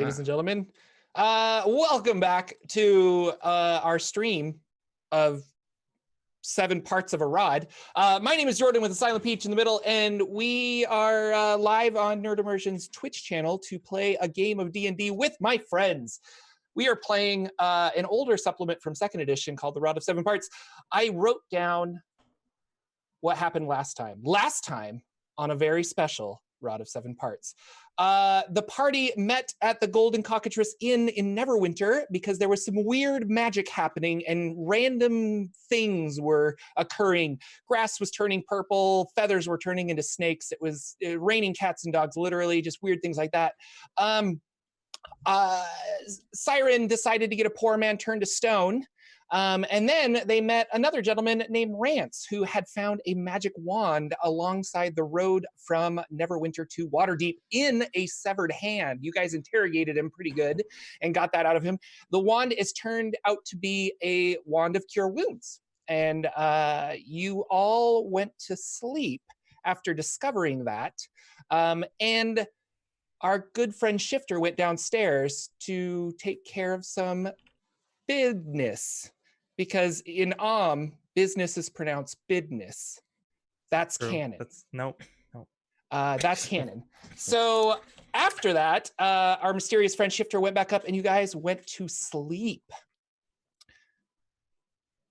ladies and gentlemen. Welcome back to our stream of 7 parts of a rod. My name is Jordan with a silent peach in the middle, and we are live on Nerd Immersion's Twitch channel to play a game of D&D with my friends. We are playing an older supplement from 2nd edition called The Rod of 7 Parts. I wrote down what happened last time. Last time, on a very special Rod of 7 Parts. The party met at the Golden Cockatrice Inn in Neverwinter because there was some weird magic happening and random things were occurring. Grass was turning purple, feathers were turning into snakes. It was raining cats and dogs, literally, just weird things like that. Syrin decided to get a poor man turned to stone. And then they met another gentleman named Rance, who had found a magic wand alongside the road from Neverwinter to Waterdeep in a severed hand. You guys interrogated him pretty good and got that out of him. The wand is turned out to be a wand of cure wounds. And you all went to sleep after discovering that. And our good friend Shifter went downstairs to take care of some business. Because in business is pronounced bidness. That's True. canon. Nope. That's canon. So after that, our mysterious friend Shifter went back up and you guys went to sleep.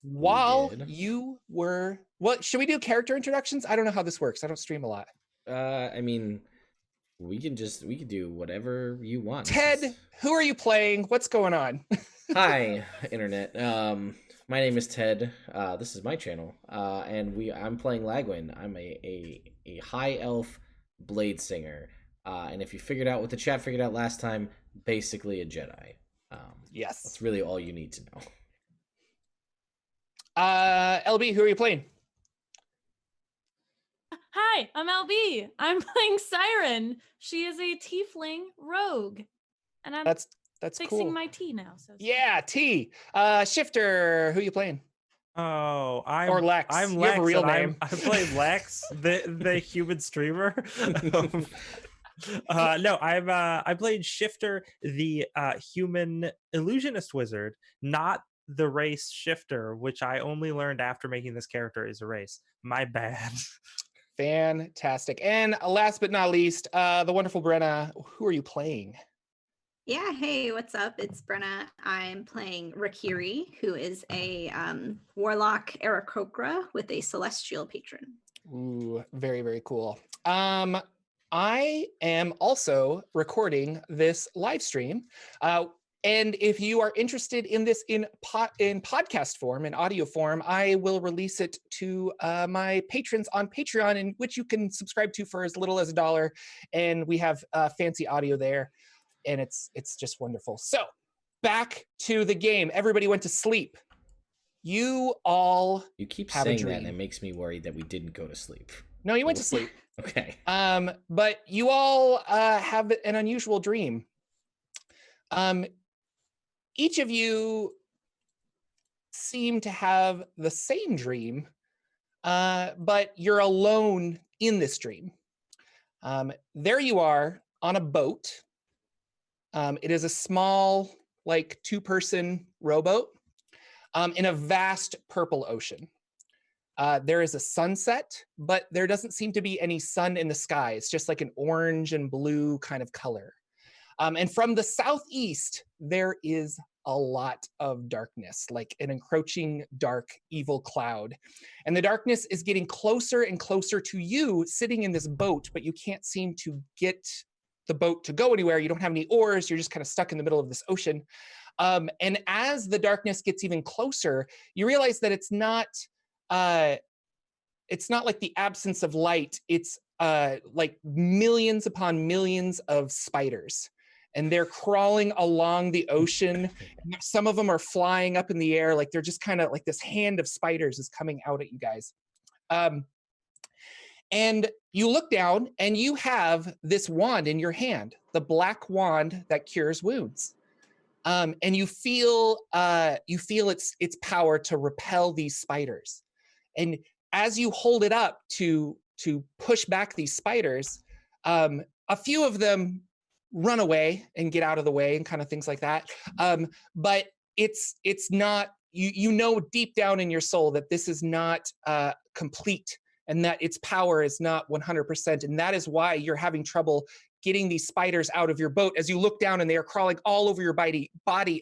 While you were... What, should we do character introductions? I don't know how this works. I don't stream a lot. I mean, we can do whatever you want. Ted, who are you playing? What's going on? Hi, Internet. My name is Ted. This is my channel, and I'm playing Lagwyn. I'm a high elf blade singer, and if you figured out what the chat figured out last time, basically a Jedi. Yes, that's really all you need to know. LB, who are you playing? Hi, I'm LB. I'm playing Syrin. She is a tiefling rogue, and I'm That's fixing cool. my tea now. So yeah, tea. Shifter, who are you playing? Oh, or Lex. I'm you Lex. Have a real name. I play Lex, the human streamer. No, I played Shifter, the human illusionist wizard, not the race Shifter, which I only learned after making this character is a race. My bad. Fantastic. And last but not least, the wonderful Brenna. Who are you playing? Yeah, hey, what's up? It's Brenna. I'm playing Rakiri, who is a warlock Aarakocra with a celestial patron. Ooh, very, very cool. I am also recording this live stream. And if you are interested in this in podcast form, in audio form, I will release it to my patrons on Patreon, in which you can subscribe to for as little as $1. And we have fancy audio there. And it's just wonderful. So back to the game. Everybody went to sleep. You keep have saying a dream. that, and it makes me worried that we didn't go to sleep. No, you went to sleep. Okay. But you all have an unusual dream. Each of you seem to have the same dream, but you're alone in this dream. There you are on a boat. It is a small, like 2-person rowboat in a vast purple ocean. There is a sunset, but there doesn't seem to be any sun in the sky. It's just like an orange and blue kind of color. And from the southeast, there is a lot of darkness, like an encroaching, dark, evil cloud. And the darkness is getting closer and closer to you sitting in this boat, but you can't seem to get the boat to go anywhere. You don't have any oars. You're just kind of stuck in the middle of this ocean. And as the darkness gets even closer, you realize that it's not like the absence of light. It's like millions upon millions of spiders. And they're crawling along the ocean. And some of them are flying up in the air. Like they're just kind of like this hand of spiders is coming out at you guys. And you look down and you have this wand in your hand, the black wand that cures wounds. And you feel its power to repel these spiders. And as you hold it up to push back these spiders, a few of them run away and get out of the way and kind of things like that. But it's not, you know deep down in your soul that this is not complete, and that its power is not 100%, and that is why you're having trouble getting these spiders out of your boat as you look down and they are crawling all over your body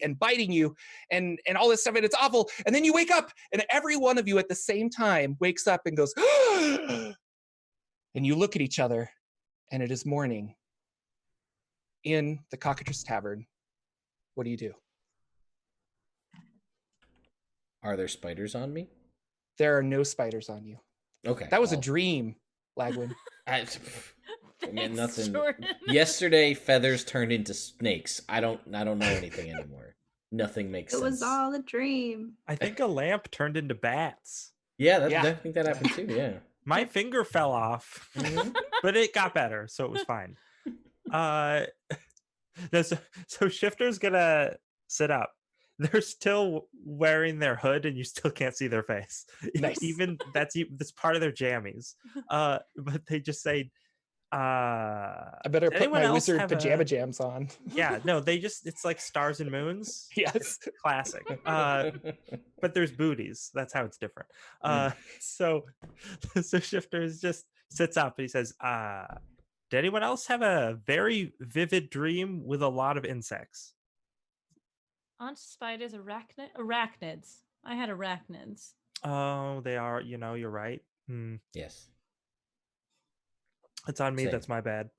and biting you and all this stuff, and it's awful. And then you wake up and every one of you at the same time wakes up and goes and you look at each other, and it is morning in the Cockatrice Tavern. What do you do? Are there spiders on me? There are no spiders on you. Okay. That was a dream, Lagwyn. I mean, Thanks, nothing. Jordan. Yesterday, feathers turned into snakes. I don't know anything anymore. Nothing makes It sense. was all a dream. I think a lamp turned into bats. Yeah, Yeah. I think that happened too. Yeah. My finger fell off, Mhm. but it got better, so it was fine. So Shifter's gonna sit up. They're still wearing their hood, and you still can't see their face. Nice. Even that's part of their jammies. But they just say, I better Does put anyone my else wizard have pajama a- jams on. yeah, no, it's like stars and moons. Yes. Classic. But there's booties. That's how it's different. So Shifter just sits up and he says, did anyone else have a very vivid dream with a lot of insects? Aren't spiders arachnids? I had arachnids. Oh, they are, you're right. Yes. It's on me. Same. That's my bad.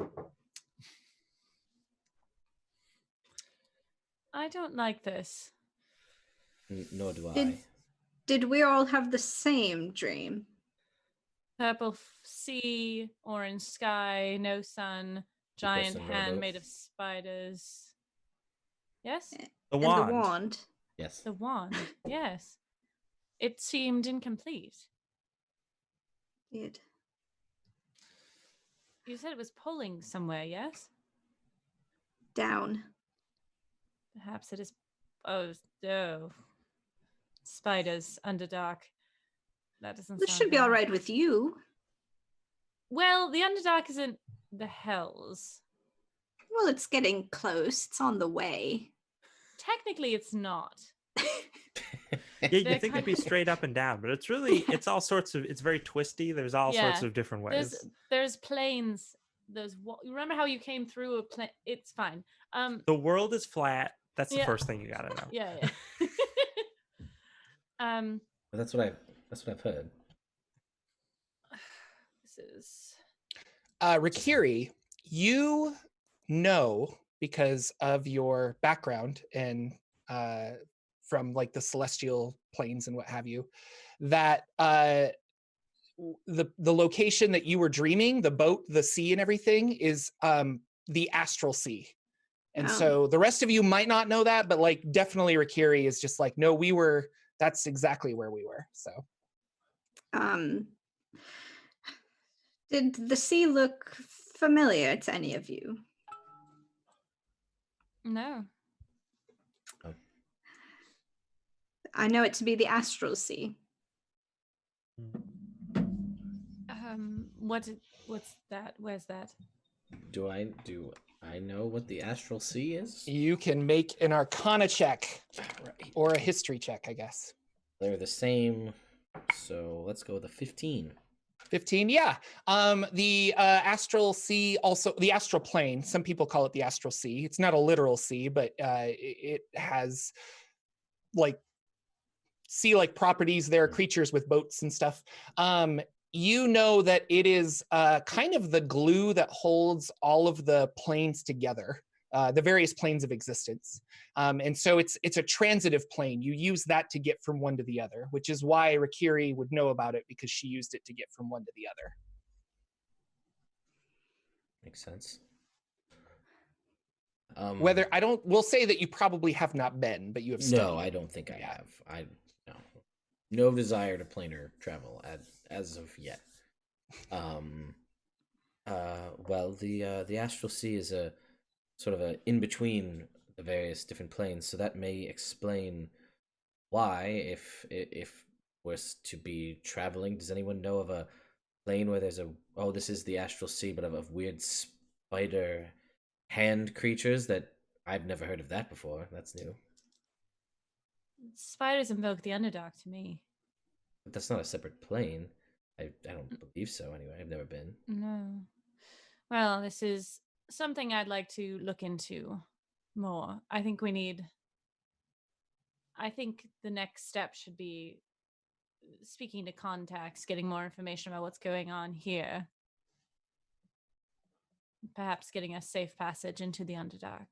I don't like this. Nor do I. Did we all have the same dream? Purple sea, orange sky, no sun, giant person hand rowboat. made of spiders. Yes? The And wand. the wand. Yes. The wand. Yes. It seemed incomplete. Did. You said it was pulling somewhere, yes? Down. Perhaps it is. Oh. Spiders, Underdark. That doesn't This sound should be good. all right with you. Well, the Underdark isn't the Hells. Well, it's getting close. It's on the way. Technically, it's not. Yeah, you They're think it'd be kind of- straight up and down, but it's really, it's all sorts of, it's very twisty. There's all sorts Yeah. of different ways. There's planes. Remember how you came through a plane? It's fine. The world is flat. That's the Yeah. first thing you gotta know. Yeah. But that's what I've heard. This is. Rakiri, you know, because of your background and from like the celestial planes and what have you, that the location that you were dreaming, the boat, the sea, and everything is the astral sea. And Oh. so the rest of you might not know that, but like definitely Rakiri is just like, no, that's exactly where we were. So Did the sea look familiar to any of you? No. I know it to be the astral sea. What's that? Where's that? Do I know what the astral sea is? you can make an Arcana check Right. or a history check, I guess. They're the same. So let's go with a 15. 15, yeah. The astral sea, also the astral plane. Some people call it the astral sea. It's not a literal sea, but it has like sea-like properties. There are creatures with boats and stuff. You know that it is kind of the glue that holds all of the planes together, the various planes of existence. And so it's a transitive plane. You use that to get from one to the other, which is why Rakiri would know about it, because she used it to get from one to the other. Makes sense. We'll say that you probably have not been, but you have studied. No, I don't think I have. No desire to planar travel as of yet. Well, the astral sea is a sort of a in between the various different planes, so that may explain why, if we're to be traveling. Does anyone know of a plane where there's this is the astral sea, but of weird spider hand creatures that I've never heard of that before. That's new. Spiders invoke the Underdark to me. But that's not a separate plane. I don't believe so anyway. I've never been. No. Well, this is something I'd like to look into more. I think the next step should be speaking to contacts, getting more information about what's going on here. Perhaps getting a safe passage into the Underdark.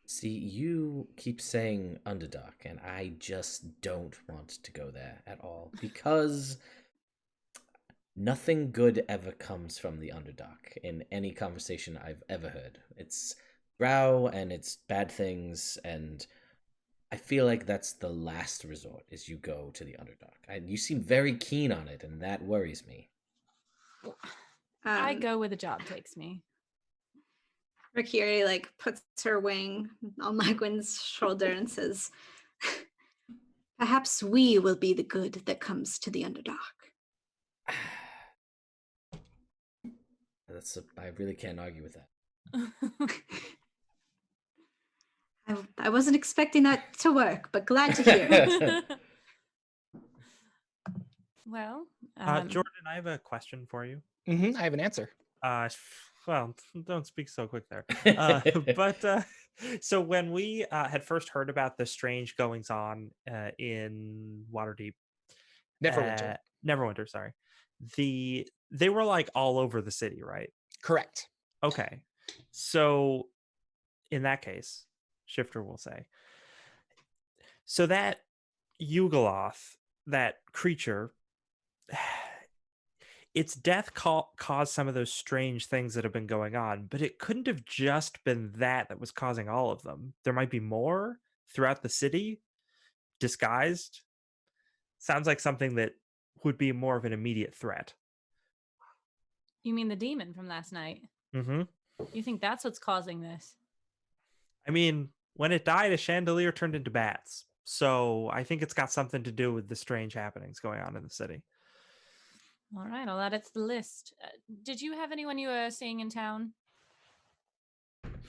See, you keep saying Underdark, and I just don't want to go there at all because nothing good ever comes from the Underdark in any conversation I've ever heard. It's drow and it's bad things, and I feel like that's the last resort is you go to the Underdark. And you seem very keen on it, and that worries me. I go where the job takes me. Rakiri like puts her wing on Lagwyn's shoulder and says, "Perhaps we will be the good that comes to the Underdark." I really can't argue with that. I wasn't expecting that to work, but glad to hear it. Well, Jordan, I have a question for you. I have an answer. Well, don't speak so quick there. So when we had first heard about the strange goings on in Waterdeep, Neverwinter, sorry, they were like all over the city, right? Correct. Okay, so in that case, Shifter will say, so that Yugoloth, that creature, its death caused some of those strange things that have been going on, but it couldn't have just been that was causing all of them. There might be more throughout the city, disguised. Sounds like something that would be more of an immediate threat. You mean the demon from last night? Mm-hmm. You think that's what's causing this? I mean, when it died, a chandelier turned into bats. So I think it's got something to do with the strange happenings going on in the city. All right, I'll add it to the list. Did you have anyone you were seeing in town?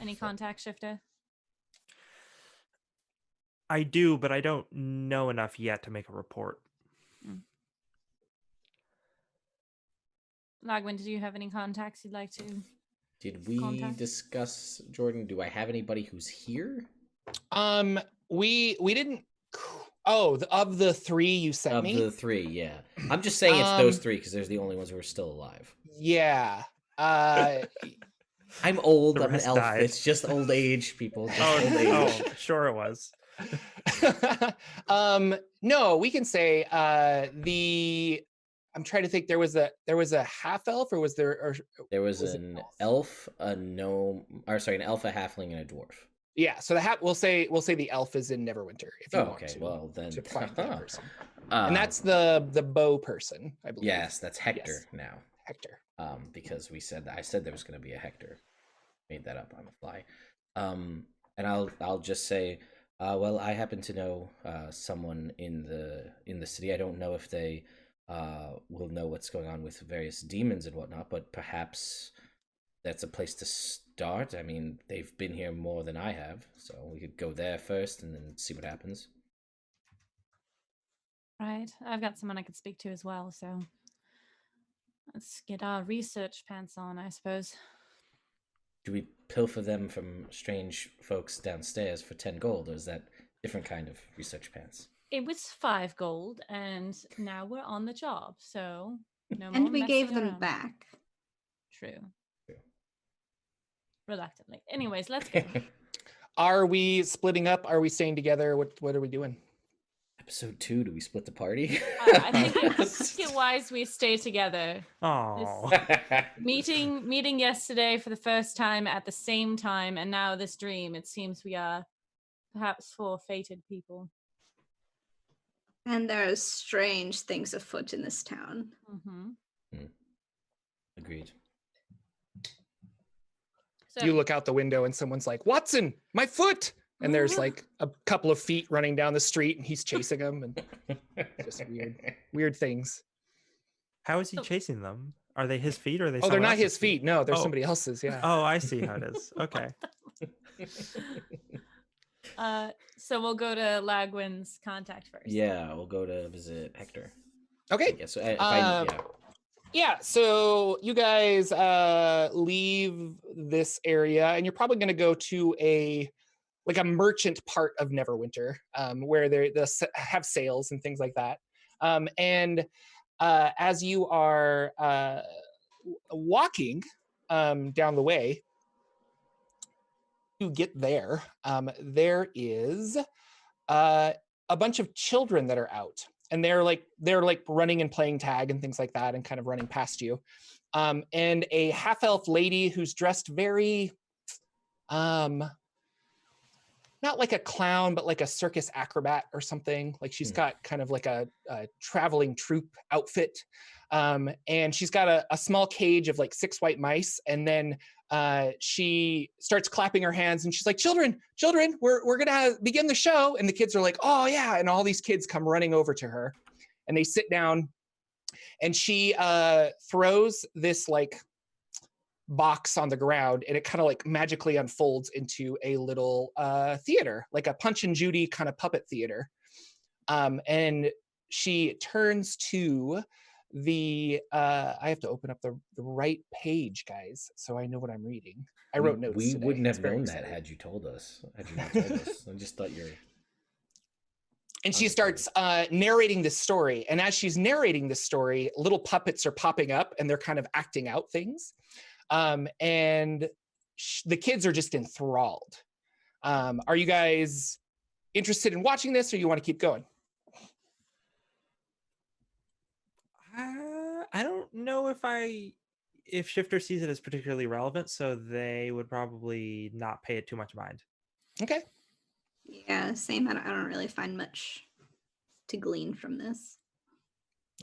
Any contact, Shifter? I do, but I don't know enough yet to make a report. Lagwyn, did you have any contacts you'd like to Did we discuss, Jordan, do I have anybody who's here? We didn't. Oh, of the three you sent me? Of the three, yeah. I'm just saying it's those three because they're the only ones who are still alive. Yeah. I'm old. I'm an elf. Died. It's just old age, people. Just old age. Oh, sure it was. No, we can say I'm trying to think. There was a half elf, or was there? There was an elf, a gnome, an elf, a halfling, and a dwarf. Yeah, so we'll say the elf is in Neverwinter. If you want to. Well then, to find that person, and that's the bow person, I believe. Yes, that's Hector now. Hector. Because I said there was going to be a Hector. Made that up on the fly. And I'll just say, well, I happen to know someone in the city. I don't know if they will know what's going on with various demons and whatnot, but perhaps that's a place to start. I mean, they've been here more than I have, so we could go there first and then see what happens. Right. I've got someone I could speak to as well, so let's get our research pants on, I suppose. Do we pilfer them from strange folks downstairs for 10 gold, or is that different kind of research pants? It was 5 gold, and now we're on the job, so no more. And we gave them around. back. True. Reluctantly. Anyways, let's go. Are we splitting up? Are we staying together? What are we doing? Episode 2, do we split the party? I think it's wise we stay together. Oh. Meeting yesterday for the first time at the same time, and now this dream. It seems we are perhaps 4 fated people. And there are strange things afoot in this town. Mm-hmm. Agreed. So, You look out the window and someone's like, "Watson, my foot!" And there's like a couple of feet running down the street, and he's chasing them, and just weird things. How is he chasing them? Are they his feet or are they? Oh, they're someone not his else's feet. No, they're Oh. somebody else's. Yeah. Oh, I see how it is. Okay. So we'll go to Lagwyn's contact first. Yeah, we'll go to visit Hector. Okay. Yeah, so if I Yeah, so you guys leave this area, and you're probably going to go to a merchant part of Neverwinter, where they have sales and things like that. And as you are walking down the way, you get there. There is a bunch of children that are out. And they're running and playing tag and things like that, and kind of running past you. And a half-elf lady who's dressed very, not like a clown, but like a circus acrobat or something. Like she's got kind of like a traveling troupe outfit. And she's got a small cage of like 6 white mice. And then she starts clapping her hands and she's like, children, we're gonna begin the show. And the kids are like, oh yeah. And all these kids come running over to her and they sit down, and she throws this like box on the ground, and it kind of like magically unfolds into a little theater, like a Punch and Judy kind of puppet theater. And she turns to I have to open up the right page, guys, so I know what I'm reading. I wrote notes We today. wouldn't It's have very known that exciting. had you told us. Had you not told us. I just thought you're... And she starts narrating this story. And as she's narrating this story, little puppets are popping up and they're kind of acting out things. And the kids are just enthralled. Are you guys interested in watching this, or you want to keep going? I don't know if Shifter sees it as particularly relevant, so they would probably not pay it too much mind. Okay. Yeah, same. I don't really find much to glean from this.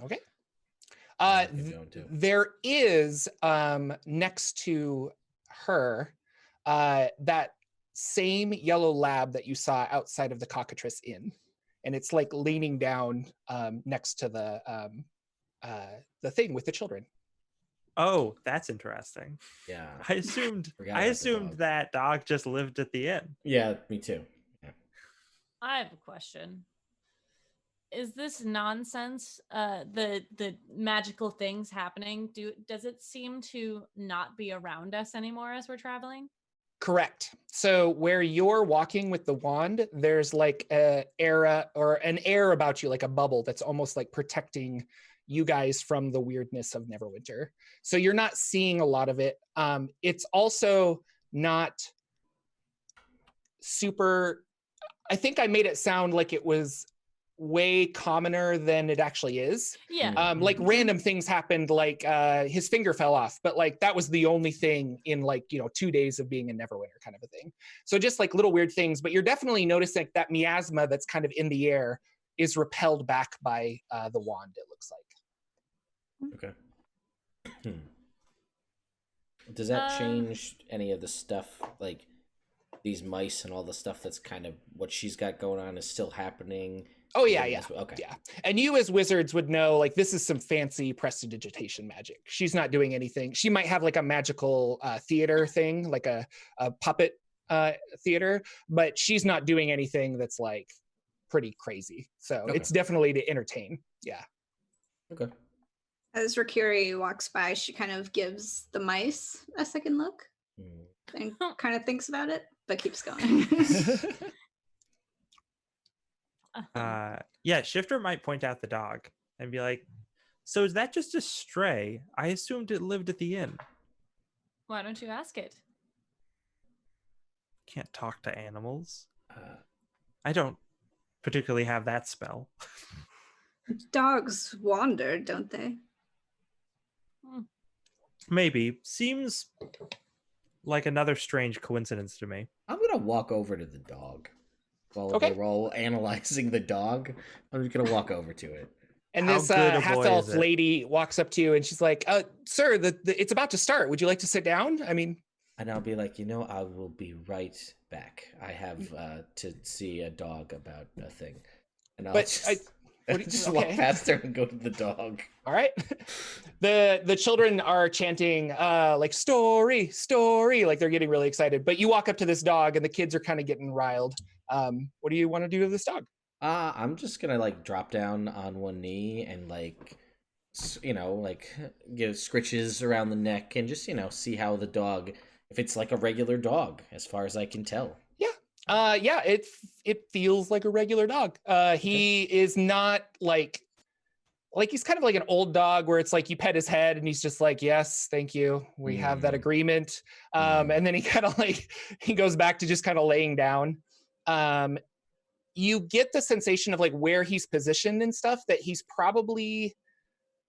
Okay. There There is next to her that same yellow lab that you saw outside of the Cockatrice Inn, and it's like leaning down next to the thing with the children. Oh, that's interesting. Yeah. I assumed Forgot about the dog. that dog just lived at the inn. Yeah, me too. Yeah. I have a question. Is this nonsense? The magical things happening. Does it seem to not be around us anymore as we're traveling? Correct. So where you're walking with the wand, there's like an air about you, like a bubble that's almost like protecting you guys from the weirdness of Neverwinter. So you're not seeing a lot of it. It's also not super, I think I made it sound like it was way commoner than it actually is. Yeah. Like random things happened, like his finger fell off, but like that was the only thing in 2 days of being in Neverwinter kind of a thing. So just like little weird things, but you're definitely noticing that miasma that's kind of in the air is repelled back by the wand, it looks like. Okay. Does that change any of the stuff, like these mice and all the stuff that's kind of what she's got going on is still happening? Oh yeah. Okay. Yeah. And you as wizards would know, like, this is some fancy prestidigitation magic. She's not doing anything. She might have like a magical theater thing, like a puppet theater, but she's not doing anything that's like pretty crazy. So it's definitely to entertain. Yeah. Okay. As Rakiri walks by, she kind of gives the mice a second look and kind of thinks about it, but keeps going. Yeah, Shifter might point out the dog and be like, so is that just a stray? I assumed it lived at the inn. Why don't you ask it? Can't talk to animals. I don't particularly have that spell. Dogs wander, don't they? Maybe. Seems like another strange coincidence to me. I'm gonna walk over to the dog while we're all analyzing the dog. I'm just gonna walk over to it. And this half-elf lady walks up to you and she's like, sir, it's about to start. Would you like to sit down? I mean... And I'll be like, I will be right back. I have to see a dog about a thing. And Just walk past her and go to the dog. All right. The children are chanting like story, like they're getting really excited. But you walk up to this dog and the kids are kind of getting riled. What do you want to do to this dog? I'm just gonna like drop down on one knee and like, like give scritches around the neck and just see how the dog, if it's like a regular dog as far as I can tell. Yeah, it feels like a regular dog. He is not like he's kind of like an old dog where it's like you pet his head and he's just like, yes, thank you. We have that agreement. And then he kind of like, he goes back to just kind of laying down. You get the sensation of like where he's positioned and stuff that he's probably,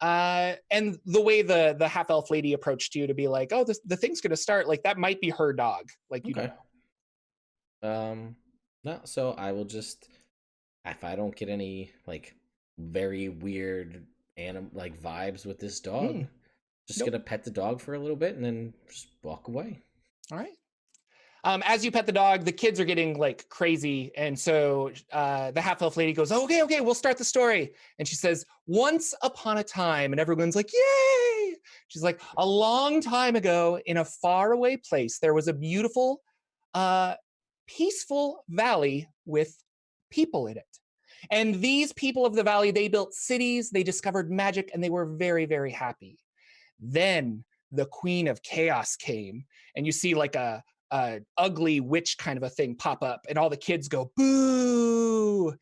and the way the half elf lady approached you to be like, oh, the thing's going to start, like that might be her dog. Like, you don't know. No, so I will just, if I don't get any like very weird like vibes with this dog, just gonna pet the dog for a little bit and then just walk away. All right. As you pet the dog, the kids are getting like crazy, and so the half elf lady goes, okay, we'll start the story. And she says, once upon a time, and everyone's like, yay. She's like, a long time ago in a faraway place there was a beautiful peaceful valley with people in it. And these people of the valley, they built cities, they discovered magic, and they were very, very happy. Then the Queen of Chaos came, and you see like a ugly witch kind of a thing pop up, and all the kids go, boo!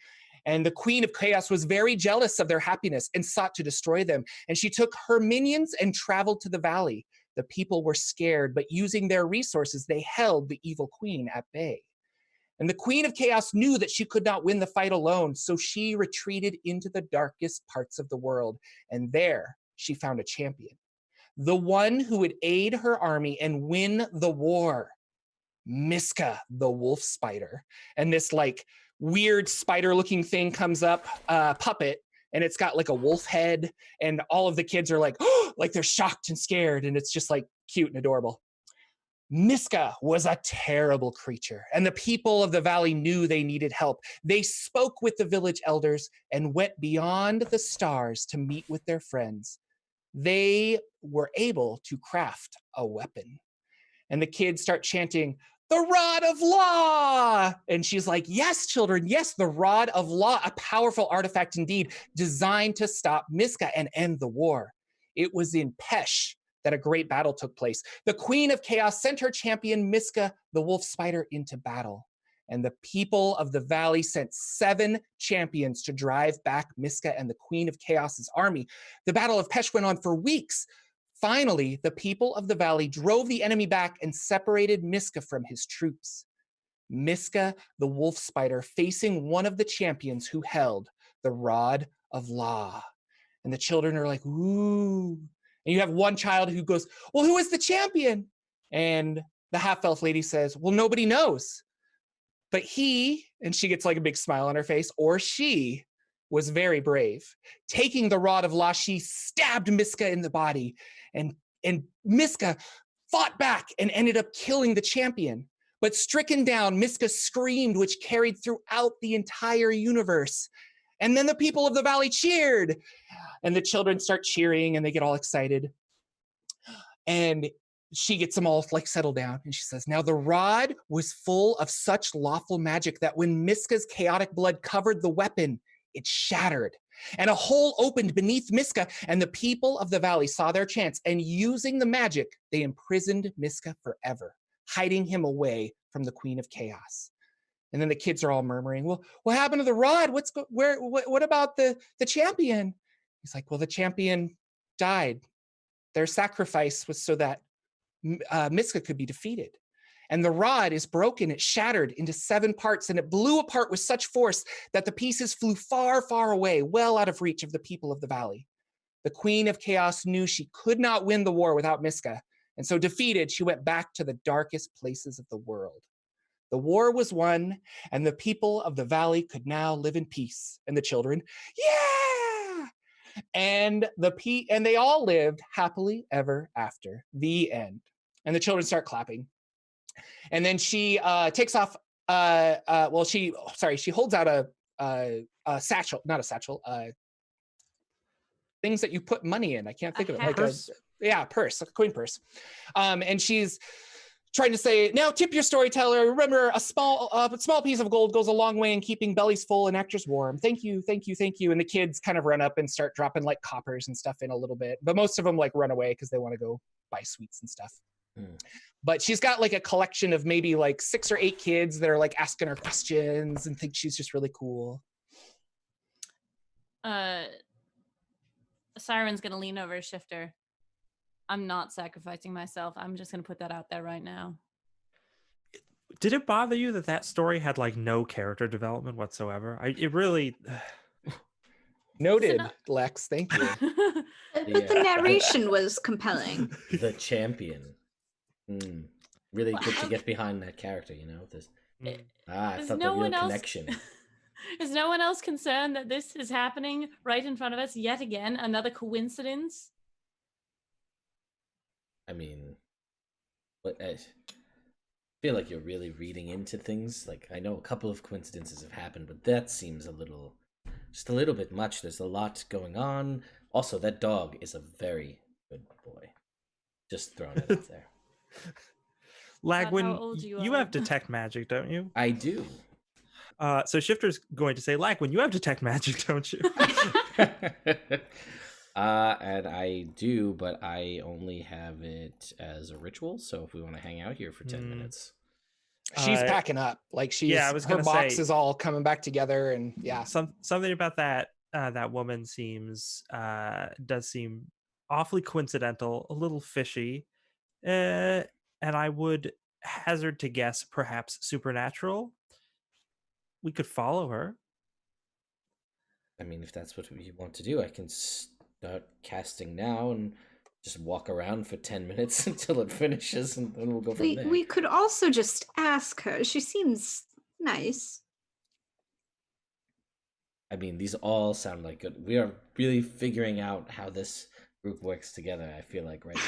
And the Queen of Chaos was very jealous of their happiness and sought to destroy them. And she took her minions and traveled to the valley. The people were scared, but using their resources, they held the evil queen at bay. And the Queen of Chaos knew that she could not win the fight alone, so she retreated into the darkest parts of the world. And there she found a champion, the one who would aid her army and win the war. Miska, the wolf spider. And this like weird spider-looking thing comes up, puppet, and it's got like a wolf head, and all of the kids are like, oh, like they're shocked and scared, and it's just like cute and adorable. Miska was a terrible creature, and the people of the valley knew they needed help. They spoke with the village elders and went beyond the stars to meet with their friends. They were able to craft a weapon. And the kids start chanting, the Rod of Law! And she's like, yes, children, yes, the Rod of Law, a powerful artifact indeed, designed to stop Miska and end the war. It was in Pesh that a great battle took place. The Queen of Chaos sent her champion Miska, the wolf spider, into battle. And the people of the valley sent 7 champions to drive back Miska and the Queen of Chaos's army. The Battle of Pesh went on for weeks. Finally, the people of the valley drove the enemy back and separated Miska from his troops. Miska, the wolf spider, facing one of the champions who held the Rod of Law. And the children are like, ooh. And you have one child who goes, well, who is the champion? And the half-elf lady says, well, nobody knows. But he, and she gets like a big smile on her face, or she was very brave. Taking the Rod of Law, she stabbed Miska in the body. And Miska fought back and ended up killing the champion. But stricken down, Miska screamed, which carried throughout the entire universe. And then the people of the valley cheered. And the children start cheering and they get all excited. And she gets them all like settled down. And she says, now the rod was full of such lawful magic that when Miska's chaotic blood covered the weapon, it shattered. And a hole opened beneath Miska, and the people of the valley saw their chance. And using the magic, they imprisoned Miska forever, hiding him away from the Queen of Chaos. And then the kids are all murmuring, well, what happened to the rod? What about the champion? He's like, well, the champion died. Their sacrifice was so that Miska could be defeated. And the rod is broken. It shattered into 7 parts, and it blew apart with such force that the pieces flew far, far away, well out of reach of the people of the valley. The Queen of Chaos knew she could not win the war without Miska, and so defeated, she went back to the darkest places of the world. The war was won, and the people of the valley could now live in peace. And the children, yeah! And they all lived happily ever after. The end. And the children start clapping. And then she takes off, she holds out satchel, not a satchel, things that you put money in. I can't think of it. Like purse? Purse, a coin purse. And she's trying to say, now tip your storyteller. Remember, a small piece of gold goes a long way in keeping bellies full and actors warm. Thank you, thank you, thank you. And the kids kind of run up and start dropping like coppers and stuff in a little bit. But most of them like run away because they want to go buy sweets and stuff. But she's got like a collection of maybe like 6 or 8 kids that are like asking her questions and think she's just really cool. Syrin's gonna lean over to Shifter. I'm not sacrificing myself. I'm just gonna put that out there right now. Did it bother you that story had like no character development whatsoever? It really. Noted, Lex. Thank you. The narration was compelling. The champion. Really good to get behind that character, you know. I felt the real connection. Is no one else concerned that this is happening right in front of us yet again? Another coincidence? I mean, but I feel like you're really reading into things. Like, I know a couple of coincidences have happened, but that seems just a little bit much. There's a lot going on. Also, that dog is a very good boy. Just throwing it out there. Lagwyn, you have detect magic, don't you? I do. So Shifter's going to say, Lagwyn, you have detect magic, don't you? And I do, but I only have it as a ritual. So if we want to hang out here for 10 minutes. She's packing up. Like her box is all coming back together, and something about that woman does seem awfully coincidental, a little fishy, and I would hazard to guess perhaps supernatural. We could follow her. I mean, if that's what you want to do, I can start casting now and just walk around for 10 minutes until it finishes, and then we'll go from there. We could also just ask her. She seems nice. I mean, these all sound like good. We are really figuring out how this group works together, I feel like, right now.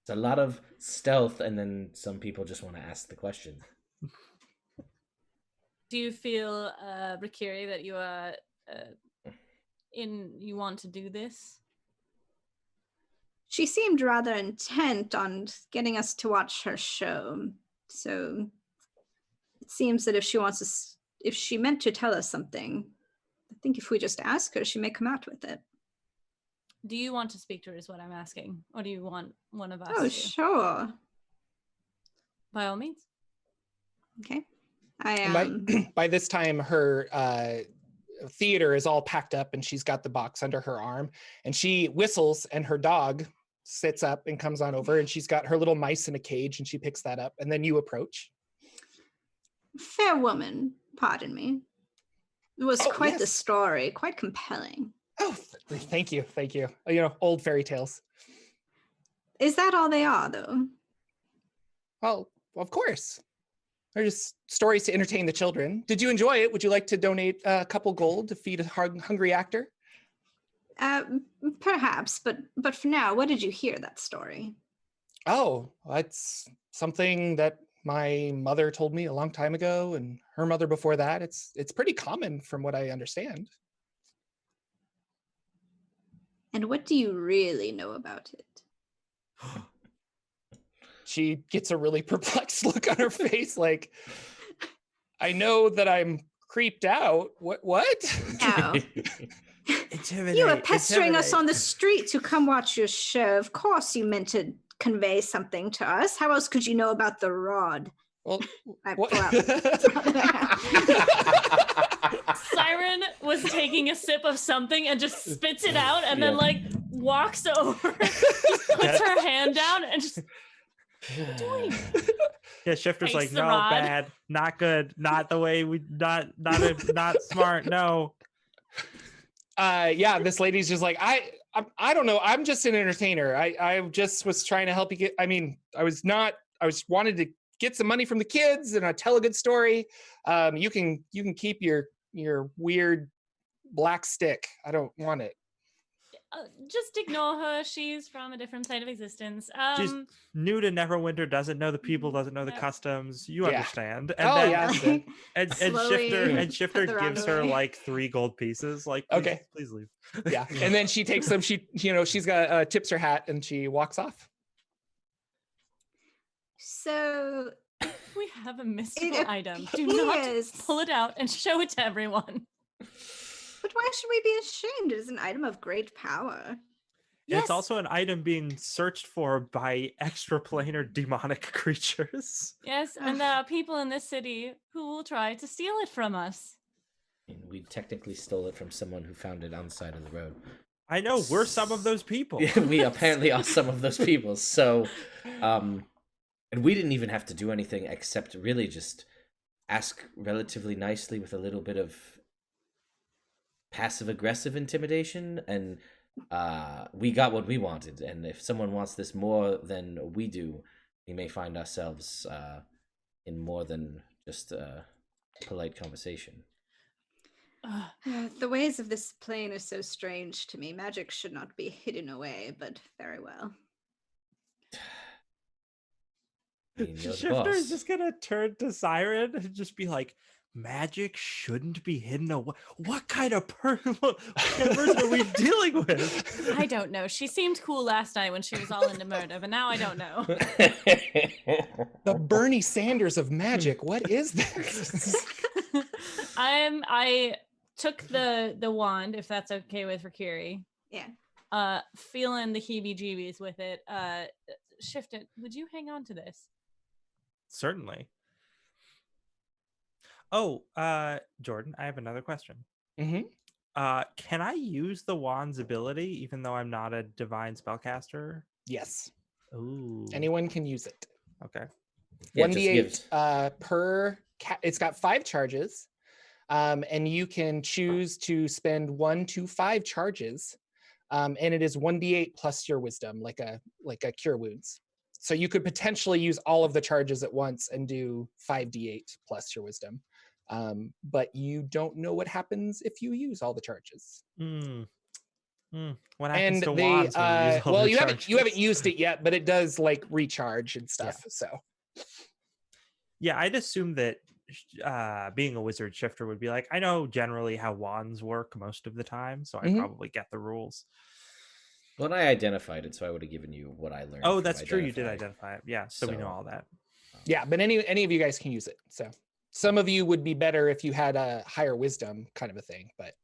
It's a lot of stealth, and then some people just want to ask the question. Do you feel, Rakiri, that you are you want to do this? She seemed rather intent on getting us to watch her show. So it seems that if she meant to tell us something, I think if we just ask her, she may come out with it. Do you want to speak to her is what I'm asking? Or do you want one of us to? to? Sure. By all means. Okay. By this time, her theater is all packed up and she's got the box under her arm, and she whistles and her dog sits up and comes on over, and she's got her little mice in a cage, and she picks that up, and then you approach. Fair woman, pardon me. It was quite the story, quite compelling. Oh, thank you. You know, old fairy tales. Is that all they are, though? Well, of course. They're just stories to entertain the children. Did you enjoy it? Would you like to donate a couple gold to feed a hungry actor? Perhaps, but for now, what did you hear that story? Oh, that's something that my mother told me a long time ago, and her mother before that. It's pretty common from what I understand. And what do you really know about it? She gets a really perplexed look on her face, like, I know that I'm creeped out. What? No. You were pestering us on the street to come watch your show. Of course you meant to convey something to us. How else could you know about the rod? Well, Syrin was taking a sip of something and just spits it out, and then like walks over, just puts her hand down, and just. Yeah, Shifter's like, no, rod. bad, not good, not the way we, not smart, no. This lady's just like, I don't know, I'm just an entertainer. I just was trying to help you get. I mean, I wanted to get some money from the kids and I tell a good story. You can keep your weird black stick. I don't want it. Just ignore her. She's from a different plane of existence. She's new to Neverwinter, doesn't know the people, doesn't know the Yeah. customs. You Yeah. understand. Oh, then, yeah. Like, And slowly Shifter put the round gives her away. like 3 gold pieces. Like, please, Okay. please leave. Yeah. And then she takes them. She's got tips her hat and she walks off. So If we have a mystical It item, do not appears- pull it out and show it to everyone. but why should we be ashamed? It is an item of great power. And it's also an item being searched for by extraplanar demonic creatures. Yes, and there are people in this city who will try to steal it from us. And we technically stole it from someone who found it on the side of the road. I know, we're some of those people. We apparently are some of those people. So, and we didn't even have to do anything except really just ask relatively nicely with a little bit of passive-aggressive intimidation, and we got what we wanted. And if someone wants this more than we do, we may find ourselves in more than just polite conversation. The ways of this plane are so strange to me. Magic should not be hidden away, but very well. I mean, you're the Shifter is boss. just gonna turn to Syrin and just be like, magic shouldn't be hidden away. What kind of person are we dealing with? I don't know. She seemed cool last night when she was all into murder, but now I don't know. The Bernie Sanders of magic. What is this? I took the wand, if that's okay with Rakiri. Yeah. Feeling the heebie-jeebies with it. Shifted. Would you hang on to this? Certainly. Oh, Jordan, I have another question. Mm-hmm. Can I use the wand's ability even though I'm not a divine spellcaster? Yes. Ooh. Anyone can use it. Okay. Yeah, just 1d8 gives- per it's got 5 charges. And you can choose to spend 1 to 5 charges. And it is 1d8 plus your wisdom, like a cure wounds. So you could potentially use all of the charges at once and do 5d8 plus your wisdom. But you don't know what happens if you use all the charges. What happens And to they wands when we use all well, the you haven't charges? used it yet, but it does like recharge and stuff. So Yeah, I'd assume that being a wizard, Shifter would be like, I know generally how wands work most of the time, so I Mhm. probably get the rules. Well, I identified it, so I would have given you what I learned. Oh, from that's true. You did Identify. identify it. Yeah, so we know So- all that. yeah, but any of you guys can use it. So some of you would be better if you had a higher wisdom kind of a thing, but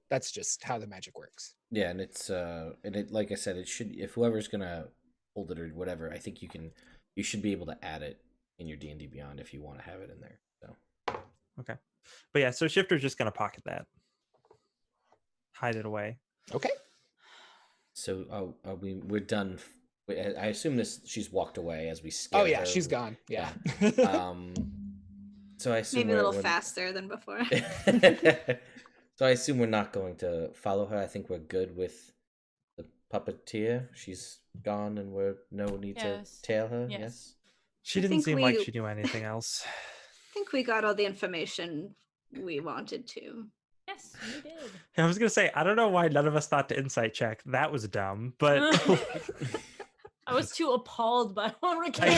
that's just how the magic works. Yeah, and it's like I said, it should, if whoever's gonna hold it or whatever, I think you should be able to add it in your D&D Beyond if you want to have it in there. So Okay. But yeah, so Shifter's just gonna pocket that. Hide it away. Okay. So we're done. I assume she's walked away as we scare Oh yeah, her. she's gone. Yeah. So I assume Maybe a little we're- faster than before. So I assume we're not going to follow her. I think we're good with the puppeteer. She's gone, and we're no need Yes. to tail her. Yes. Yes. She I didn't think seem like we- she knew anything else. I think we got all the information we wanted to. Yes, you did. I was gonna say, I don't know why none of us thought to insight check. That was dumb, but I was too appalled by what Rakiri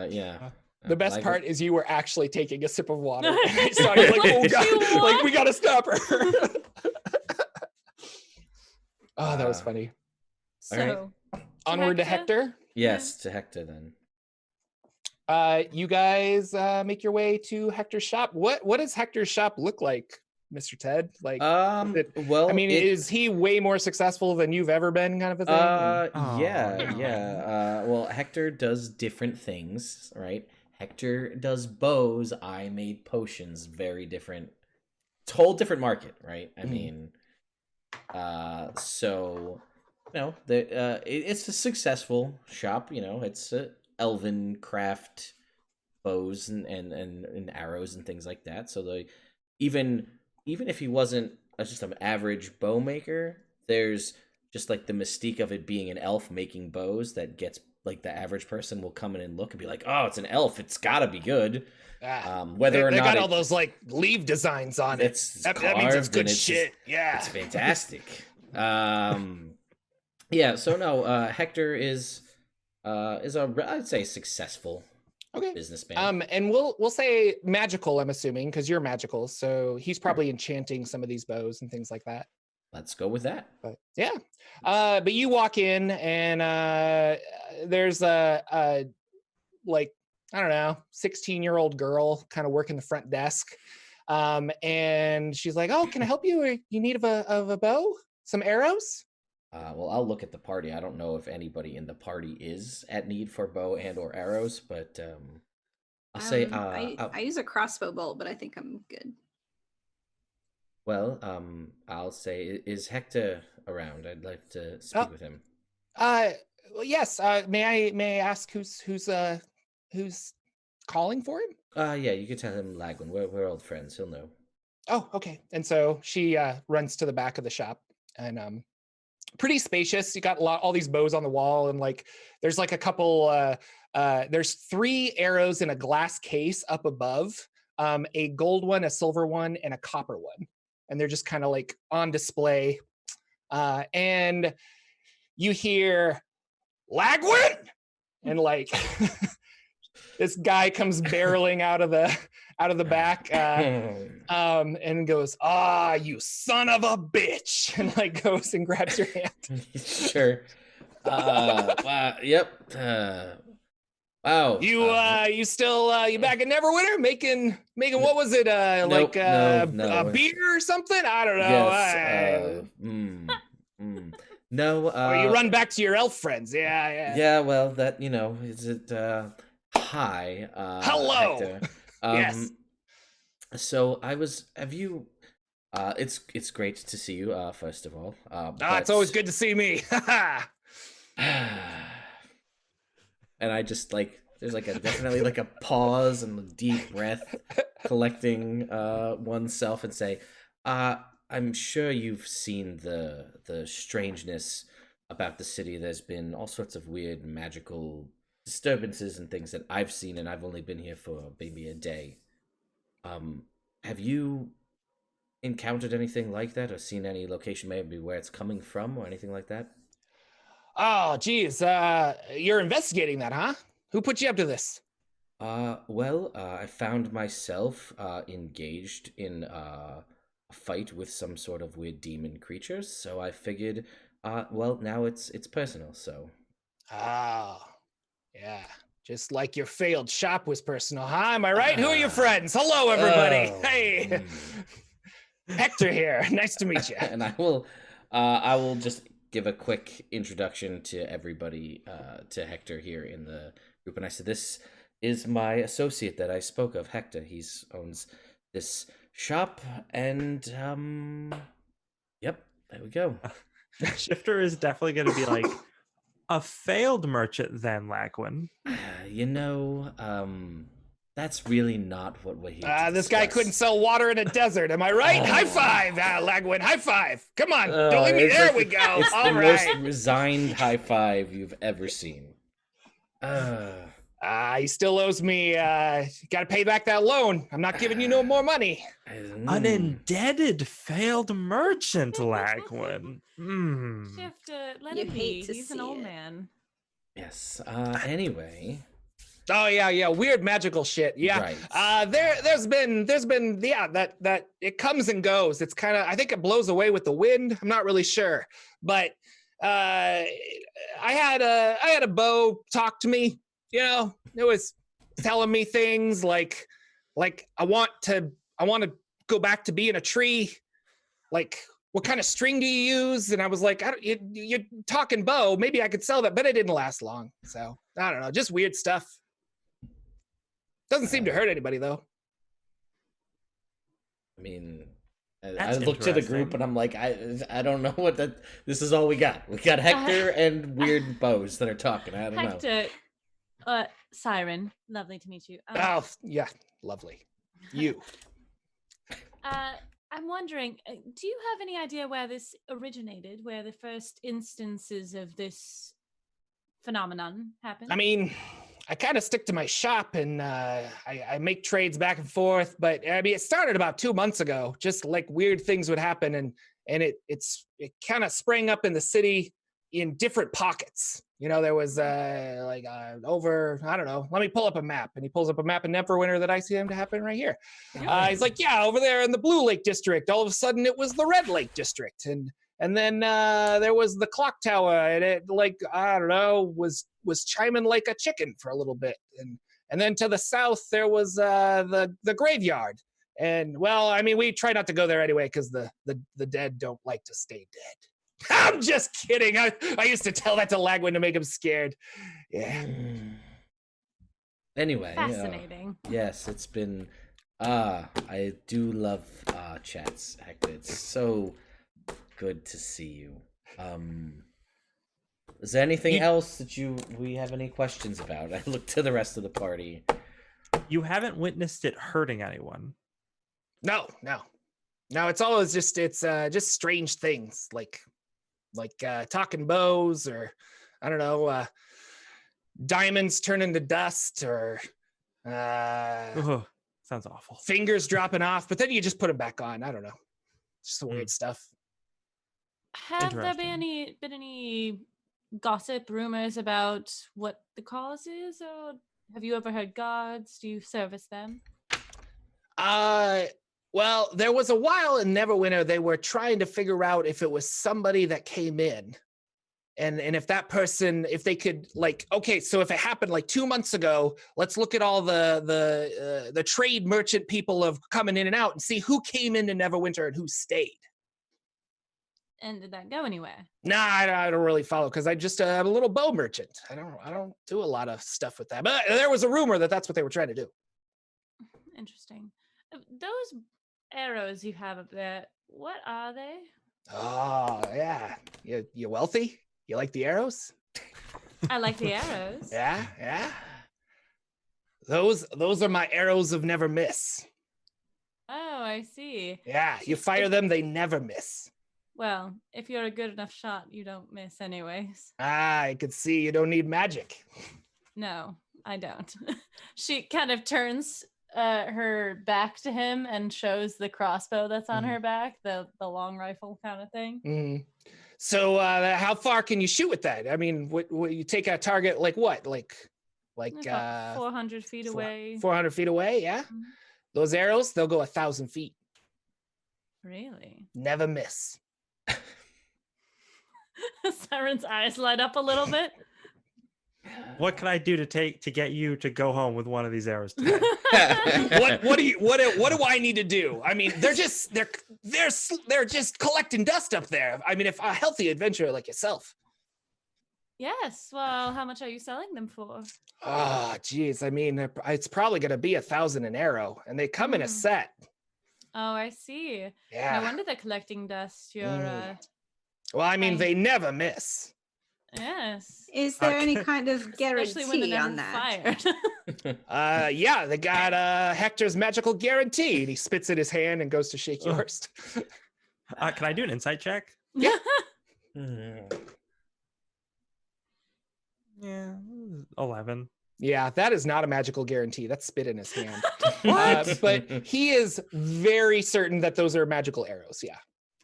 Yeah. The best Like- part is you were actually taking a sip of water. And I saw you like, oh god, like we gotta stop her. Oh, that was funny. All right. So, Onward to Hector? Hector. Yes, to Hector then. You guys make your way to Hector's shop. What does Hector's shop look like, Mr. Ted? Like, Well, I mean, is he way more successful than you've ever been, kind of a thing? Oh, Yeah, no. yeah. Well, Hector does different things, right? Hector does bows. I made potions. Very different. It's a whole different market, right? I Mhm. mean, so it's a successful shop. You know, it's a elven craft bows and arrows and things like that. So even if he wasn't just an average bow maker, there's just like the mystique of it being an elf making bows that gets like the average person will come in and look and be like, "Oh, it's an elf. It's got to be good." Whether they or not got all those like leaf designs on it. That means it's good shit. Yeah, it's fantastic. Yeah. So no, Hector is I'd say successful businessman. And we'll say magical. I'm assuming because you're magical, so he's probably enchanting some of these bows and things like that. Let's go with that. But yeah, but you walk in and there's a like, I don't know, 16-year-old girl kind of working the front desk. And she's like, "Oh, can I help you? Or you need of a bow? Some arrows?" Well, I'll look at the party. I don't know if anybody in the party is at need for bow and or arrows, but I'll say I use a crossbow bolt, but I think I'm good. Well, I'll say, is Hector around? I'd like to speak with him. Well, yes. May I ask who's calling for him? Yeah, you can tell him Lagwyn. We're old friends. He'll know. Oh, okay. And so she runs to the back of the shop, and pretty spacious. You got all these bows on the wall, and like there's like a couple. There's 3 arrows in a glass case up above. A gold one, a silver one, and a copper one. And they're just kind of like on display. And you hear Lagwyn, and like this guy comes barreling out of the back, and goes, "Ah, you son of a bitch!" and like goes and grabs your hand. Sure. Wow. Yep. Wow. You still you back in Neverwinter making what was it? Nope, no. A beer or something? I don't know. Yes. No. Or you run back to your elf friends. Yeah. Yeah. Well, that is it. Hi. Hello. Hector. Yes. So have you? It's great to see you. First of all. It's always good to see me. And I just like there's like definitely like a pause and a deep breath, collecting oneself, and say, I'm sure you've seen the strangeness about the city. There's been all sorts of weird magical disturbances and things that I've seen, and I've only been here for maybe a day. Have you encountered anything like that, or seen any location maybe where it's coming from, or anything like that? Oh, geez. You're investigating that, huh? Who put you up to this? Well, I found myself engaged in a fight with some sort of weird demon creatures, so I figured, well, now it's personal, so. Oh, yeah. Just like your failed shop was personal, huh? Am I right? Who are your friends? Hello, everybody. Hey, Hector here. Nice to meet you. And I will just give a quick introduction to everybody, to Hector here in the group. And I said, this is my associate that I spoke of, Hector. He owns this shop, and yep, there we go. Shifter is definitely going to be like a failed merchant then, Lagwyn. That's really not what we're here to this guy couldn't sell water in a desert. Am I right? High five, Lagwyn. High five. Come on. Don't leave me. There we go. It's all the right. most resigned high five you've ever seen. He still owes me. Got to pay back that loan. I'm not giving you no more money. An indebted failed merchant, Lagwyn. Shifter, let him be. He's an old man. Yes. Anyway. Oh yeah, weird magical shit. Yeah. Right. There's been that it comes and goes. It's kind of, I think it blows away with the wind. I'm not really sure, but I had a bow talk to me. It was telling me things like I want to go back to being a tree. Like, what kind of string do you use? And I was like, you're talking bow. Maybe I could sell that, but it didn't last long. So I don't know, just weird stuff. Doesn't seem to hurt anybody though. I mean, I look to the group and I'm like, I don't know what this is all we got. We got Hector and weird bows that are talking. I don't know. Hector, Syrin, lovely to meet you. Oh yeah, lovely. You. I'm wondering, do you have any idea where this originated? Where the first instances of this phenomenon happen? I mean, I kind of stick to my shop and I make trades back and forth. But I mean, it started about 2 months ago. Just like weird things would happen, and it kind of sprang up in the city in different pockets. You know, there was over, I don't know. Let me pull up a map, and he pulls up a map in Neverwinter that I see him to happen right here. He's like, yeah, over there in the Blue Lake District. All of a sudden, it was the Red Lake District, and then there was the clock tower, and it, like, I don't know, was chiming like a chicken for a little bit, and then to the south there was the graveyard, and well, I mean, we try not to go there anyway because the dead don't like to stay dead. I'm just kidding. I used to tell that to Lagwyn to make him scared. Yeah. Anyway, Fascinating. yes, it's been. I do love chats, Hector. It's so good to see you. Is there anything else that we have any questions about? I look to the rest of the party. You haven't witnessed it hurting anyone. No. It's always just strange things like talking bows, or I don't know, diamonds turn into dust, or Ugh, sounds awful. fingers dropping off, but then you just put them back on. I don't know, just some weird stuff. Have there been any gossip, rumors about what the cause is, or have you ever heard guards? Do you service them? Well, there was a while in Neverwinter they were trying to figure out if it was somebody that came in, and if that person, if they could, like, okay, so if it happened like 2 months ago, let's look at all the trade merchant people of coming in and out and see who came into Neverwinter and who stayed. And did that go anywhere? Nah, I don't really follow because I'm a little bow merchant. I don't do a lot of stuff with that. But there was a rumor that that's what they were trying to do. Interesting. Those arrows you have up there, what are they? Oh yeah, you wealthy? You like the arrows? I like the arrows. Yeah. Those are my arrows of never miss. Oh, I see. Yeah, you fire them, they never miss. Well, if you're a good enough shot, you don't miss anyways. I could see you don't need magic. No, I don't. She kind of turns her back to him and shows the crossbow that's on her back, the long rifle kind of thing. Mm-hmm. So how far can you shoot with that? I mean, what you take a target like what? Like 400 feet away. 400 feet away, yeah? Mhm. Those arrows, they'll go 1,000 feet. Really? Never miss. Syrin's eyes light up a little bit. What can I do to get you to go home with one of these arrows today? What do I need to do? I mean, they're just collecting dust up there. I mean, if a healthy adventurer like yourself. Yes. Well, how much are you selling them for? Oh, geez. I mean, it's probably going to be 1,000 an arrow, and they come in a set. Oh, I see. Yeah. No wonder they're collecting dust. You're Well, I mean, they never miss. Yes. Is there any kind of Especially when guarantee they're on never that? fired. Yeah, they got Hector's magical guarantee. And he spits in his hand and goes to shake yours. Can I do an insight check? Yeah. Yeah, 11. Yeah, that is not a magical guarantee. That's spit in his hand. What? But he is very certain that those are magical arrows. Yeah.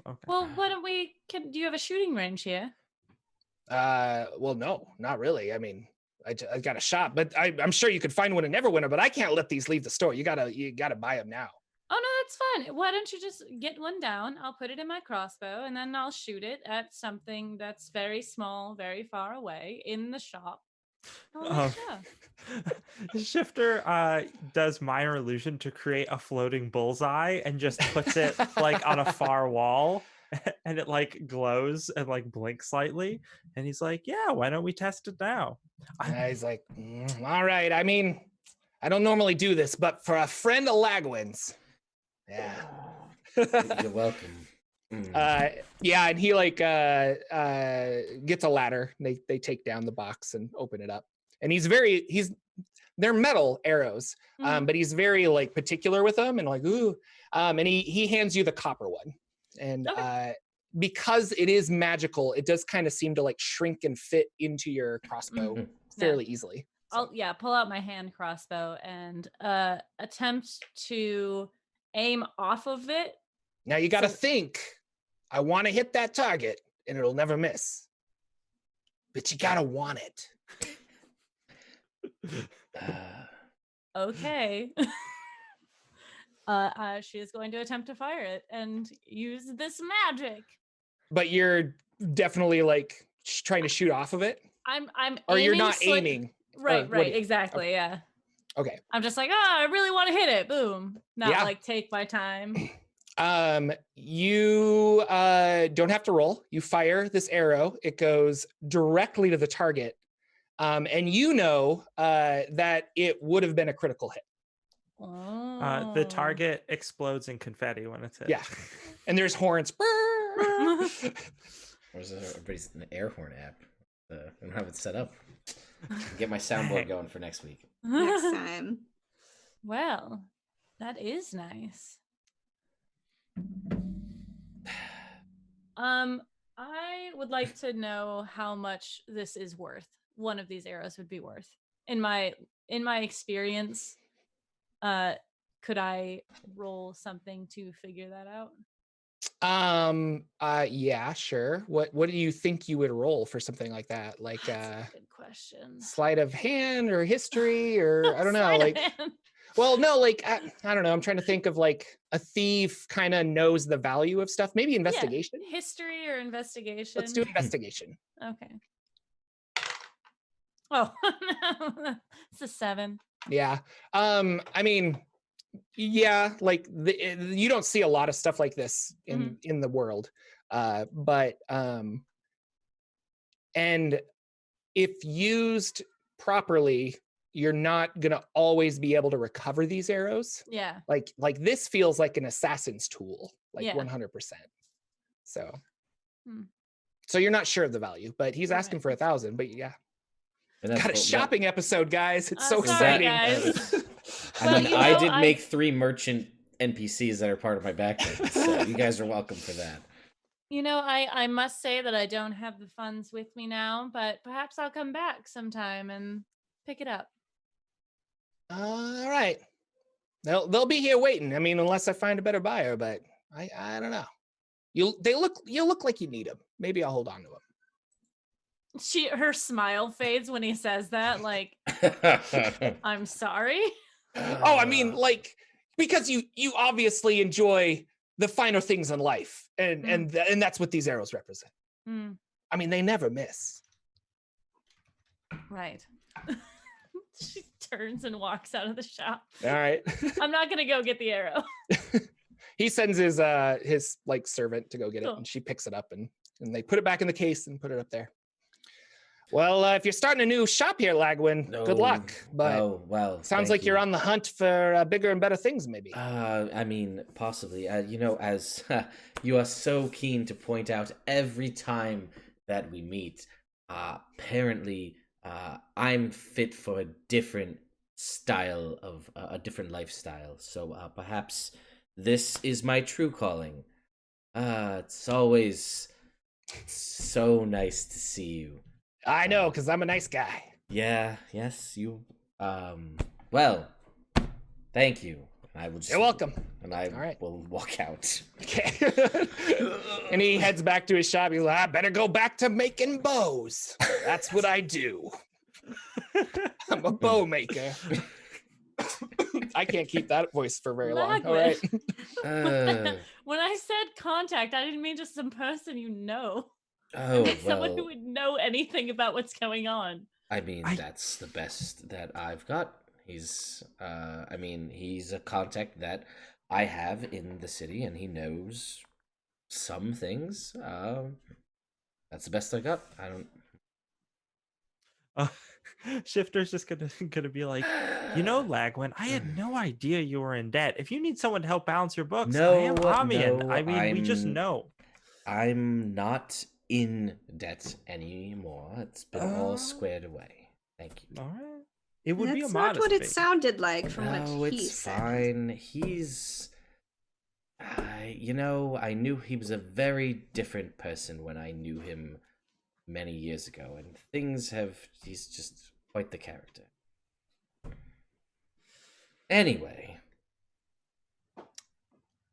Okay. Well, why don't we? Do you have a shooting range here? Well, no, not really. I mean, I got a shot, but I'm sure you could find one in Neverwinter. But I can't let these leave the store. You gotta buy them now. Oh no, that's fine. Why don't you just get one down? I'll put it in my crossbow, and then I'll shoot it at something that's very small, very far away in the shop. Shifter does minor illusion to create a floating bullseye and just puts it like on a far wall, and it like glows and like blinks slightly, and he's like, yeah, why don't we test it now? He's like, all right. I mean, I don't normally do this, but for a friend of Lagwyn's, yeah. You're welcome. Yeah, and he like gets a ladder. They take down the box and open it up. And they're metal arrows, but he's very like particular with them and like, ooh. And he hands you the copper one. And because it is magical, it does kind of seem to like shrink and fit into your crossbow fairly easily. I'll pull out my hand crossbow and attempt to aim off of it. Now you got to think, I want to hit that target and it'll never miss. But you got to want it. Okay. She is going to attempt to fire it and use this magic. But you're definitely like trying to shoot off of it? I'm or aiming you're not aiming. Right, exactly, yeah. Okay. I'm just like, I really want to hit it. Boom. Not like take my time. You don't have to roll. You fire this arrow. It goes directly to the target. And you know that it would have been a critical hit. The target explodes in confetti when it's hit. Yeah. And there's horns. There's everybody's an air horn app. I don't have it set up. Get my soundboard going for next week. Next time. Well, that is nice. I would like to know how much this is worth. One of these arrows would be worth. In my experience, could I roll something to figure that out? Yeah, sure. What do you think you would roll for something like that? Like That's a good question. Sleight of hand or history or I don't know, Sleight of like hand. well, no, like I don't know. I'm trying to think of like a thief kind of knows the value of stuff. Maybe investigation. Yeah. History or investigation? Let's do investigation. Okay. Oh, no. It's a 7. Yeah. I mean, yeah, like you don't see a lot of stuff like this in the world. But and if used properly, you're not gonna always be able to recover these arrows. Yeah. Like this feels like an assassin's tool, like 100%. So so you're not sure of the value, but he's asking for 1,000, but yeah. Got a shopping episode, guys. It's so sorry, exciting. Guys. I mean, I did make 3 merchant NPCs that are part of my background, so you guys are welcome for that. You know, I must say that I don't have the funds with me now, but perhaps I'll come back sometime and pick it up. All right. They'll be here waiting. I mean, unless I find a better buyer, but I don't know. You look like you need them. Maybe I'll hold on to them. Her smile fades when he says that, like, I'm sorry. Oh, I mean, like, because you obviously enjoy the finer things in life, and that's what these arrows represent. I mean, they never miss. Right. She turns and walks out of the shop. All right. I'm not gonna go get the arrow. He sends his like servant to go get it, and she picks it up and they put it back in the case and put it up there. Well, if you're starting a new shop here, Lagwyn, good luck. But well, sounds like you're on the hunt for bigger and better things, maybe. I mean, possibly. You know, as you are so keen to point out every time that we meet, apparently I'm fit for a different style of a different lifestyle. So perhaps this is my true calling. It's always so nice to see you. I know, because I'm a nice guy. Yeah, yes, you. Well, thank you. You're welcome. And I will walk out. Okay. And he heads back to his shop. He's like, I better go back to making bows. That's what I do. I'm a bow maker. I can't keep that voice for very long. All right. When I said contact, I didn't mean just some person you know. Oh, well, someone who would know anything about what's going on. I mean, that's the best that I've got. He's a contact that I have in the city, and he knows some things. That's the best I got. I don't. Shifter's just gonna be like, you know, Lagwyn, I had no idea you were in debt. If you need someone to help balance your books, I am Amian. I mean, we just know. I'm not in debt anymore. It's been all squared away. Thank you. All right. It would be a That's modest not what it fee. sounded like from No, what he it's said. fine. He's I knew he was a very different person when I knew him many years ago, and he's just quite the character. Anyway,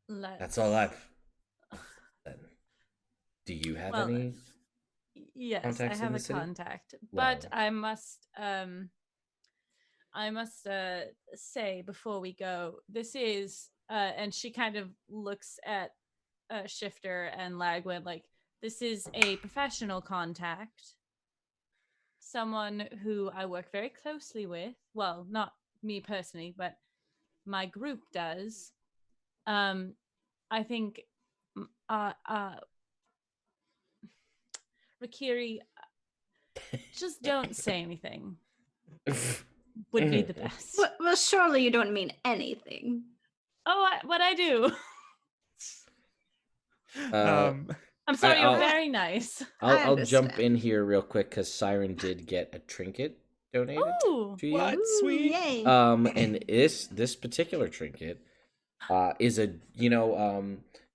that's all I've then. Do you have Well, any yes, I contacts in have the a city? contact, Well. but I must say before we go, this is and she kind of looks at Shifter and Lagwyn like this is a professional contact, someone who I work very closely with. Well, not me personally, but my group does. I think Rakiri, just don't say anything. Would be the best. Well, surely you don't mean anything. Oh, what I do? I'm sorry, you're very nice. I'll jump in here real quick because Syrin did get a trinket donated to you. What? Sweet. Yay. And this particular trinket is a you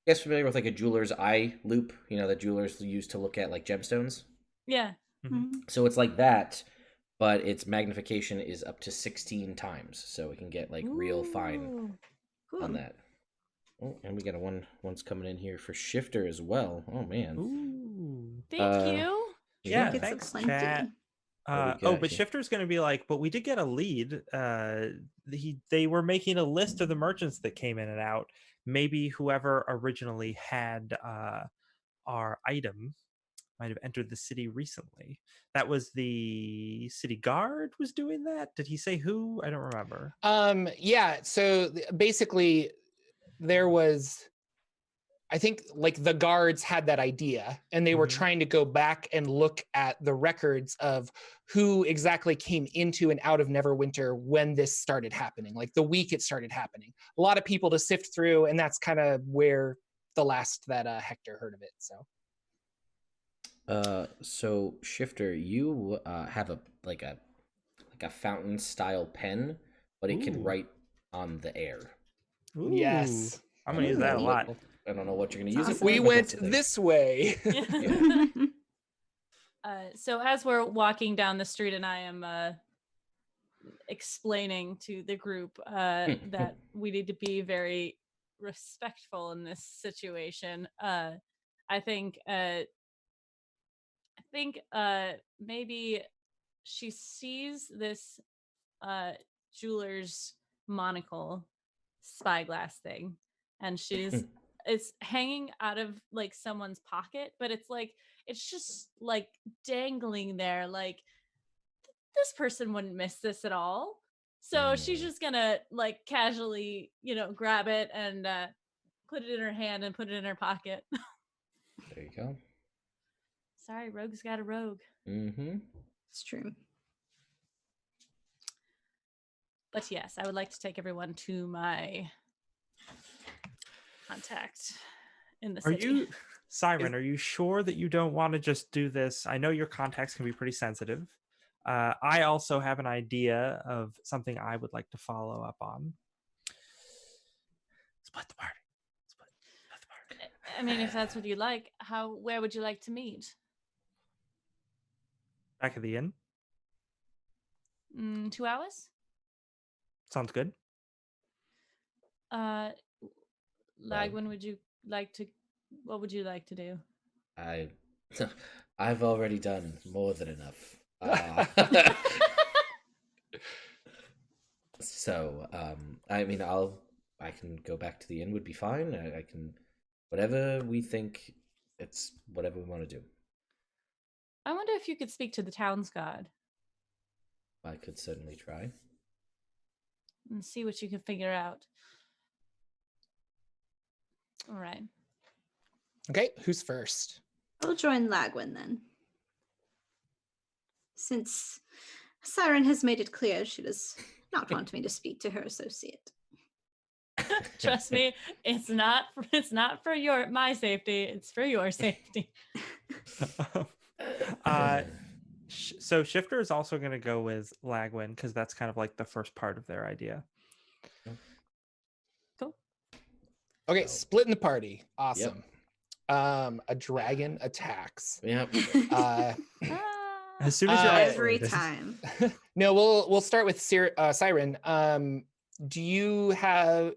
guys familiar with like a jeweler's eye loop, that jewelers use to look at like gemstones? Yeah. Mm-hmm. So it's like that, but its magnification is up to 16 times, so it can get like real fine on that. Oh, and we got one's coming in here for Shifter as well. Oh man. Ooh. Thank you. Yeah, Trinkets thanks, aplenty. chat. But Shifter's going to be like, but we did get a lead. They were making a list of the merchants that came in and out. Maybe whoever originally had our item might have entered the city recently. That was the city guard was doing that. Did he say who? I don't remember. Yeah. So basically, there was, I think, like the guards had that idea, and they were trying to go back and look at the records of who exactly came into and out of Neverwinter when this started happening, like the week it started happening. A lot of people to sift through, and that's kind of where the last that Hector heard of it. So Shifter, you have a fountain style pen, but it can write on the air. Ooh. Yes. I'm gonna use that a lot. I don't know what you're gonna use it for. We went this way. So as we're walking down the street and I am explaining to the group that we need to be very respectful in this situation, I think maybe she sees this jeweler's monocle spyglass thing, and it's hanging out of like someone's pocket, but it's just like dangling there, like this person wouldn't miss this at all. So she's just gonna like casually grab it and put it in her hand and put it in her pocket. There you go. Sorry, rogue's got a rogue. It's true. But yes, I would like to take everyone to my contact in the city. Syrin, are you sure that you don't want to just do this? I know your contacts can be pretty sensitive. I also have an idea of something I would like to follow up on. Split the party. Split the party. I mean, if that's what you like, where would you like to meet? Back at the inn. 2 hours? Sounds good. Lagwyn, what would you like to do? I've already done more than enough. So, I mean, I can go back to the inn would be fine. I can, whatever we think, it's whatever we want to do. I wonder if you could speak to the town's guard. I could certainly try. And see what you can figure out. All right. Okay, who's first? I'll join Lagwyn then. Since Syrin has made it clear she does not want me to speak to her associate. Trust me, it's not for my safety, it's for your safety. So Shifter is also going to go with Lagwyn because that's kind of like the first part of their idea. Cool. Okay, So- splitting the party. Awesome. A dragon attacks. Yep. Uh, As soon as you're Every isolated. time. no, we'll start with Syrin. Do you have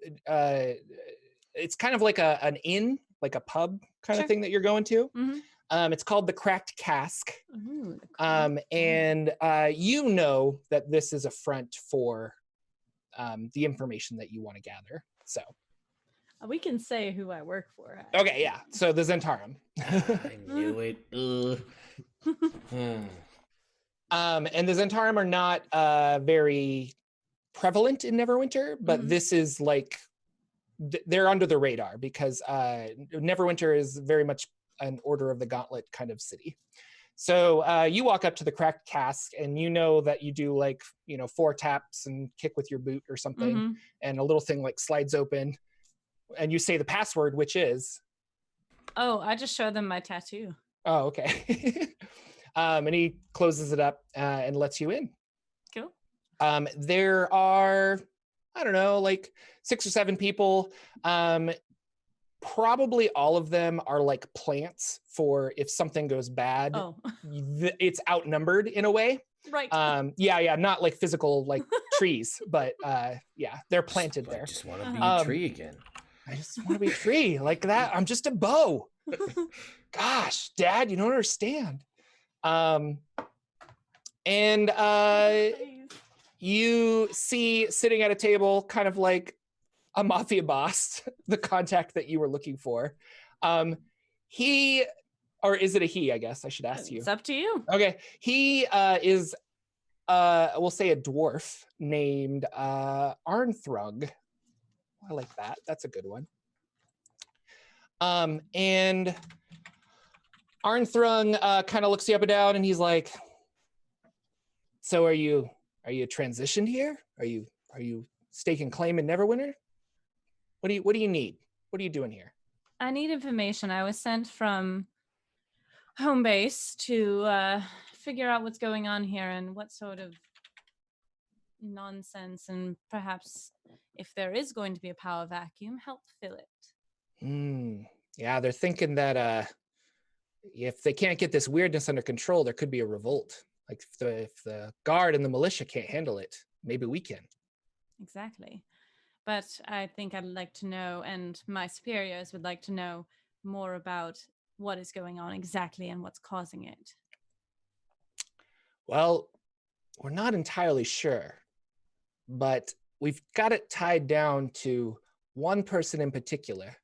it's kind of like an inn, like a pub kind Sure. of thing that you're going to. Mhm. It's called the Cracked Cask. Ooh, the crap. And you know that this is a front for the information that you want to gather. So We can say who I work for. okay, yeah. So the Zentarum. I knew it. Ugh. And the Zentarum are not very prevalent in Neverwinter, but Mhm. this is like they're under the radar because Neverwinter is very much an Order of the Gauntlet kind of city. So you walk up to the Cracked Cask and you know that you do like 4 taps and kick with your boot or something, Mhm. and a little thing like slides open, and you say the password, which is Oh, I just showed them my tattoo. oh okay. And he closes it up and lets you in. Cool. There are, I don't know, like 6 or 7 people. Probably all of them are like plants for if something goes bad. Oh, It's outnumbered in a way. right. Yeah, not like physical like trees, but yeah, they're planted I there. just want to be Um, a tree again. I just want to be a tree like that. I'm just a bow. Gosh, Dad, you don't understand. And you see sitting at a table, kind of like a mafia boss, the contact that you were looking for. He, or is it a he? I guess I should ask you. It's up to you. Okay, he is, we'll say a dwarf named Arnthrug. I like that. That's a good one. And Arnthrug kind of looks you up and down, and he's like, "So are you transitioned here? Are you staking claim in Neverwinter? What do you need? What are you doing here?" I need information. I was sent from home base to figure out what's going on here and what sort of nonsense, and perhaps if there is going to be a power vacuum, help fill it. Yeah, they're thinking that if they can't get this weirdness under control, there could be a revolt. Like if the guard and the militia can't handle it, maybe we can. Exactly. But I think I'd like to know, and my superiors would like to know more about what is going on exactly and what's causing it. Well, we're not entirely sure, but we've got it tied down to one person in particular.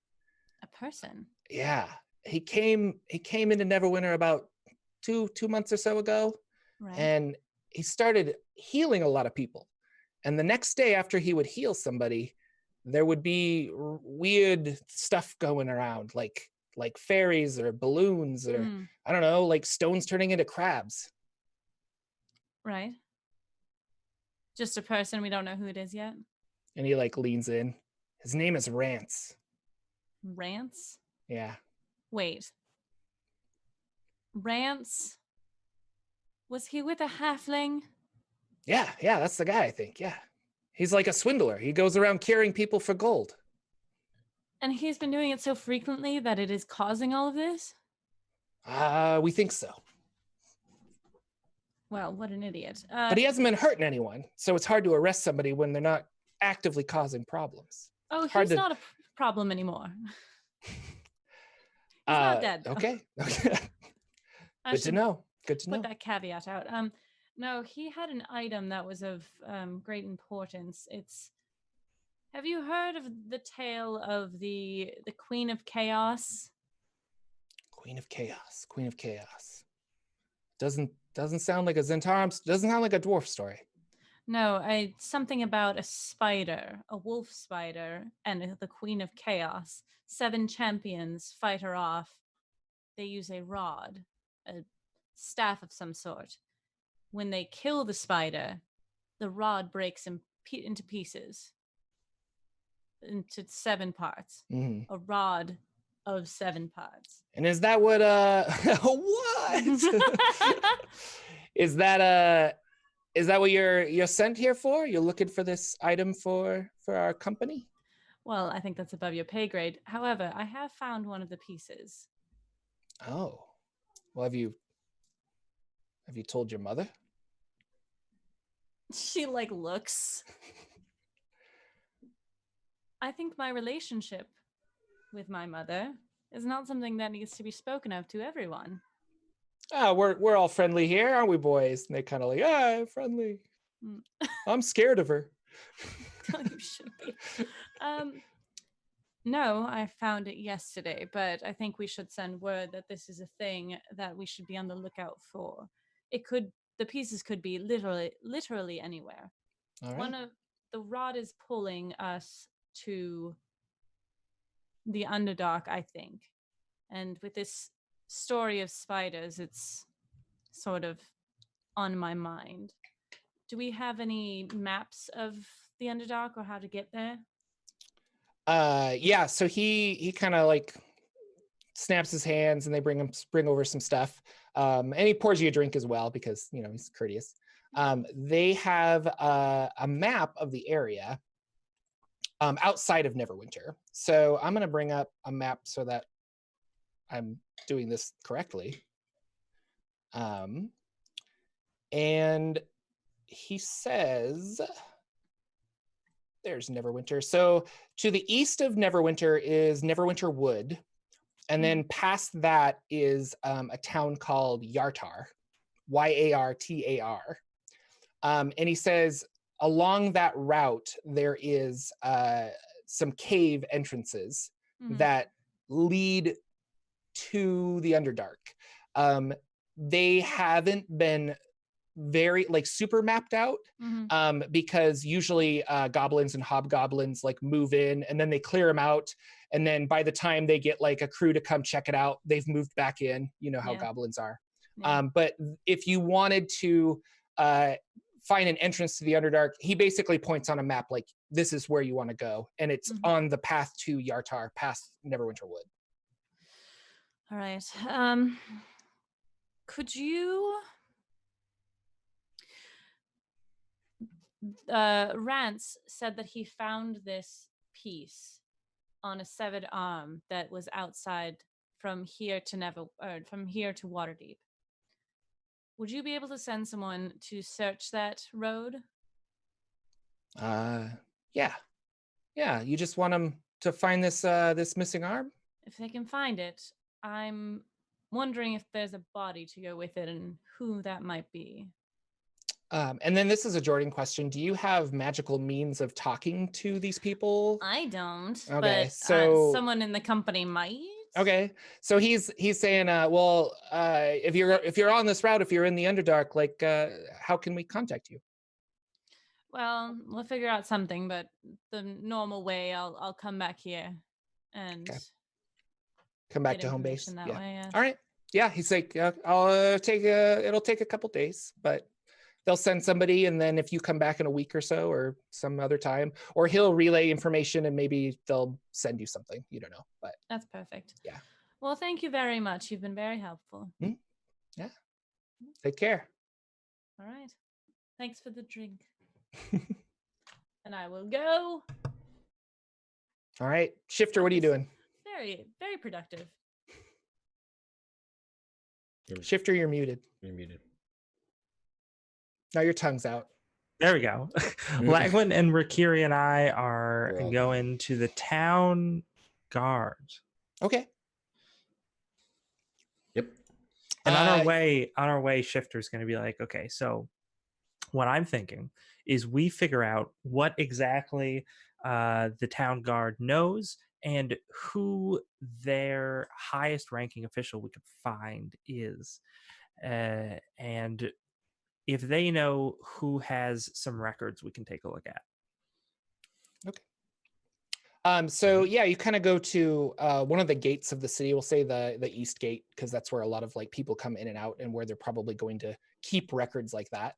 A person? Yeah, he came into Neverwinter about two months or so ago, Right. and he started healing a lot of people. And the next day after he would heal somebody, there would be weird stuff going around, like fairies or balloons or I don't know, like stones turning into crabs. Right. Just a person. We don't know who it is yet. And he like leans in. His name is Rance. Rance? Yeah. Wait. Rance? Was he with a halfling? Yeah, that's the guy, I think. Yeah. He's like a swindler. He goes around carrying people for gold. And he's been doing it so frequently that it is causing all of this? We think so. Well, what an idiot. But he hasn't been hurting anyone, so it's hard to arrest somebody when they're not actively causing problems. Oh, hard he's to- not a problem anymore. He's not dead. though. Okay. I Good to should know. Good to know. put that caveat out. No, he had an item that was of great importance. Have you heard of the tale of the Queen of Chaos? Queen of Chaos. Doesn't sound like a Zentarum. Doesn't sound like a dwarf story. No, something about a spider, a wolf spider, and the Queen of Chaos. 7 champions fight her off. They use a rod, a staff of some sort. When they kill the spider, the rod breaks into pieces, into 7 parts. Mhm. A rod of 7 parts. And is that what what? Is that what you're sent here for? You're looking for this item for our company? Well, I think that's above your pay grade. However, I have found one of the pieces. Oh, well, have you told your mother? She looks. I think my relationship with my mother is not something that needs to be spoken of to everyone. Ah, we're all friendly here, aren't we, boys? And they kind of like, friendly. I'm scared of her. You should be. No, I found it yesterday, but I think we should send word that this is a thing that we should be on the lookout for. The pieces could be literally anywhere. All right. The rod is pulling us to the Underdark, I think. And with this story of spiders, it's sort of on my mind. Do we have any maps of the Underdark or how to get there? Yeah, so he kind of like snaps his hands and they bring over some stuff. And he pours you a drink as well because, he's courteous. They have a map of the area outside of Neverwinter. So I'm going to bring up a map so that I'm doing this correctly. And he says, there's Neverwinter. So to the east of Neverwinter is Neverwinter Wood. And then past that is a town called Yartar, Yartar. And he says along that route, there is some cave entrances that lead to the Underdark. They haven't been very super mapped out because usually goblins and hobgoblins move in and then they clear them out, and then by the time they get a crew to come check it out, they've moved back in. You know how goblins are. But if you wanted to find an entrance to the Underdark, he basically points on a map this is where you want to go, and it's on the path to Yartar past Neverwinter Wood. All right. Could you Rance said that he found this piece on a severed arm that was outside from here to Waterdeep. Would you be able to send someone to search that road? Yeah. You just want them to find this missing arm? If they can find it, I'm wondering if there's a body to go with it and who that might be. And then this is a Jordan question. Do you have magical means of talking to these people? I don't. Okay, but, so someone in the company might. Okay, so he's saying, if you're on this route, if you're in the Underdark, how can we contact you? Well, we'll figure out something, but the normal way, I'll come back here and come back to home base. That yeah. way, yes. All right. Yeah, he's like, it'll take a couple days, but they'll send somebody, and then if you come back in a week or so or some other time, or he'll relay information and maybe they'll send you something. You don't know, but that's perfect. Yeah. Well, thank you very much. You've been very helpful. Yeah. Take care. All right. Thanks for the drink. And I will go. All right. Shifter, what are you doing? Very, very productive. Shifter, you're muted. You're muted. Now your tongue's out. There we go. Lagwyn and Rakiri and I are going to the town guard. Okay. Yep. And on our way, Shifter's going to be like, okay, so what I'm thinking is we figure out what exactly the town guard knows and who their highest ranking official we could find is. And if they know who has some records, we can take a look at. Okay. So yeah, you kind of go to one of the gates of the city. We'll say the East Gate, because that's where a lot of people come in and out, and where they're probably going to keep records like that.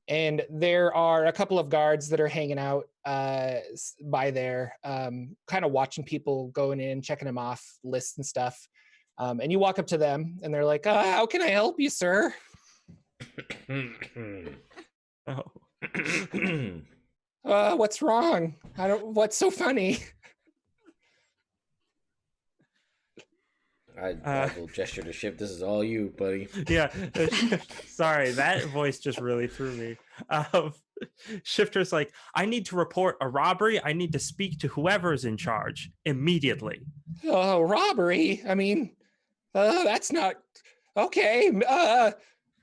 And there are a couple of guards that are hanging out by there, kind of watching people going in, checking them off, lists and stuff. And you walk up to them, and they're like, "How can I help you, sir?" What's wrong? What's so funny? I will gesture to Shift. This is all you, buddy. Yeah. Sorry, that voice just really threw me. Shifter's like, I need to report a robbery. I need to speak to whoever's in charge immediately. Oh, robbery? I mean, that's not okay.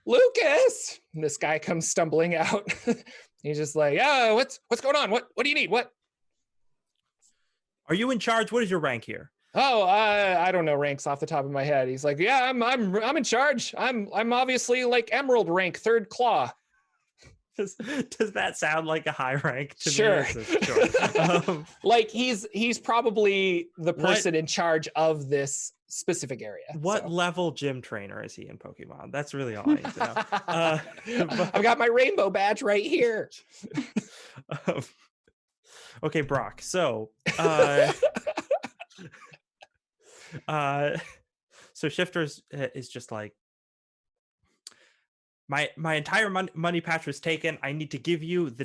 Lucas. And this guy comes stumbling out. He's just like, what's going on? What do you need? What? Are you in charge? What is your rank here? Oh, I don't know ranks off the top of my head. He's like, yeah, I'm in charge. I'm obviously like Emerald rank, 3rd claw. Does that sound like a high rank to Sure. me? Sure. Like he's probably the person in charge of this specific area. What level gym trainer is he in Pokemon? That's really all I need to know. I've got my rainbow badge right here. Okay, Brock. So so Shifters is just like, my entire money patch was taken. I need to give you the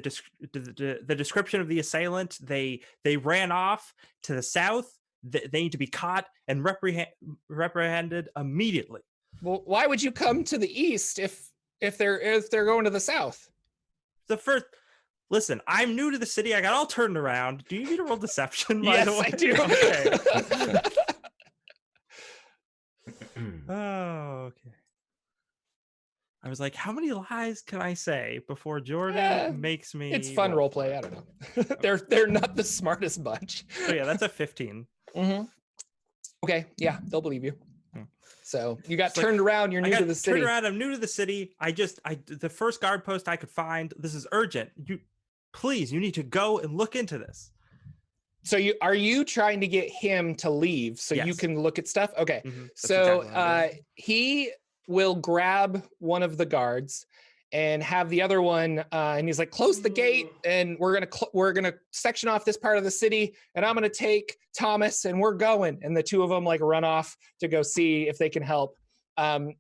description of the assailant. They ran off to the south. They need to be caught and reprehended immediately. Well, why would you come to the east if they're going to the south? Listen, I'm new to the city. I got all turned around. Do you need to roll deception? By Yes, the way? I do. Okay. Oh, okay. I was like, how many lies can I say before Jordan makes me? It's fun role play. I don't know. They're not the smartest bunch. Oh yeah, that's a 15. Mm-hmm. Okay, yeah, they'll believe you. So you got It's turned around. You're new to the Turned city. around. I'm new to the city. The first guard post I could find. This is urgent. You need to go and look into this. So are you trying to get him to leave so you Yes. can look at stuff? Okay. Mm-hmm. So exactly what I'm doing. he will grab one of the guards and have the other one, and he's like, close the gate, and we're gonna section off this part of the city, and I'm gonna take Thomas, and we're going. And the two of them like run off to go see if they can help.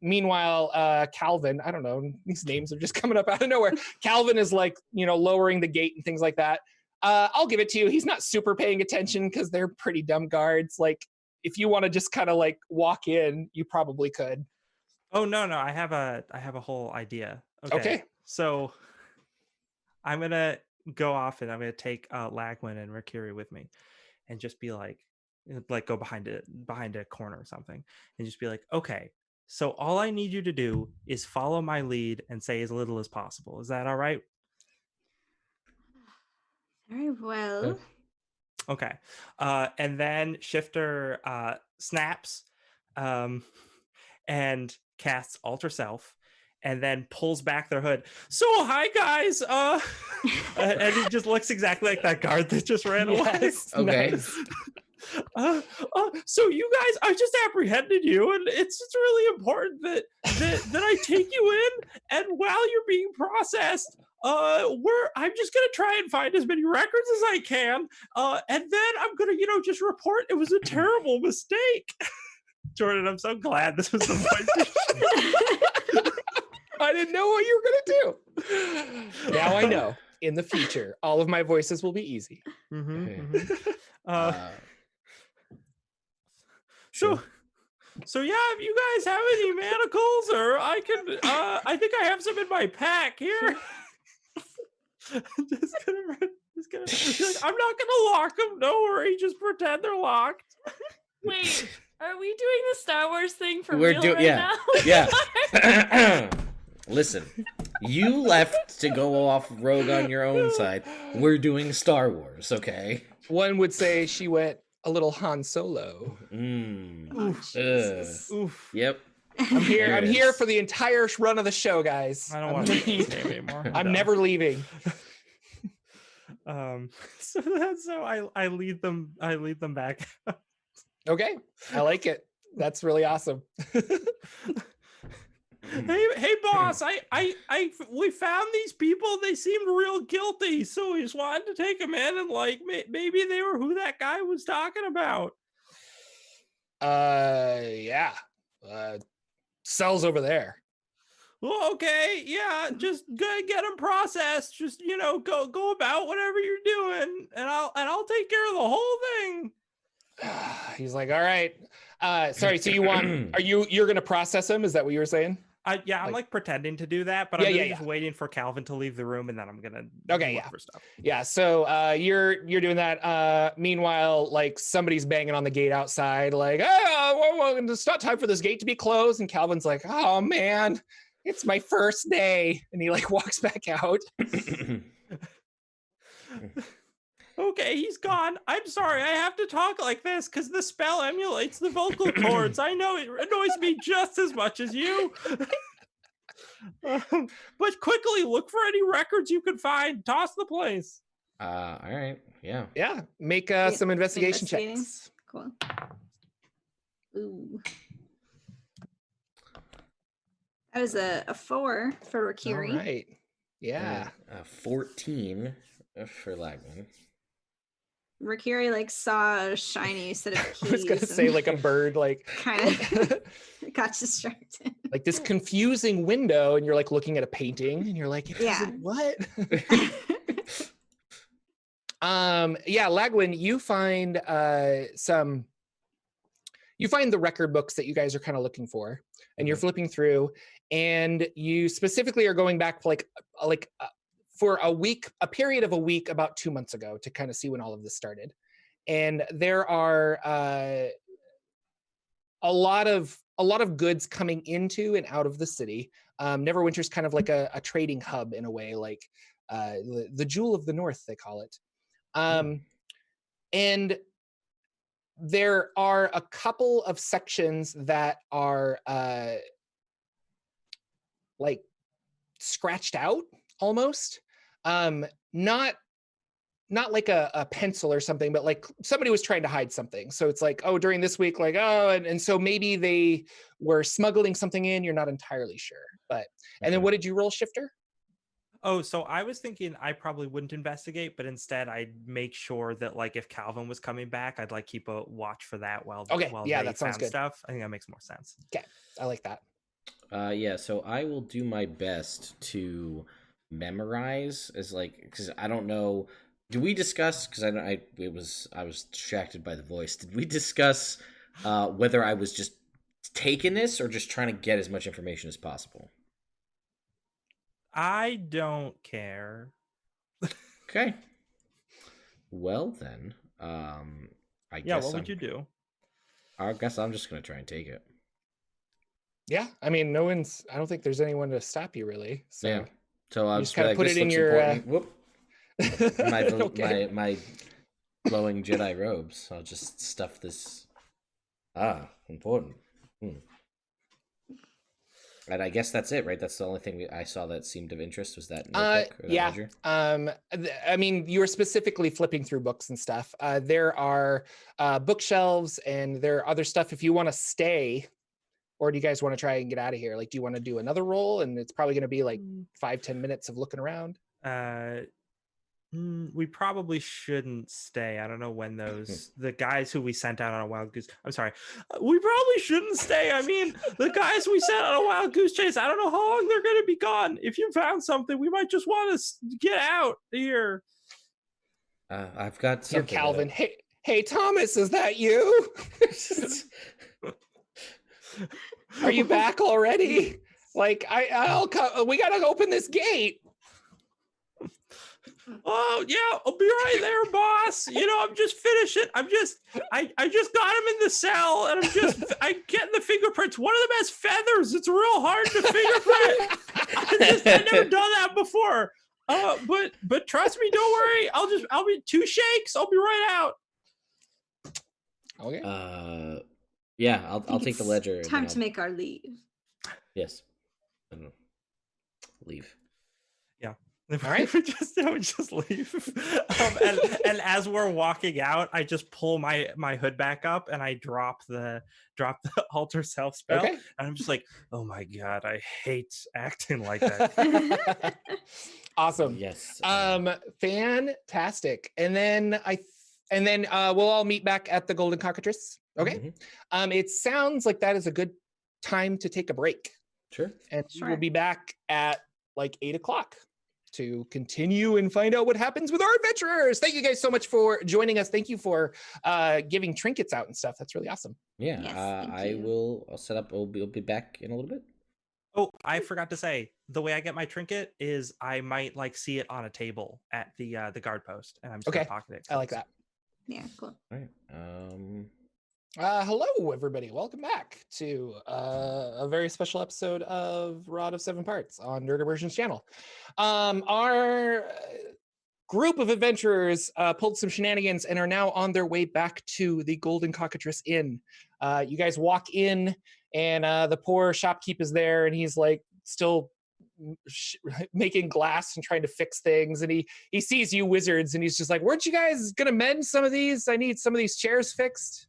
Meanwhile, Calvin, I don't know, these names are just coming up out of nowhere. Calvin is like, lowering the gate and things like that. I'll give it to you. He's not super paying attention because they're pretty dumb guards. Like, if you want to just kind of like walk in, you probably could. Oh no, I have a whole idea. Okay. So I'm gonna go off and I'm gonna take Lagwyn and Mercury with me, and just be like go behind a corner or something, and just be like, okay, so all I need you to do is follow my lead and say as little as possible. Is that all right? Very well. Okay. And then Shifter snaps and casts Alter Self, and then pulls back their hood. So hi guys. And he just looks exactly like that guard that just ran away. Okay. Nice. So you guys, I just apprehended you, and it's just really important that I take you in, and while you're being processed, I'm just gonna try and find as many records as I can, and then I'm gonna, just report it was a terrible mistake. Jordan, I'm so glad this was the voice. I didn't know what you were gonna do. Now I know. In the future, all of my voices will be easy. So yeah, if you guys have any manacles, or I can, I think I have some in my pack here. just gonna like, I'm not gonna lock them. Don't worry, just pretend they're locked. Wait, are we doing the Star Wars thing for We're real doing, right yeah, now? yeah. Listen, you left to go off rogue on your own side. We're doing Star Wars, okay? One would say she went a little Han Solo. Oof. Yep. I'm here. There I'm it here is. for the entire run of the show, guys. I don't want to be this game anymore. I'm done. never leaving. So I lead them back. Okay, I like it. That's really awesome. Hey boss, we found these people. They seemed real guilty, so we just wanted to take them in, and like maybe they were who that guy was talking about. Yeah. Cell's over there. well, okay, yeah, just gonna get them processed. Just go about whatever you're doing, and I'll take care of the whole thing. He's like, all right. Sorry. So you're gonna process him? Is that what you were saying? I'm like pretending to do that, but I'm really just waiting for Calvin to leave the room, and then I'm gonna look for stuff. Yeah. So you're doing that. Meanwhile, like somebody's banging on the gate outside, like, oh, it's not time for this gate to be closed. And Calvin's like, oh man, it's my first day, and he like walks back out. Okay, he's gone. I'm sorry, I have to talk like this because the spell emulates the vocal cords. I know it annoys me just as much as you. But quickly look for any records you can find. Toss the place. All right. Yeah. Yeah. Make some investigation checks. Cool. Ooh. That was a 4 for Rakiri. All right. Yeah. 14 for Lagwyn. Rakiri like saw a shiny set of keys. I was gonna say like a bird, like kind of got distracted. Like this confusing window, and you're like looking at a painting, and you're like, what? Lagwyn, you find the record books that you guys are kind of looking for, and you're flipping through, and you specifically are going back for a period of a week about 2 months ago to kind of see when all of this started. And there are a lot of goods coming into and out of the city. Neverwinter's kind of like a trading hub in a way, like the Jewel of the North, they call it. And there are a couple of sections that are like scratched out almost. Not like a pencil or something, but like somebody was trying to hide something. So it's like, oh, during this week, like, oh, and so maybe they were smuggling something in. You're not entirely sure, but, and then what did you roll, Shifter? Oh, so I was thinking I probably wouldn't investigate, but instead I'd make sure that like if Calvin was coming back, I'd like keep a watch for that while they that sounds good. Stuff. I think that makes more sense. Okay, I like that. So I will do my best to memorize because I don't know. Did we discuss? Because I was distracted by the voice. Did we discuss whether I was just taking this or just trying to get as much information as possible? I don't care. Okay. Well then, I guess. What would you do? I guess I'm just gonna try and take it. Yeah, I mean, I don't think there's anyone to stop you really. So. Yeah. So I'll just kind of put it in your. Whoop. my glowing Jedi robes. I'll just stuff this. Important. And I guess that's it, right? That's the only thing I saw that seemed of interest was that notebook or that ledger? I mean, you were specifically flipping through books and stuff. There are bookshelves and there are other stuff. If you want to stay, or do you guys want to try and get out of here? Like, do you want to do another roll? And it's probably going to be like 5-10 minutes of looking around. We probably shouldn't stay. I don't know when the guys who we sent out on a wild goose. I'm sorry. We probably shouldn't stay. I mean, the guys we sent on a wild goose chase. I don't know how long they're going to be gone. If you found something, we might just want to get out here. I've got something. Here, Calvin. Hey, Thomas, is that you? Are you back already? Like, I'll come. We gotta open this gate. Oh yeah, I'll be right there, boss. I'm just finishing. I just got him in the cell, and I'm getting the fingerprints. One of them has feathers. It's real hard to fingerprint. I've never done that before. But trust me, don't worry. I'll be 2 shakes. I'll be right out. Okay. Yeah, I'll take the ledger. Time to make our leave. Yes. Leave. Yeah. All right. we just leave. And as we're walking out, I just pull my hood back up and I drop the alter self spell. Okay. And I'm just like, oh my god, I hate acting like that. Awesome. Yes. Fantastic. And then we'll all meet back at the Golden Cockatrice. Okay. Mm-hmm. It sounds like that is a good time to take a break. Sure. And we will Sure. be back at like 8 o'clock to continue and find out what happens with our adventurers. Thank you guys so much for joining us. Thank you for giving trinkets out and stuff. That's really awesome. Yeah. Yes, thank you. I'll set up. I'll be back in a little bit. Oh, I forgot to say, the way I get my trinket is I might like see it on a table at the guard post, and I'm just gonna Okay. pocket it. I like that. Yeah, cool. All right. Hello, everybody. Welcome back to a very special episode of Rod of Seven Parts on Nerd Immersion's channel. Our group of adventurers pulled some shenanigans and are now on their way back to the Golden Cockatrice Inn. You guys walk in, and the poor shopkeep is there, and he's like still making glass and trying to fix things, and he sees you wizards, and he's just like, "Weren't you guys gonna mend some of these? I need some of these chairs fixed."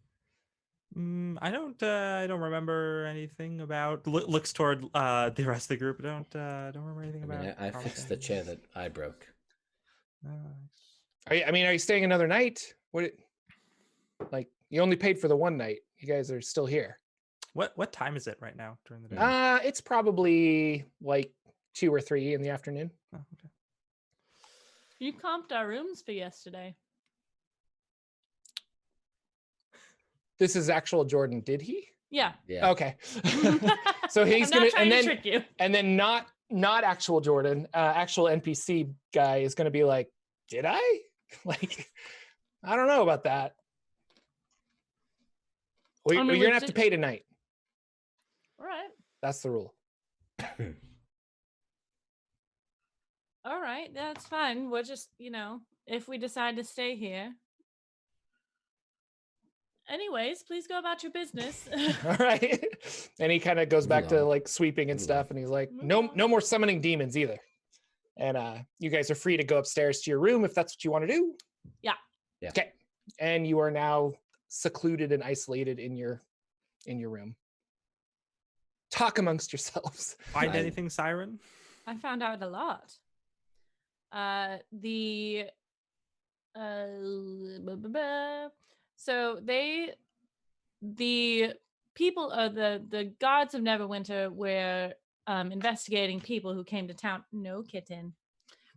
I don't remember anything about. Looks toward the rest of the group. I don't remember anything about. I fixed the chair that I broke. Are you staying another night? Like, you only paid for the one night. You guys are still here. What time is it right now during the day? It's probably like 2 or 3 in the afternoon. Oh, okay. You comped our rooms for yesterday. This is actual Jordan. Did he? Yeah. Yeah. Okay. So he's I'm gonna, not trying and to then trick you. and then not actual Jordan, actual NPC guy is gonna be like, did I? Like, I don't know about that. Well, I mean, you're gonna have to pay tonight. All right. That's the rule. All right. That's fine. We're just, if we decide to stay here. Anyways, please go about your business. All right. And he kind of goes back to Move on. like sweeping and Move stuff, on. and he's like, Move no on. more summoning demons either. And you guys are free to go upstairs to your room if that's what you want to do. Yeah. Yeah. Okay. And you are now secluded and isolated in your room. Talk amongst yourselves. Find anything, Syrin? I found out a lot. So the people, the gods of Neverwinter were investigating people who came to town. No, kitten.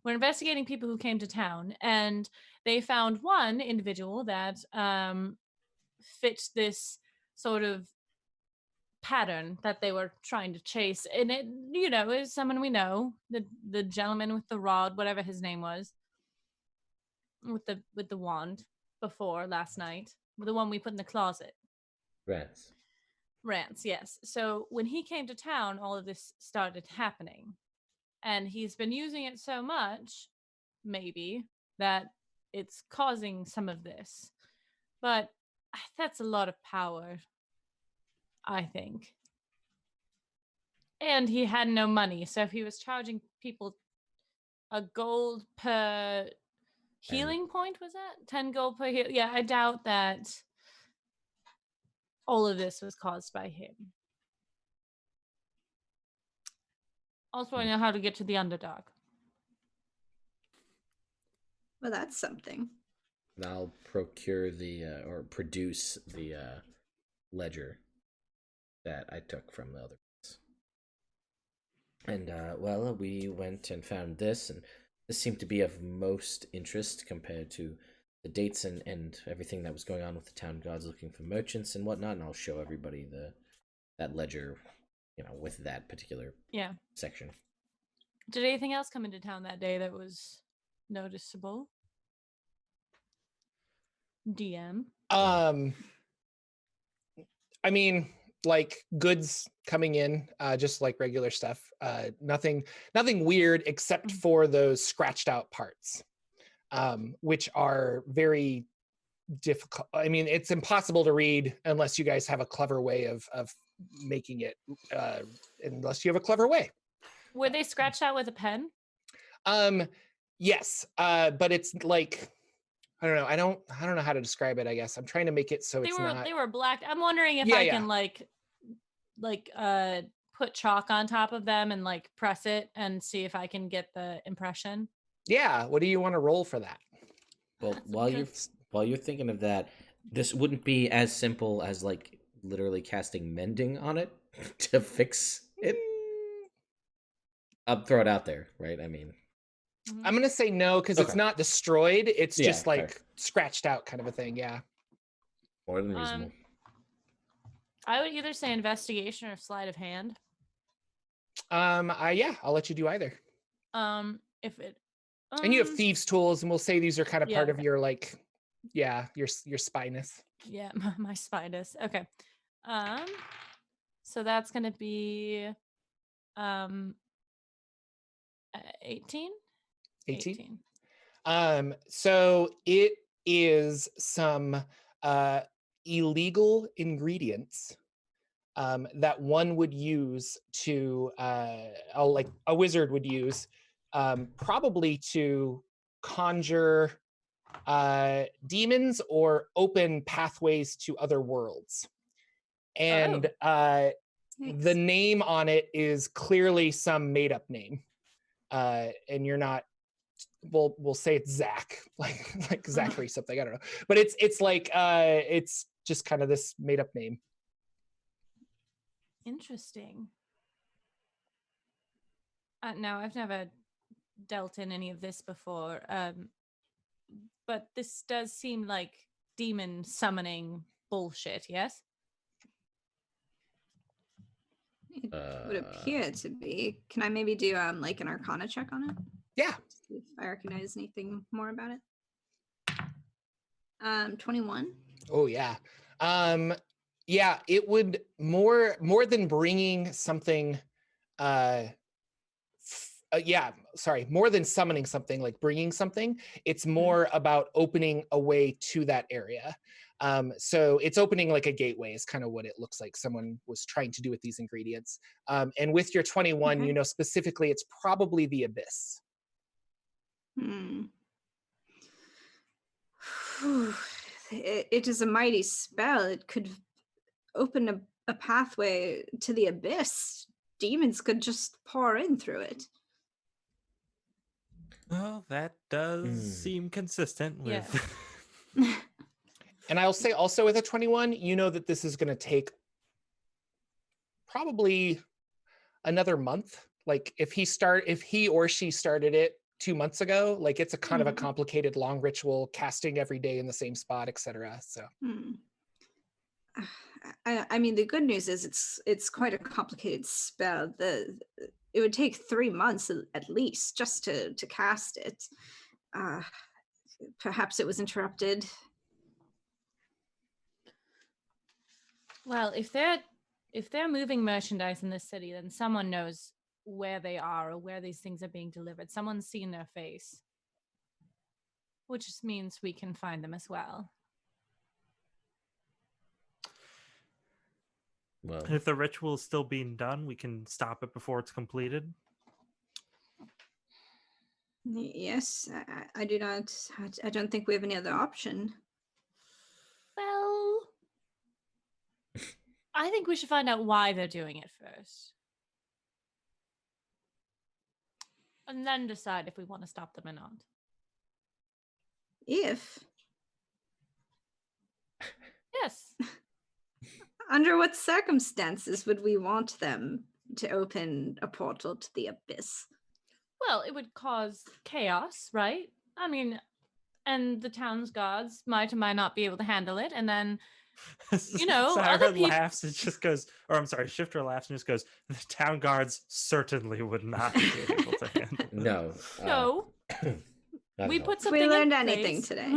We're investigating people who came to town, and they found one individual that fit this sort of pattern that they were trying to chase, and it is someone we know, the gentleman with the rod, whatever his name was, with the wand before last night, the one we put in the closet. Rance, yes. So when he came to town, all of this started happening, and he's been using it so much, maybe, that it's causing some of this. But that's a lot of power, I think. And he had no money, so if he was charging people a gold per healing point, was that 10 gold per heal? Yeah, I doubt that all of this was caused by him. Also, I know how to get to the Underdark. Well, that's something. I'll procure or produce the ledger that I took from the other ones. And we went and found this, and this seemed to be of most interest compared to the dates and everything that was going on with the town gods looking for merchants and whatnot. And I'll show everybody that ledger, with that particular section. Did anything else come into town that day that was noticeable? DM. I mean, like goods coming in, just like regular stuff. Nothing weird except for those scratched out parts, which are very difficult. I mean, it's impossible to read unless you guys have a clever way of making it. Unless you have a clever way. Were they scratched out with a pen? Yes, but it's like, I don't know. I don't know how to describe it. I guess I'm trying to make it so They were black. I'm wondering if can put chalk on top of them and like press it and see if I can get the impression. Yeah. What do you want to roll for that? Well, while you're thinking of that, this wouldn't be as simple as like literally casting mending on it to fix it. I'll throw it out there, right? I mean, I'm gonna say no because it's Okay. not destroyed. It's Yeah, just like fair. scratched out kind of a thing. Yeah. more than reasonable. I would either say investigation or sleight of hand. Yeah, I'll let you do either. If it And you have thieves' tools, and we'll say these are kind of Yeah, part of okay. your like, yeah, your spyness. Yeah, my spinus. Okay. So that's gonna be 18? 18. So it is some illegal ingredients that one would use to like a wizard would use probably to conjure demons or open pathways to other worlds. And the Thanks. name on it is clearly some made up name. And you're not, we'll say it's Zach, like Zachary something, I don't know. But it's like it's just kind of this made up name. Interesting. Now I've never dealt in any of this before, but this does seem like demon summoning bullshit. Yes. It would appear to be. Can I maybe do like an Arcana check on it? Yeah. See if I recognize anything more about it. 21. Oh yeah. Yeah, it would more than bringing something more than summoning something, like bringing something, it's more about opening a way to that area. So it's opening like a gateway is kind of what it looks like someone was trying to do with these ingredients. And with your 21, Okay. you know specifically it's probably the abyss. It is a mighty spell. It could open a pathway to the abyss. Demons could just pour in through it. Well, that does seem consistent with. Yeah. And I'll say also with a 21, you know that this is going to take probably another month. Like if he or she started it 2 months ago, like it's a kind of a complicated long ritual, casting every day in the same spot, etc. So I mean, the good news is it's quite a complicated spell. It would take 3 months at least just to cast it. Perhaps it was interrupted. Well, if they're moving merchandise in this city, then someone knows where they are or where these things are being delivered. Someone's seen their face, which just means we can find them as well. Well, If the ritual is still being done, we can stop it before it's completed. Yes, I do not. I don't think we have any other option. Well, I think we should find out why they're doing it first. And then decide if we want to stop them or not. If Yes. under what circumstances would we want them to open a portal to the abyss? Well, it would cause chaos, right? I mean, and the town's guards might or might not be able to handle it, and then you know, other Syrin people laughs and just goes, or I'm sorry, Shifter laughs and just goes, the town guards certainly would not be able to handle it. no. so Not we at all. put something. We learned in anything place. today.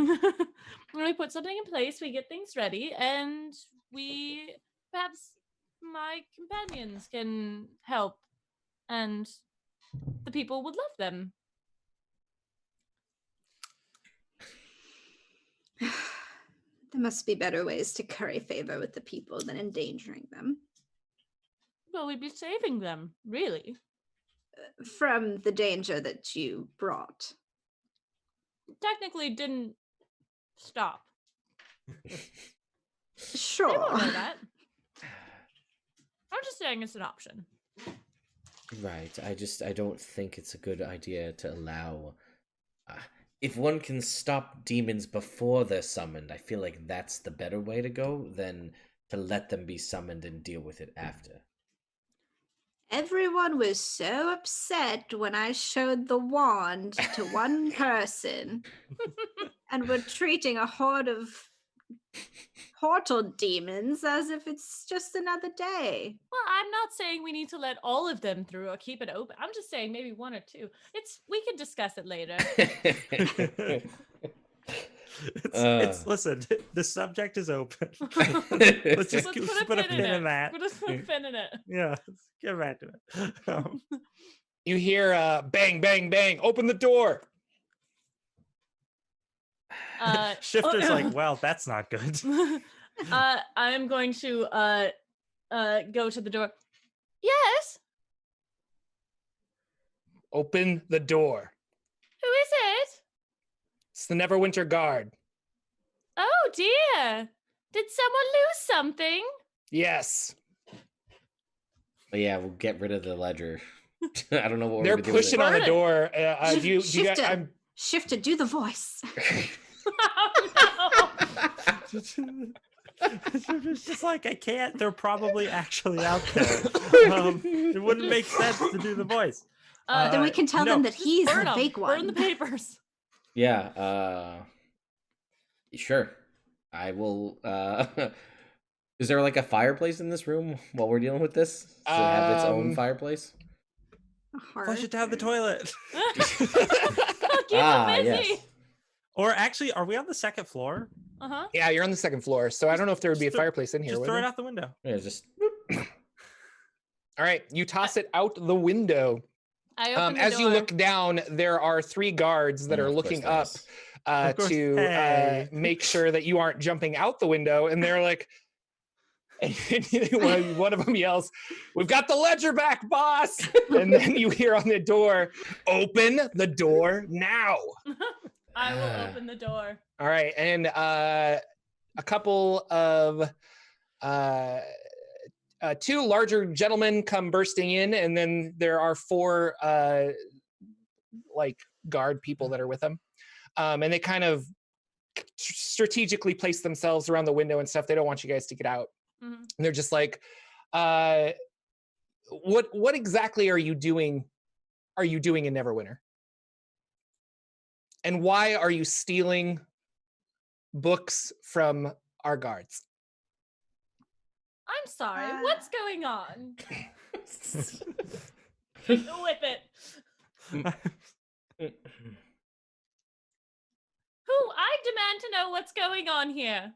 When we put something in place, we get things ready, and we perhaps my companions can help, and the people would love them. There must be better ways to curry favor with the people than endangering them. Well, we'd be saving them, really. From the danger that you brought. Technically, didn't stop. Sure. They won't know that. I'm just saying it's an option. Right. I don't think it's a good idea to allow. If one can stop demons before they're summoned, I feel like that's the better way to go than to let them be summoned and deal with it after. Everyone was so upset when I showed the wand to one person and were treating a horde of portal demons as if it's just another day. Well, I'm not saying we need to let all of them through or keep it open. I'm just saying maybe one or two. We can discuss it later. Listen, the subject is open. Let's just put a pin in that. We'll just put a pin in it. Yeah, let's get back to it. You hear bang, bang, bang. Open the door. Shifter's like, well, that's not good. I'm going to go to the door. Yes. Open the door. Who is it? It's the Neverwinter Guard. Oh dear. Did someone lose something? Yes. But yeah, we'll get rid of the ledger. I don't know what They're we're gonna pushing do on with the door. Do you Shifter. guys, Shifter, do the voice. Oh, no. It's just like, I can't. They're probably actually out there. It wouldn't make sense to do the voice. Then we can tell them that he's Burn the 'em. fake one. Burn the papers. Yeah, sure. I will is there like a fireplace in this room while we're dealing with this? Does it have its own fireplace? Flush it down the toilet. Keep them busy. Yes. Or actually, are we on the second floor? Uh-huh. Yeah, you're on the second floor, so I don't know if there would be a Just throw- fireplace in here. Just would throw it there? out the window. Yeah, just All right, you toss it out the window. I open the As door. you look down, there are 3 guards that are Of course looking there up is. Of course. to Hey. make sure that you aren't jumping out the window. And they're like, and one of them yells, "We've got the ledger back, boss!" And then you hear on the door, "Open the door now!" I will open the door. All right, and a couple of 2 larger gentlemen come bursting in, and then there are 4 like guard people that are with them, and they kind of strategically place themselves around the window and stuff. They don't want you guys to get out. Mhm. And they're just like, what exactly are you doing? Are you doing in Neverwinter? And why are you stealing books from our guards? I'm sorry. Uh, What's going on? Whip it. Who? I demand to know what's going on here.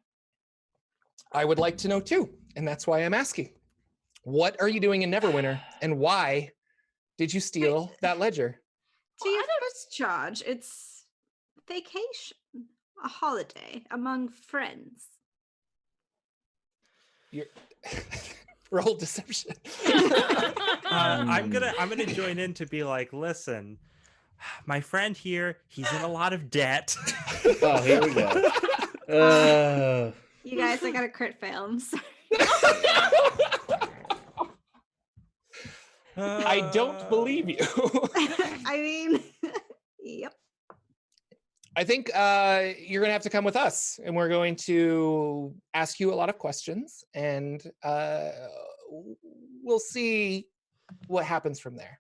I would like to know too, and that's why I'm asking. What are you doing in Neverwinter, and why did you steal that ledger? To your first charge, it's vacation, a holiday among friends. You're roll deception. I'm gonna join in to be like, listen, my friend here, he's in a lot of debt. Oh, here we go. You guys, I got a crit fail. I'm sorry. I don't believe you. I mean, yep. I think you're going to have to come with us, and we're going to ask you a lot of questions, and we'll see what happens from there.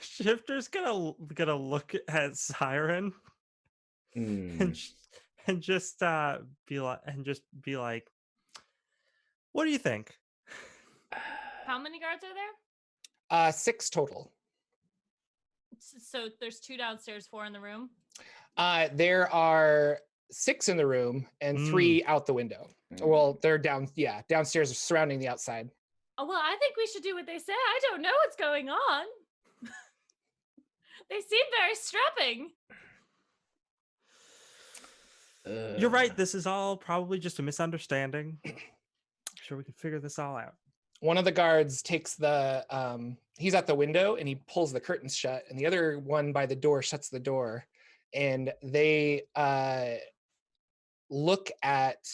Shifter's gonna look at Syrin and just be like, what do you think? How many guards are there? 6 total. So there's 2 downstairs, 4 in the room. There are 6 in the room and 3 out the window. Well, they're downstairs surrounding the outside. Oh, well, I think we should do what they say. I don't know what's going on. They seem very strapping. You're right. This is all probably just a misunderstanding. I'm sure we can figure this all out. One of the guards takes the he's at the window and he pulls the curtains shut, and the other one by the door shuts the door, and they look at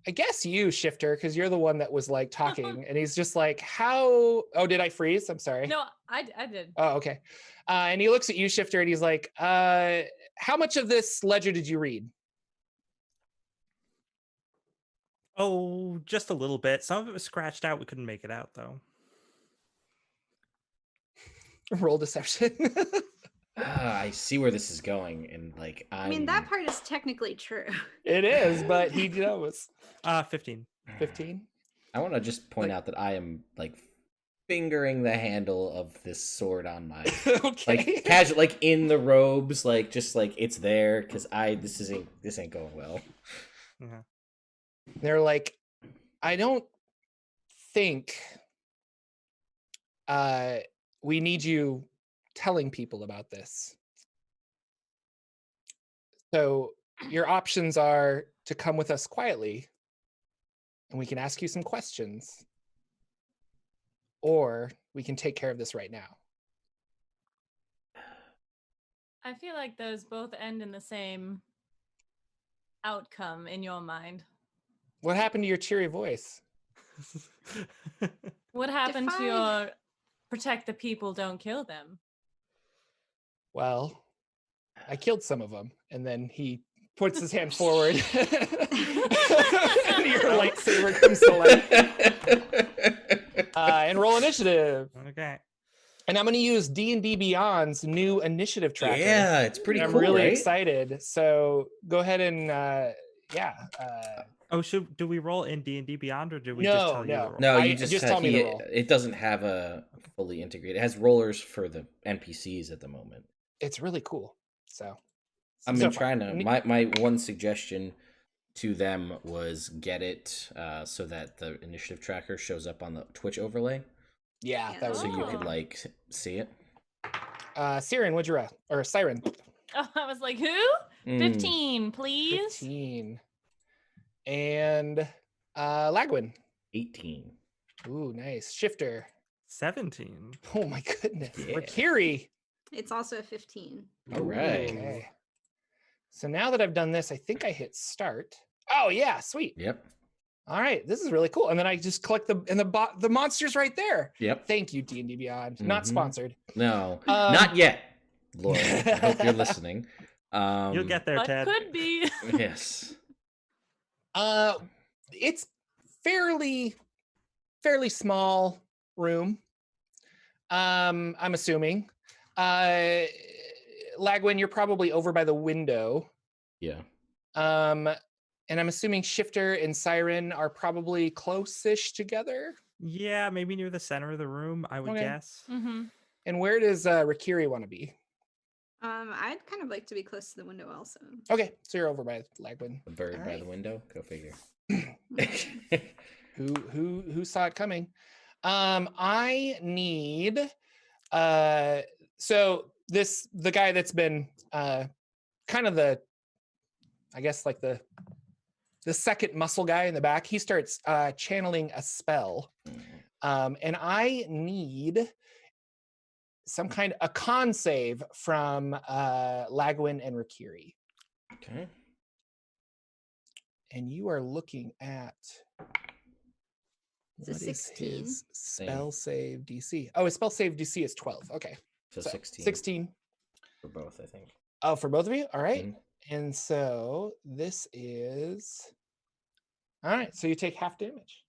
I guess you, Shifter, because you're the one that was like talking, and he's just like, "How? Oh, did I freeze? I'm sorry." No, I did. Oh, okay. And he looks at you, Shifter, and he's like, "How much of this ledger did you read?" Oh, just a little bit. Some of it was scratched out. We couldn't make it out though. Roll deception. I see where this is going, and like I mean, that part is technically true. It is, but he knows. 15. 15. I want to just point out that I am like fingering the handle of this sword on my Okay. like casual, like in the robes, like just like it's there because this ain't going well. Yeah. They're like, I don't think we need you telling people about this. So your options are to come with us quietly and we can ask you some questions, or we can take care of this right now. I feel like those both end in the same outcome in your mind. What happened to your cheery voice? What happened to Define- your protect the people, don't kill them? Well, I killed some of them. And then he puts his hand forward. And your lightsaber comes to life. And roll initiative. Okay. And I'm going to use D&D Beyond's new initiative tracker. Yeah, it's pretty I'm cool, really right? excited. So go ahead and Oh, do we roll in D&D Beyond, or do we just tell you to roll? No, I- you just tell me to roll. It doesn't have a fully integrated. It has rollers for the NPCs at the moment. It's really cool. So I've so been far. trying to. My one suggestion to them was get it so that the initiative tracker shows up on the Twitch overlay, Yeah, Yeah, that was so you Oh. could like see it. Syrin, what'd you roll? Or Syrin? Oh, I was like, who? Mm. 15, please. 15. And Lagwyn. 18. Ooh, nice. Shifter. 17. Oh my goodness. Yeah. Rakiri. It's also a 15. All right. Okay. So now that I've done this, I think I hit start. Oh yeah, sweet. Yep. All right, this is really cool. And then I just collect the monsters right there. Yep. Thank you, D&D Beyond. Not Mhm. sponsored. No, not yet, Laura. I hope you're listening. You'll get there, But Ted. could be. Yes. It's fairly small room. I'm assuming. Lagwyn, you're probably over by the window. Yeah. And I'm assuming Shifter and Syrin are probably close-ish together. Yeah, maybe near the center of the room, I would Okay. guess. Mm-hmm. And where does Rakiri want to be? I'd kind of like to be close to the window also. Okay, so you're over by Lagwyn. A bird All by right. the window. Go figure. Who saw it coming? I need so the guy that's been kind of the, I guess, like the second muscle guy in the back, he starts channeling a spell. And I need a con save from Lagwyn and Rakiri. Okay. And you are looking at It's a what is 16. his spell save DC? Oh, his spell save DC is 12. Okay. So 16. 16. For both, I think. Oh, for both of you? All right. Mhm. And so this is all right. So you take half damage.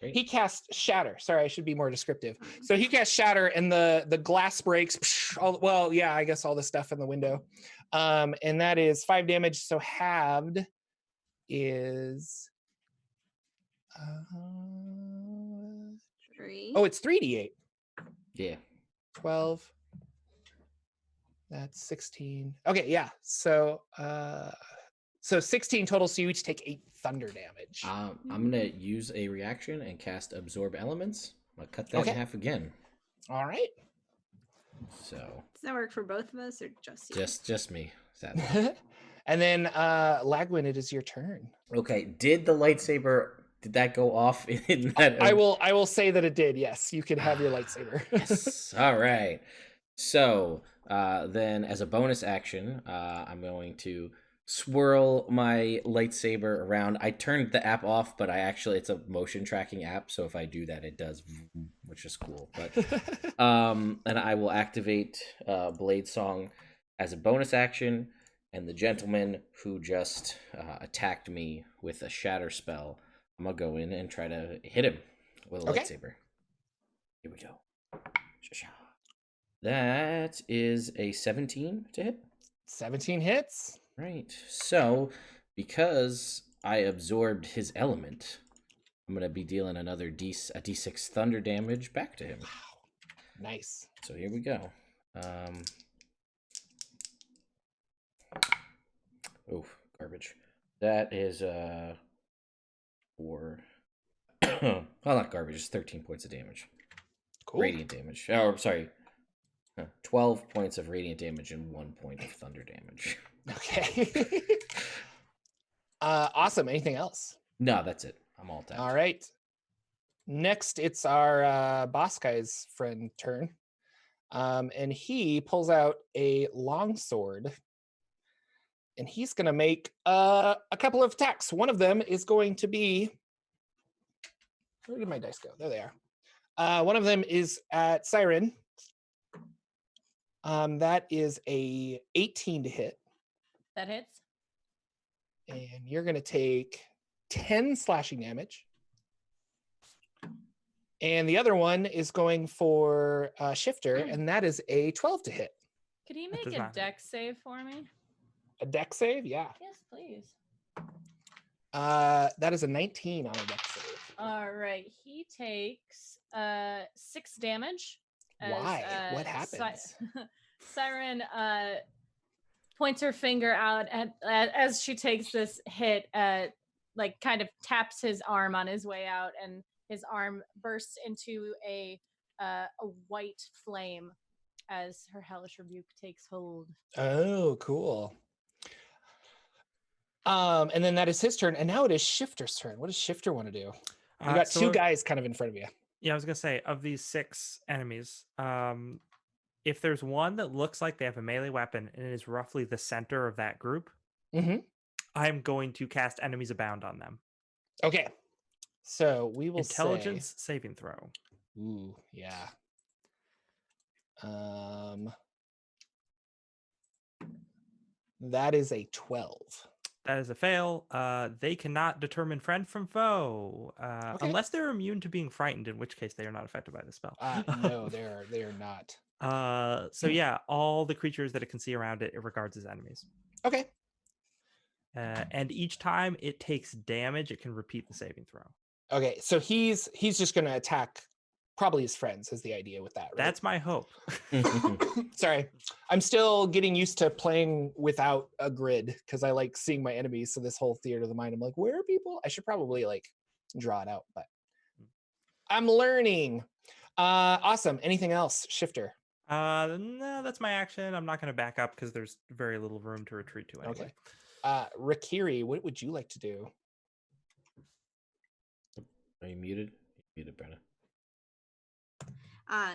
Great. He casts Shatter. Sorry, I should be more descriptive. So he casts Shatter, and the glass breaks. I guess all the stuff in the window. And that is 5 damage. So halved is 3. oh, it's 3d8. Yeah. 12. That's 16. Okay, yeah. So 16 total. So you each take 8 thunder damage. I'm gonna use a reaction and cast Absorb Elements. I'm gonna cut that Okay. in half again. All right. So Does that work for both of us or just you? just me. Sadly. And then Lagwyn, it is your turn. Okay. Did the lightsaber? Did that go off in that? I will say that it did. Yes, you can have your lightsaber. Yes. All right. So then, as a bonus action, I'm going to swirl my lightsaber around. I turned the app off, but it's a motion tracking app, so if I do that, it does, which is cool. But and I will activate Blade Song as a bonus action, and the gentleman who just attacked me with a shatter spell I'm gonna go in and try to hit him with a Okay. lightsaber. Here we go. Sha-sha. That is a 17 to hit. 17 hits. Right. So, because I absorbed his element, I'm gonna be dealing another d6 thunder damage back to him. Wow. Nice. So here we go. Oh, garbage. That is 4. Well, not garbage. It's 13 points of damage. Cool. Radiant damage. Oh, sorry. 12 points of radiant damage and 1 point of thunder damage. Okay. Awesome. Anything else? No, that's it. I'm all tapped. All right. Next, it's our boss guy's friend turn. And he pulls out a longsword. And he's going to make a couple of attacks. One of them is going to be... Where did my dice go? There they are. One of them is at Syrin. That is a 18 to hit. That hits. And you're going to take 10 slashing damage. And the other one is going for Shifter, and that is a 12 to hit. Could he That make does a not hit. dex save for me? A dex save? Yeah. Yes, please. That is a 19 on a dex save. All right. He takes 6 damage. Why? What happens? Syrin points her finger out as she takes this hit, like kind of taps his arm on his way out, and his arm bursts into a white flame as her hellish rebuke takes hold. Oh, cool. And then that is his turn, and now it is Shifter's turn. What does Shifter want to do? You got So two guys kind of in front of you. Yeah, I was gonna say, of these 6 enemies, if there's one that looks like they have a melee weapon and it is roughly the center of that group, Mm-hmm. I'm going to cast Enemies Abound on them. Okay. So we will Intelligence saving throw. Ooh, yeah. That is a 12. That is a fail. They cannot determine friend from foe, Okay. unless they're immune to being frightened, in which case they are not affected by the spell. No, they are not. So yeah, all the creatures that it can see around it, it regards as enemies. Okay. And each time it takes damage, it can repeat the saving throw. Okay, so he's just going to attack probably his friends is the idea with that, right? That's my hope. Sorry. I'm still getting used to playing without a grid because I like seeing my enemies. So this whole theater of the mind, I'm like, where are people? I should probably like draw it out, but I'm learning. Awesome. Anything else, Shifter? No, that's my action. I'm not going to back up because there's very little room to retreat to anyway. Okay. Rakiri, what would you like to do? Are you muted? You're muted, Brenna.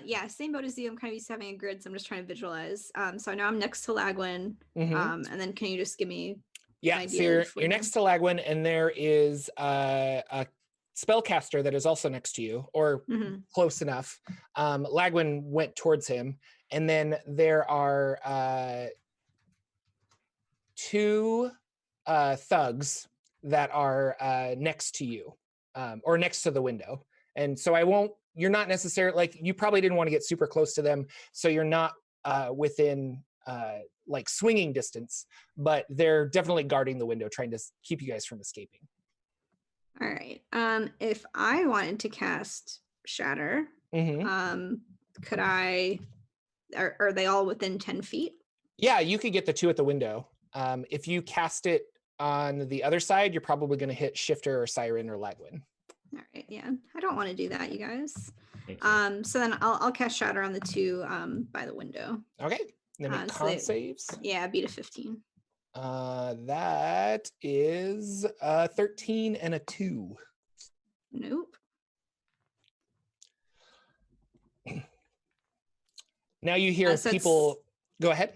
Yeah, same boat as you. I'm kind of used to having a grid, so I'm just trying to visualize. So now I'm next to Lagwyn. Mhm. And then can you just give me Yeah, an so idea you're of where next to Lagwyn, and there is a spellcaster that is also next to you, or Mhm. close enough. Lagwyn went towards him, and then there are 2 thugs that are next to you, or next to the window. And so you're not necessarily, like, you probably didn't want to get super close to them, so you're not within like swinging distance, but they're definitely guarding the window, trying to keep you guys from escaping. All right. If I wanted to cast Shatter, Mm-hmm. could I? Are they all within 10 feet? Yeah, you could get the 2 at the window. If you cast it on the other side, you're probably going to hit Shifter or Syrin or Lagwyn. All right. Yeah, I don't want to do that, you guys. Thank you. So then I'll cast Shatter on the 2 by the window. Okay. Then make So con saves. Yeah, beat a 15. That is 13 and a 2. Nope. Now you hear So people. Go ahead.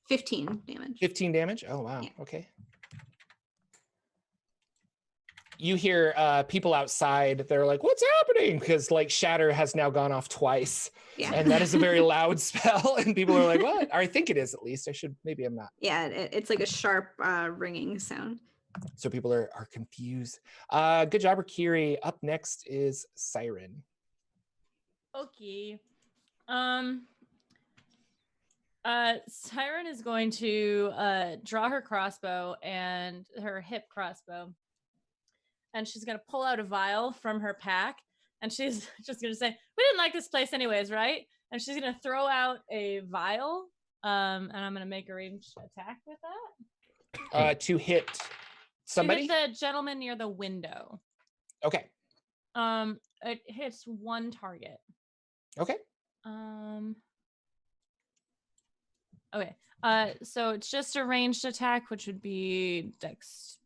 15 damage. 15 damage. Oh wow. Yeah. Okay. You hear people outside. They're like, "What's happening?" Because like Shatter has now gone off twice, Yeah. and that is a very loud spell. And people are like, "What?" Or I think it is, at least. I'm not. Yeah, it's like a sharp ringing sound. So people are confused. Good job, Rakiri. Up next is Syrin. Okay. Syrin is going to draw her crossbow and her hip crossbow, and she's going to pull out a vial from her pack, and she's just going to say, "We didn't like this place anyways, right?" And she's going to throw out a vial, and I'm going to make a ranged attack with that. To hit somebody? To hit the gentleman near the window. Okay. It hits one target. Okay. Okay. So it's just a ranged attack, which would be Dex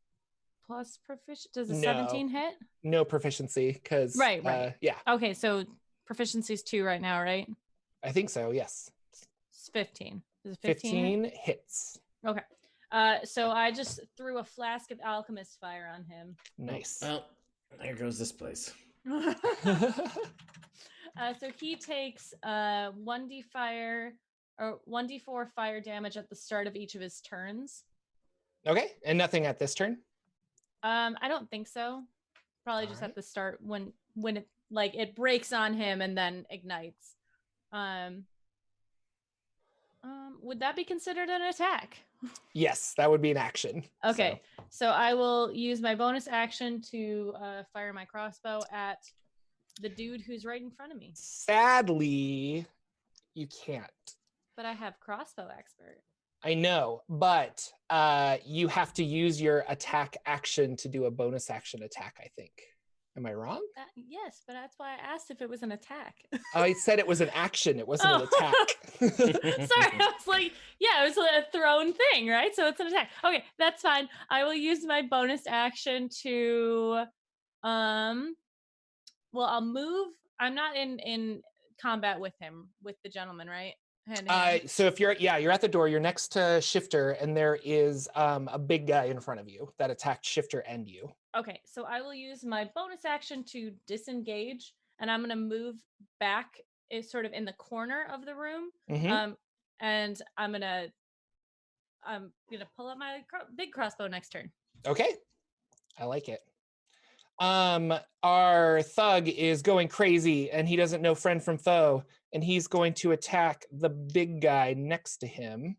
plus proficiency. Does a 17 hit? No proficiency, because right. Yeah. Okay, so proficiency is 2 right now, right? I think so. Yes. It's 15. Does it 15 hits. Okay. So I just threw a flask of alchemist fire on him. Nice. Well, there goes this place. So he takes 1d fire or 1d4 fire damage at the start of each of his turns. Okay, and nothing at this turn? I don't think so. Probably just at the start when it it breaks on him and then ignites. Would that be considered an attack? Yes, that would be an action. Okay, so I will use my bonus action to fire my crossbow at the dude who's right in front of me. Sadly, you can't. But I have crossbow expert. I know, but you have to use your attack action to do a bonus action attack, I think. Am I wrong? Yes, but that's why I asked if it was an attack. I said it was an action. It wasn't an attack. Sorry, I was like, yeah, it was a thrown thing, right? So it's an attack. Okay, that's fine. I will use my bonus action to, well, I'll move. I'm not in combat with him, with the gentleman, right? So if you're at the door, you're next to Shifter, and there is a big guy in front of you that attacked Shifter and you. Okay, so I will use my bonus action to disengage, and I'm going to move back sort of in the corner of the room. Mm-hmm. And I'm going to pull out my big crossbow next turn. Okay. I like it. Our thug is going crazy, and he doesn't know friend from foe, and he's going to attack the big guy next to him.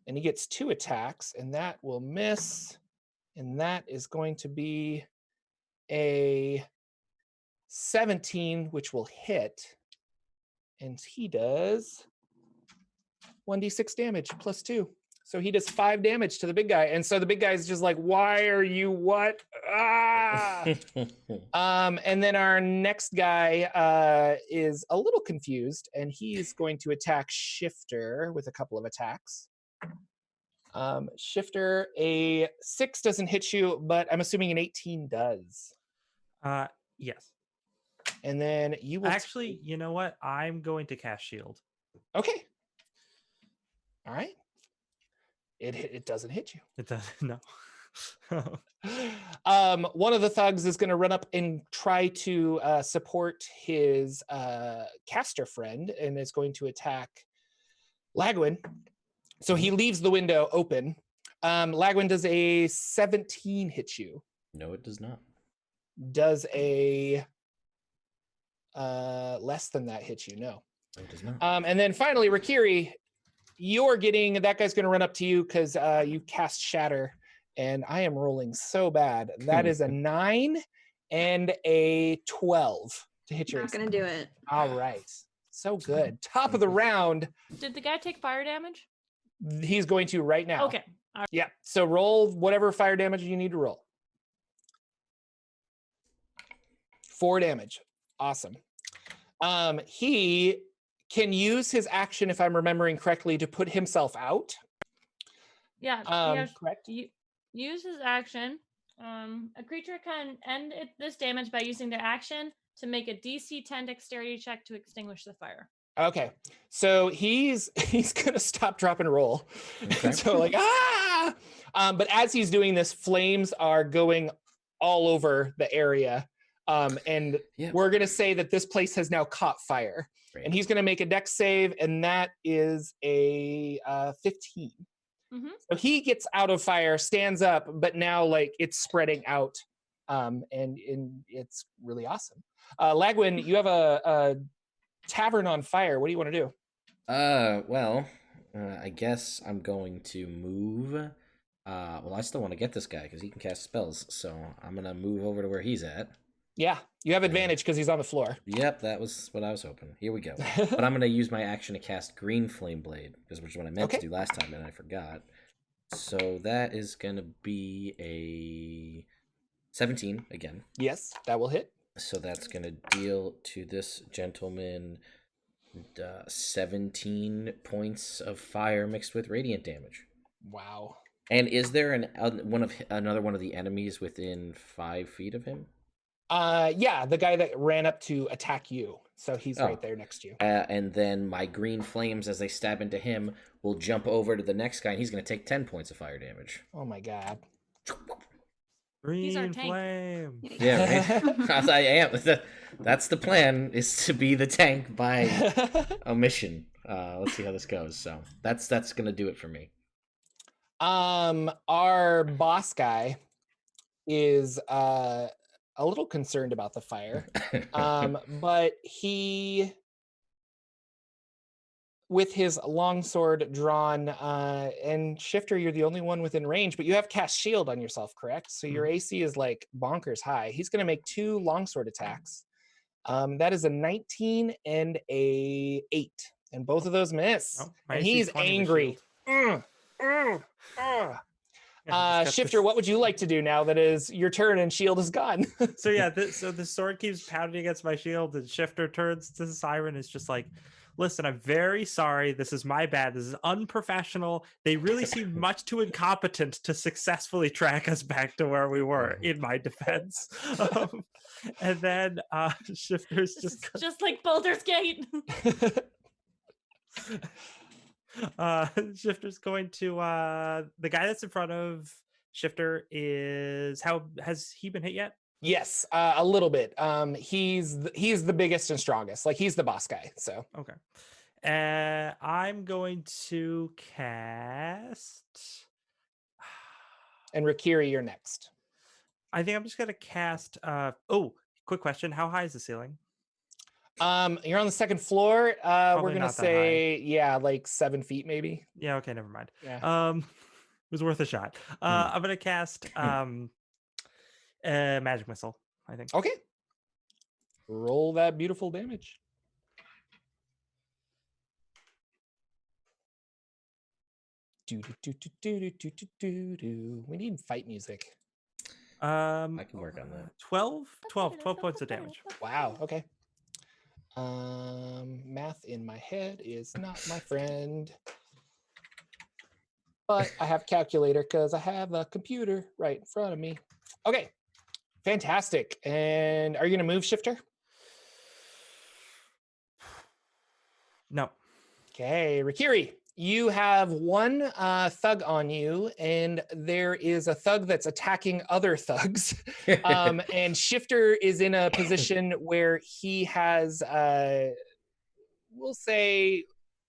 And he gets 2 attacks, and that will miss, and that is going to be a 17, which will hit, and he does 1d6 damage plus 2. So he does 5 damage to the big guy. And so the big guy is just like, why are you what? Ah! And then our next guy is a little confused, and he's going to attack Shifter with a couple of attacks. Shifter, a 6 doesn't hit you, but I'm assuming an 18 does. Yes. And then you will actually, you know what? I'm going to cast shield. Okay. All right. It doesn't hit you. It doesn't. No. One of the thugs is going to run up and try to support his caster friend, and is going to attack Lagwyn. So he leaves the window open. Lagwyn, does a 17 hit you? No, it does not. Does a less than that hit you? No. It does not. And then finally, Rakiri, that guy's going to run up to you because you cast Shatter, and I am rolling so bad. That is a 9 and a 12 to hit your. Not going to do it. All right. So good. Top of the round. Did the guy take fire damage? He's going to right now. Okay. All right. Yeah. So roll whatever fire damage you need to roll. 4 damage. Awesome. He can use his action, if I'm remembering correctly, to put himself out. Yeah. Correct. Use his action. A creature can end this damage by using their action to make a DC 10 dexterity check to extinguish the fire. Okay, so he's gonna stop, drop, and roll. Okay. So like but as he's doing this, flames are going all over the area, and we're gonna say that this place has now caught fire. Great. And he's gonna make a dex save, and that is a 15. So he gets out of fire, stands up, but now like it's spreading out, and it's really awesome. Lagwyn, you have a tavern on fire. What do you want to do? Well, I guess I'm going to move. Well, I still want to get this guy because he can cast spells, so I'm gonna move over to where he's at. Yeah, you have advantage because he's on the floor. Yep, that was what I was hoping. Here we go. But I'm gonna use my action to cast Green Flame Blade, which is what I meant to do last time and I forgot. So that is gonna be a 17 again. Yes, that will hit. So that's gonna deal to this gentleman 17 points of fire mixed with radiant damage. Wow. And is there another one of the enemies within 5 feet of him? Yeah, the guy that ran up to attack you. So he's right there next to you. And then my green flames, as they stab into him, will jump over to the next guy, and he's going to take 10 points of fire damage. Oh my god. Green flame. Yeah, right? I am. That's the plan, is to be the tank by omission. Let's see how this goes. So that's going to do it for me. Our boss guy is a little concerned about the fire, but he, with his longsword drawn, and Shifter, you're the only one within range, but you have cast shield on yourself, correct? So your AC is like bonkers high. He's going to make 2 longsword attacks. That is a 19 and a 8, and both of those miss. And he's angry. Shifter, what would you like to do now that is your turn and shield is gone? So yeah, so the sword keeps pounding against my shield, and Shifter turns to Syrin, is just like, listen, I'm very sorry. This is my bad. This is unprofessional. They really seemed much too incompetent to successfully track us back to where we were, in my defense. And then Shifter's just like Baldur's Gate. Shifter's going to the guy that's in front of Shifter. Has he been hit yet? Yes, a little bit. He's the biggest and strongest. Like, he's the boss guy. So okay. I'm going to cast. And Rakiri, you're next. I think I'm just gonna cast. Quick question: how high is the ceiling? You're on the 2nd floor. We're gonna say like 7 feet maybe. Yeah. Okay. Never mind. Yeah. It was worth a shot. I'm gonna cast magic missile, I think. Okay. Roll that beautiful damage. We need fight music. I can work on that. 12 points of damage. Wow. Okay. Math in my head is not my friend. But I have calculator because I have a computer right in front of me. Okay. Fantastic. And are you going to move, Shifter? No. Okay. Rakiri, you have 1 thug on you, and there is a thug that's attacking other thugs. And Shifter is in a position where he has, we'll say,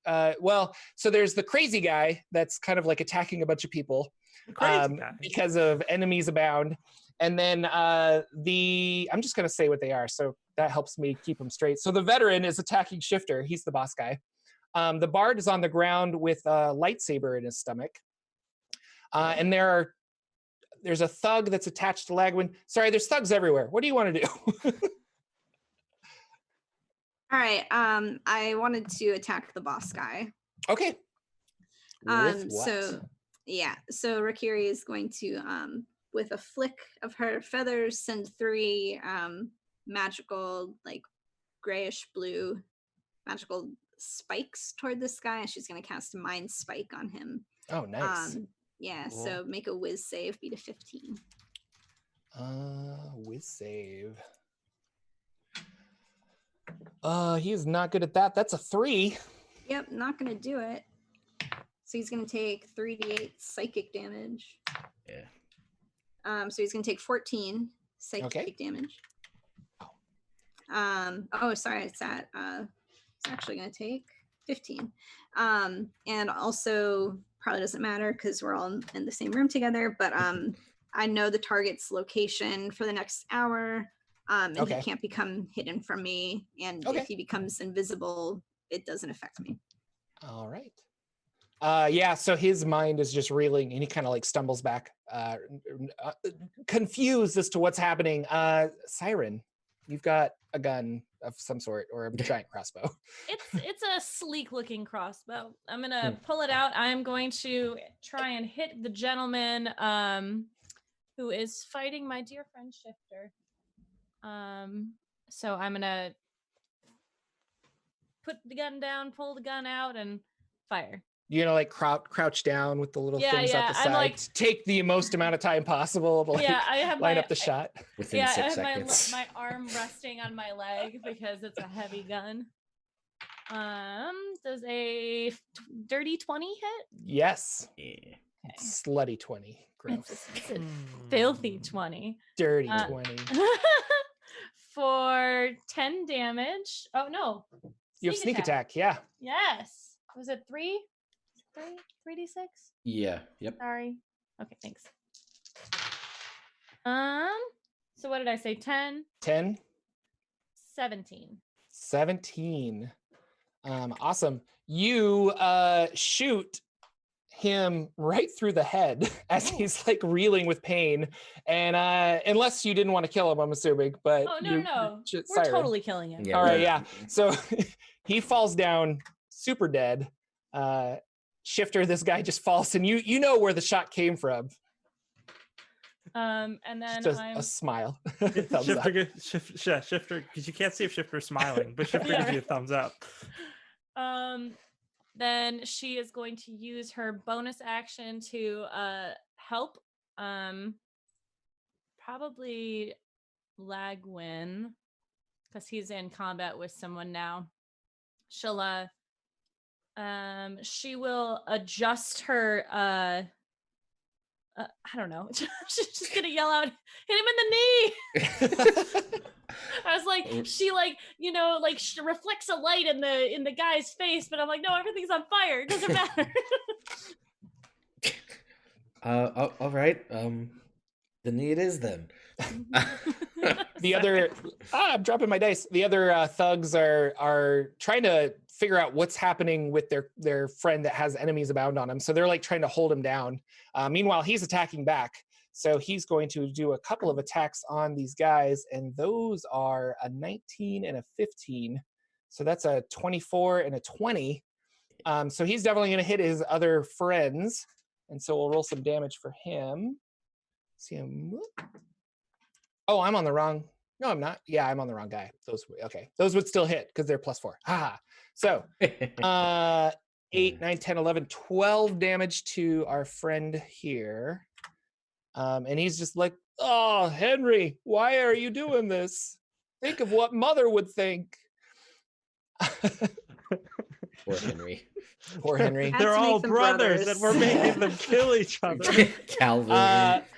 so there's the crazy guy that's kind of like attacking a bunch of people because of enemies abound. And then I'm just going to say what they are, so that helps me keep them straight. So the veteran is attacking Shifter. He's the boss guy. The bard is on the ground with a lightsaber in his stomach. And there's a thug that's attached to Lagwyn. Sorry, there's thugs everywhere. What do you want to do? All right. I wanted to attack the boss guy. Okay. So Rakiri is going to, with a flick of her feathers, send 3 magical, like grayish blue magical spikes toward this guy, and she's going to cast a mind spike on him. Oh, nice. Cool. So make a whiz save, beat a 15. Whiz save. He is not good at that. That's a 3. Yep, not going to do it. So he's going to take 3d8 psychic damage. Yeah. So he's going to take 14 psychic damage. Sorry, it's actually going to take 15. And also probably doesn't matter because we're all in the same room together. But I know the target's location for the next hour, and Okay. he can't become hidden from me. And Okay. if he becomes invisible, it doesn't affect me. All right. Yeah, so his mind is just reeling and he kind of like stumbles back, confused as to what's happening. Syrin, you've got a gun of some sort or a giant crossbow. It's a sleek looking crossbow. I'm gonna pull it out. I'm going to try and hit the gentleman who is fighting my dear friend Shifter. So I'm gonna put the gun down, pull the gun out, and fire. You're gonna like crouch down with the little things out the I'm side. like, take the most amount of time possible to like I have line up the shot. Within 6 I have seconds. my arm resting on my leg because it's a heavy gun. Does a dirty 20 hit? Yes. Yeah. Okay. Slutty 20. Gross. It's a filthy 20. Dirty 20. For 10 damage. Oh no. You have sneak attack. Yeah. Yes. Was it 3? 3d6? Yeah. Yep. Sorry. Okay, thanks. So what did I say? 10? 10. 17. 17. Awesome. You shoot him right through the head as he's like reeling with pain. And unless you didn't want to kill him, I'm assuming. But Oh no. We're Syrin. totally killing him. Yeah, All right, right. yeah. So he falls down super dead. Shifter, this guy just falls, and you know where the shot came from. And then Just I'm a smile. Shifter, because you can't see if Shifter's smiling, but Shifter gives you a thumbs up. Then she is going to use her bonus action to help probably Lagwyn, because he's in combat with someone now. She will adjust her I don't know. She's just gonna yell out, hit him in the knee. I was like, she like, she reflects a light in the guy's face, but I'm like, no, everything's on fire. It doesn't matter. All right. The knee it is then. The other, I'm dropping my dice. The other thugs are trying to figure out what's happening with their friend that has enemies abound on him. So they're like trying to hold him down. Meanwhile, he's attacking back. So he's going to do a couple of attacks on these guys, and those are a 19 and a 15. So that's a 24 and a 20. So he's definitely going to hit his other friends. And so we'll roll some damage for him. See him. Oh, I'm on the wrong. No, I'm not. Yeah, I'm on the wrong guy. Those would still hit because they're +4. Haha. So 8, 9, 10, 11, 12 damage to our friend here. And he's just like, oh, Henry, why are you doing this? Think of what mother would think. Poor Henry. Poor Henry. They're all brothers and we're making them kill each other. Calvin.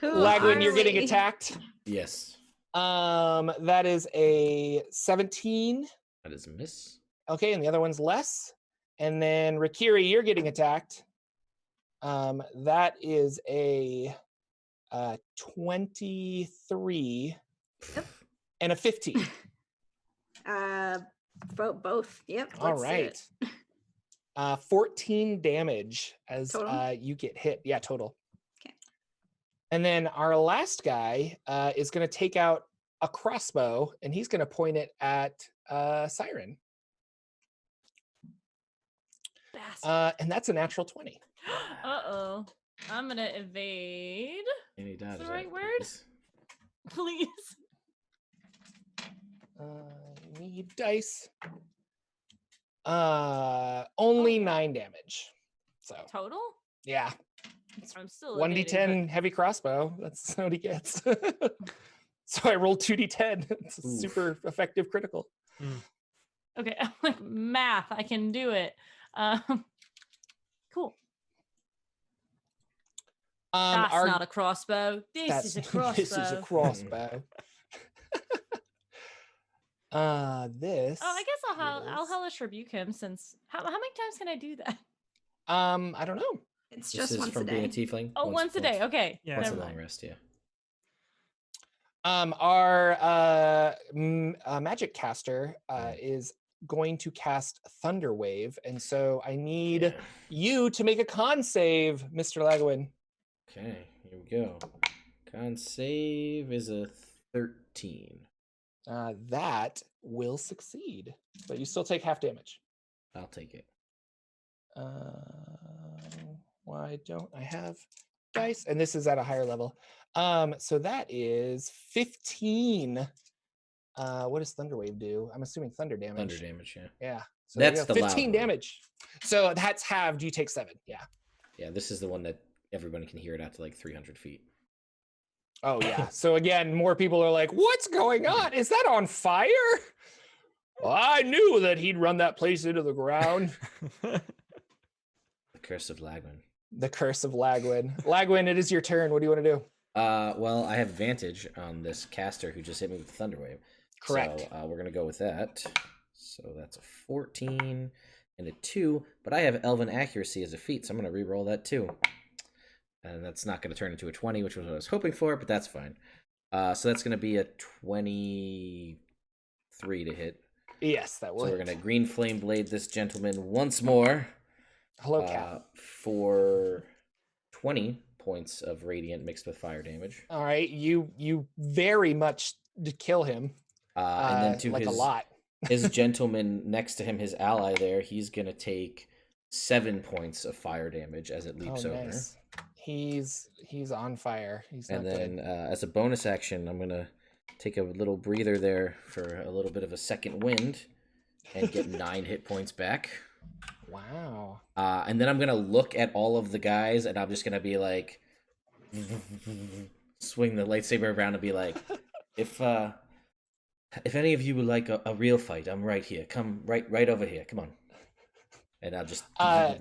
Lagwyn, you're getting attacked. Yes. That is a 17. That is a miss. Okay, and the other one's less. And then Rakiri, you're getting attacked. That is a 23 and a 15. Both. Yep. All right. 14 damage as you get hit. Yeah, total. Okay. And then our last guy is going to take out a crossbow, and he's going to point it at Syrin. And that's a natural 20. Uh-oh. I'm going to evade. Any Is the right word? Please. Need dice. Only 9 damage. So Total? yeah. I'm still 1d10 heavy crossbow. That's what he gets. So I rolled 2d10. It's a super effective critical. Okay, I'm like, math, I can do it. Cool. That's not a crossbow. This is a crossbow. This is a crossbow. This. Oh, I guess I'll hellish rebuke him since. How many times can I do that? I don't know. It's This just is once a from being a day. tiefling. Oh, once a day. Okay. Yeah. Once a Never long mind. rest, yeah. Our magic caster is going to cast Thunder Wave, and so I need Yeah. you to make a con save, Mr. Lagwyn. Okay, here we go. Con save is a 13. That will succeed, but you still take half damage. I'll take it. Why don't I have dice? And this is at a higher level. So that is 15. What does Thunder Wave do? I'm assuming thunder damage. Thunder damage, yeah. Yeah. So That's there you go, the 15 loud one. damage. So that's halved. You take 7. Yeah. Yeah, this is the one that everyone can hear it out to like 300 feet. Oh yeah. So again, more people are like, "What's going on? Is that on fire?" Well, I knew that he'd run that place into the ground. The Curse of Lagwyn. The Curse of Lagwyn. Lagwyn, it is your turn. What do you want to do? Well, I have advantage on this caster who just hit me with the Thunder Wave. Correct. So we're going to go with that. So that's a 14 and a 2, but I have Elven Accuracy as a feat, so I'm going to re-roll that too. And that's not going to turn into a 20, which was what I was hoping for, but that's fine. So that's going to be a 23 to hit. Yes, that will. So we're hit. going to Green Flame Blade this gentleman once more. Hello, Cap. For 20 points of radiant mixed with fire damage. All right, you very much kill him. And then to like his a lot. his gentleman next to him, his ally there, he's going to take 7 points of fire damage as it leaps over. Nice. He's on fire. He's not And then good. as a bonus action, I'm going to take a little breather there for a little bit of a second wind and get 9 hit points back. Wow. And then I'm going to look at all of the guys and I'm just going to be like, swing the lightsaber around and be like, if any of you would like a real fight, I'm right here. Come right over here. Come on. And I'll just Yeah,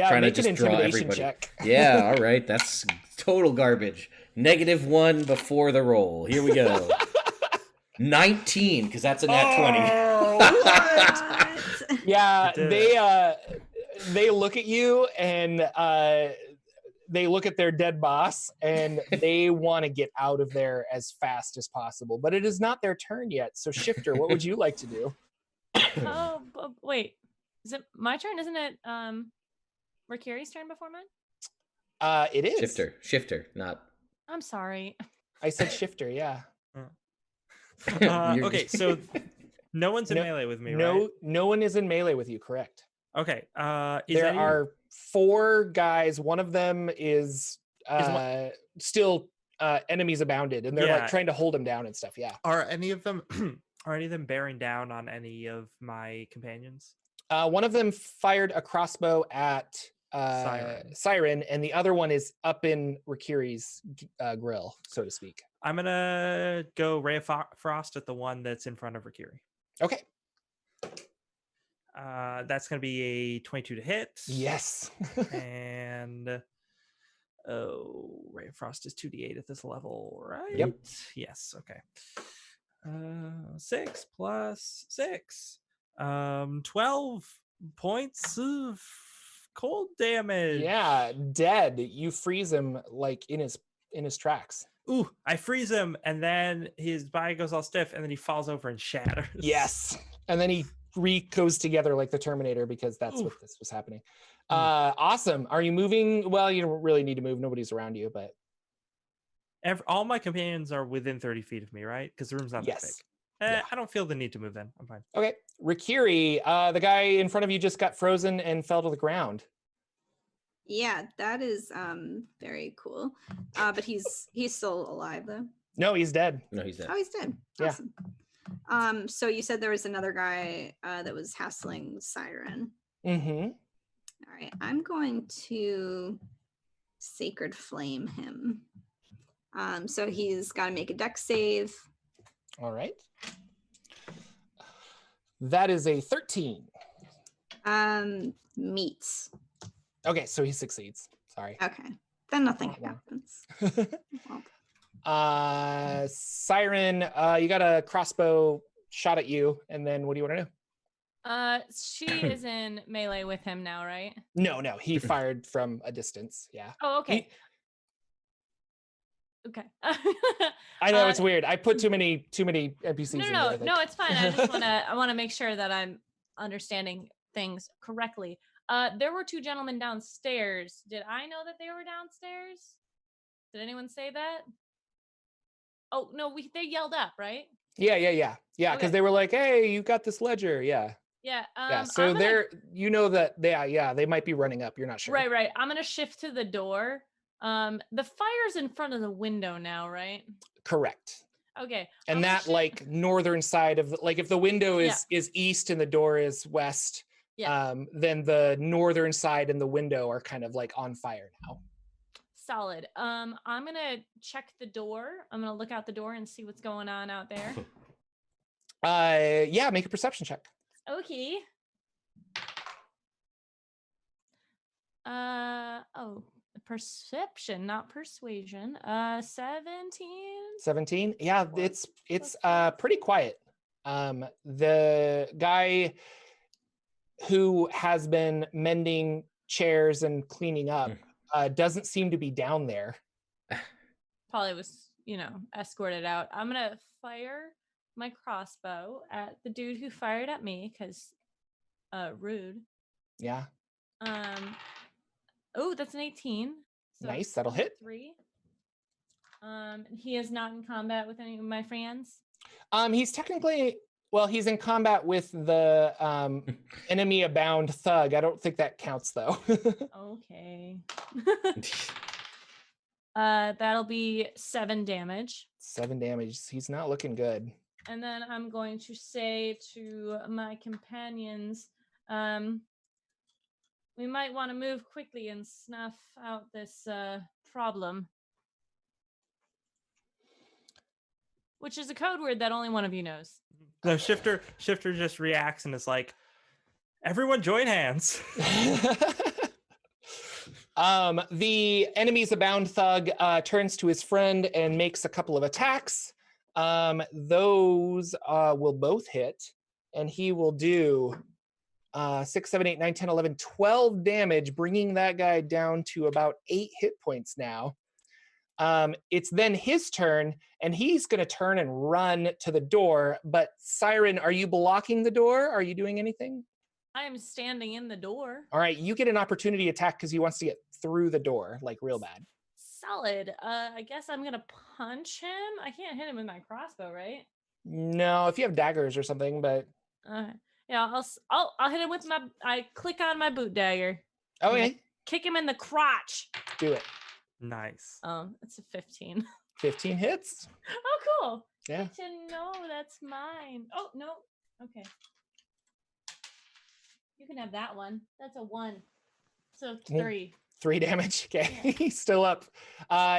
trying to make an just draw intimidation everybody. check. Yeah, all right. That's total garbage. -1 before the roll. Here we go. 19, because that's a nat 20. What? Yeah, You did they look at you and they look at their dead boss and they want to get out of there as fast as possible. But it is not their turn yet. So Shifter, what would you like to do? Oh, wait. Is it my turn? Isn't it Rikiri's turn before mine? It is. Shifter, not. I'm sorry. I said Shifter, yeah. Okay, so no one's in No- melee with me, No, right? no one is in melee with you, correct? Okay. There are 4 guys. One of them is still enemies abounded, and they're Yeah. like trying to hold him down and stuff. Yeah. Are any of them bearing down on any of my companions? One of them fired a crossbow at Syrin. Syrin, and the other one is up in Rikiri's grill, so to speak. I'm gonna go Ray of Frost at the one that's in front of Rikiri. Okay. That's gonna be a 22 to hit. Yes. And Ray of Frost is 2d8 at this level, right? Yep. Yes. Okay. 6 plus 6. 12 points of cold damage. Yeah, dead. You freeze him like in his tracks. Ooh, I freeze him, and then his body goes all stiff, and then he falls over and shatters. Yes. And then he goes together like the Terminator because that's what this was happening. Awesome. Are you moving? Well, you don't really need to move. Nobody's around you, but All my companions are within 30 feet of me, right? Because the room's not that big. yes. Yeah. I don't feel the need to move then. I'm fine. Okay. Rikiri, the guy in front of you just got frozen and fell to the ground. Yeah, that is very cool. But he's still alive though. No, he's dead. No, he's dead. Oh, he's dead. Yeah. Awesome. So you said there was another guy that was hassling Syrin. Mm-hmm. All right, I'm going to Sacred Flame him. So he's got to make a dex save. All right. That is a 13. Meets. Okay, so he succeeds. Sorry. Okay, then nothing Wow. happens. Well, Syrin, you got a crossbow shot at you, and then what do you want to do? She is in melee with him now, right? No, he fired from a distance. Yeah. Oh, okay. He- Okay. I know it's weird. I put too many NPCs in there. I think. No, it's fine. I wanna make sure that I'm understanding things correctly. There were two gentlemen downstairs. Did I know that they were downstairs? Did anyone say that? Oh no, they yelled up, right? Yeah. Because Okay. they were like, "Hey, you got this ledger." Yeah. Yeah. Yeah. So they're, that they might be running up. You're not sure. Right. I'm gonna shift to the door. The fire's in front of the window now, right? Correct. Okay. And that like northern side of like if the window is east and the door is west, then the northern side and the window are kind of like on fire now. Solid. I'm gonna check the door. I'm gonna look out the door and see what's going on out there. Yeah, make a perception check. Okay. Perception, not persuasion. 17. 17. Yeah, it's pretty quiet. The guy who has been mending chairs and cleaning up doesn't seem to be down there. Probably was, escorted out. I'm gonna fire my crossbow at the dude who fired at me because rude. Yeah. Oh, that's an 18. So nice, that'll hit. 3. He is not in combat with any of my friends. He's technically, he's in combat with the enemy abound thug. I don't think that counts though. Okay. That'll be 7 damage. 7 damage. He's not looking good. And then I'm going to say to my companions, we might want to move quickly and snuff out this problem. Which is a code word that only one of you knows. No, Shifter just reacts and is like, everyone join hands. The enemy's abound thug turns to his friend and makes a couple of attacks. Those will both hit, and he will do 6, 7, 8, 9, 10, 11, 12 damage, bringing that guy down to about 8 hit points now. It's then his turn, and he's going to turn and run to the door. But Syrin, are you blocking the door? Are you doing anything? I am standing in the door. All right, you get an opportunity attack because he wants to get through the door, like real bad. Solid. I guess I'm gonna punch him. I can't hit him with my crossbow, right? No, if you have daggers or something, but yeah, I'll hit him with my. I click on my boot dagger. Okay. Kick him in the crotch. Do it. Nice. It's a 15. 15 hits. Oh, cool. Yeah. Good to know that's mine. Oh no. Okay. You can have that one. That's a 1. So 3. 3 damage. Okay. Yeah. He's still up.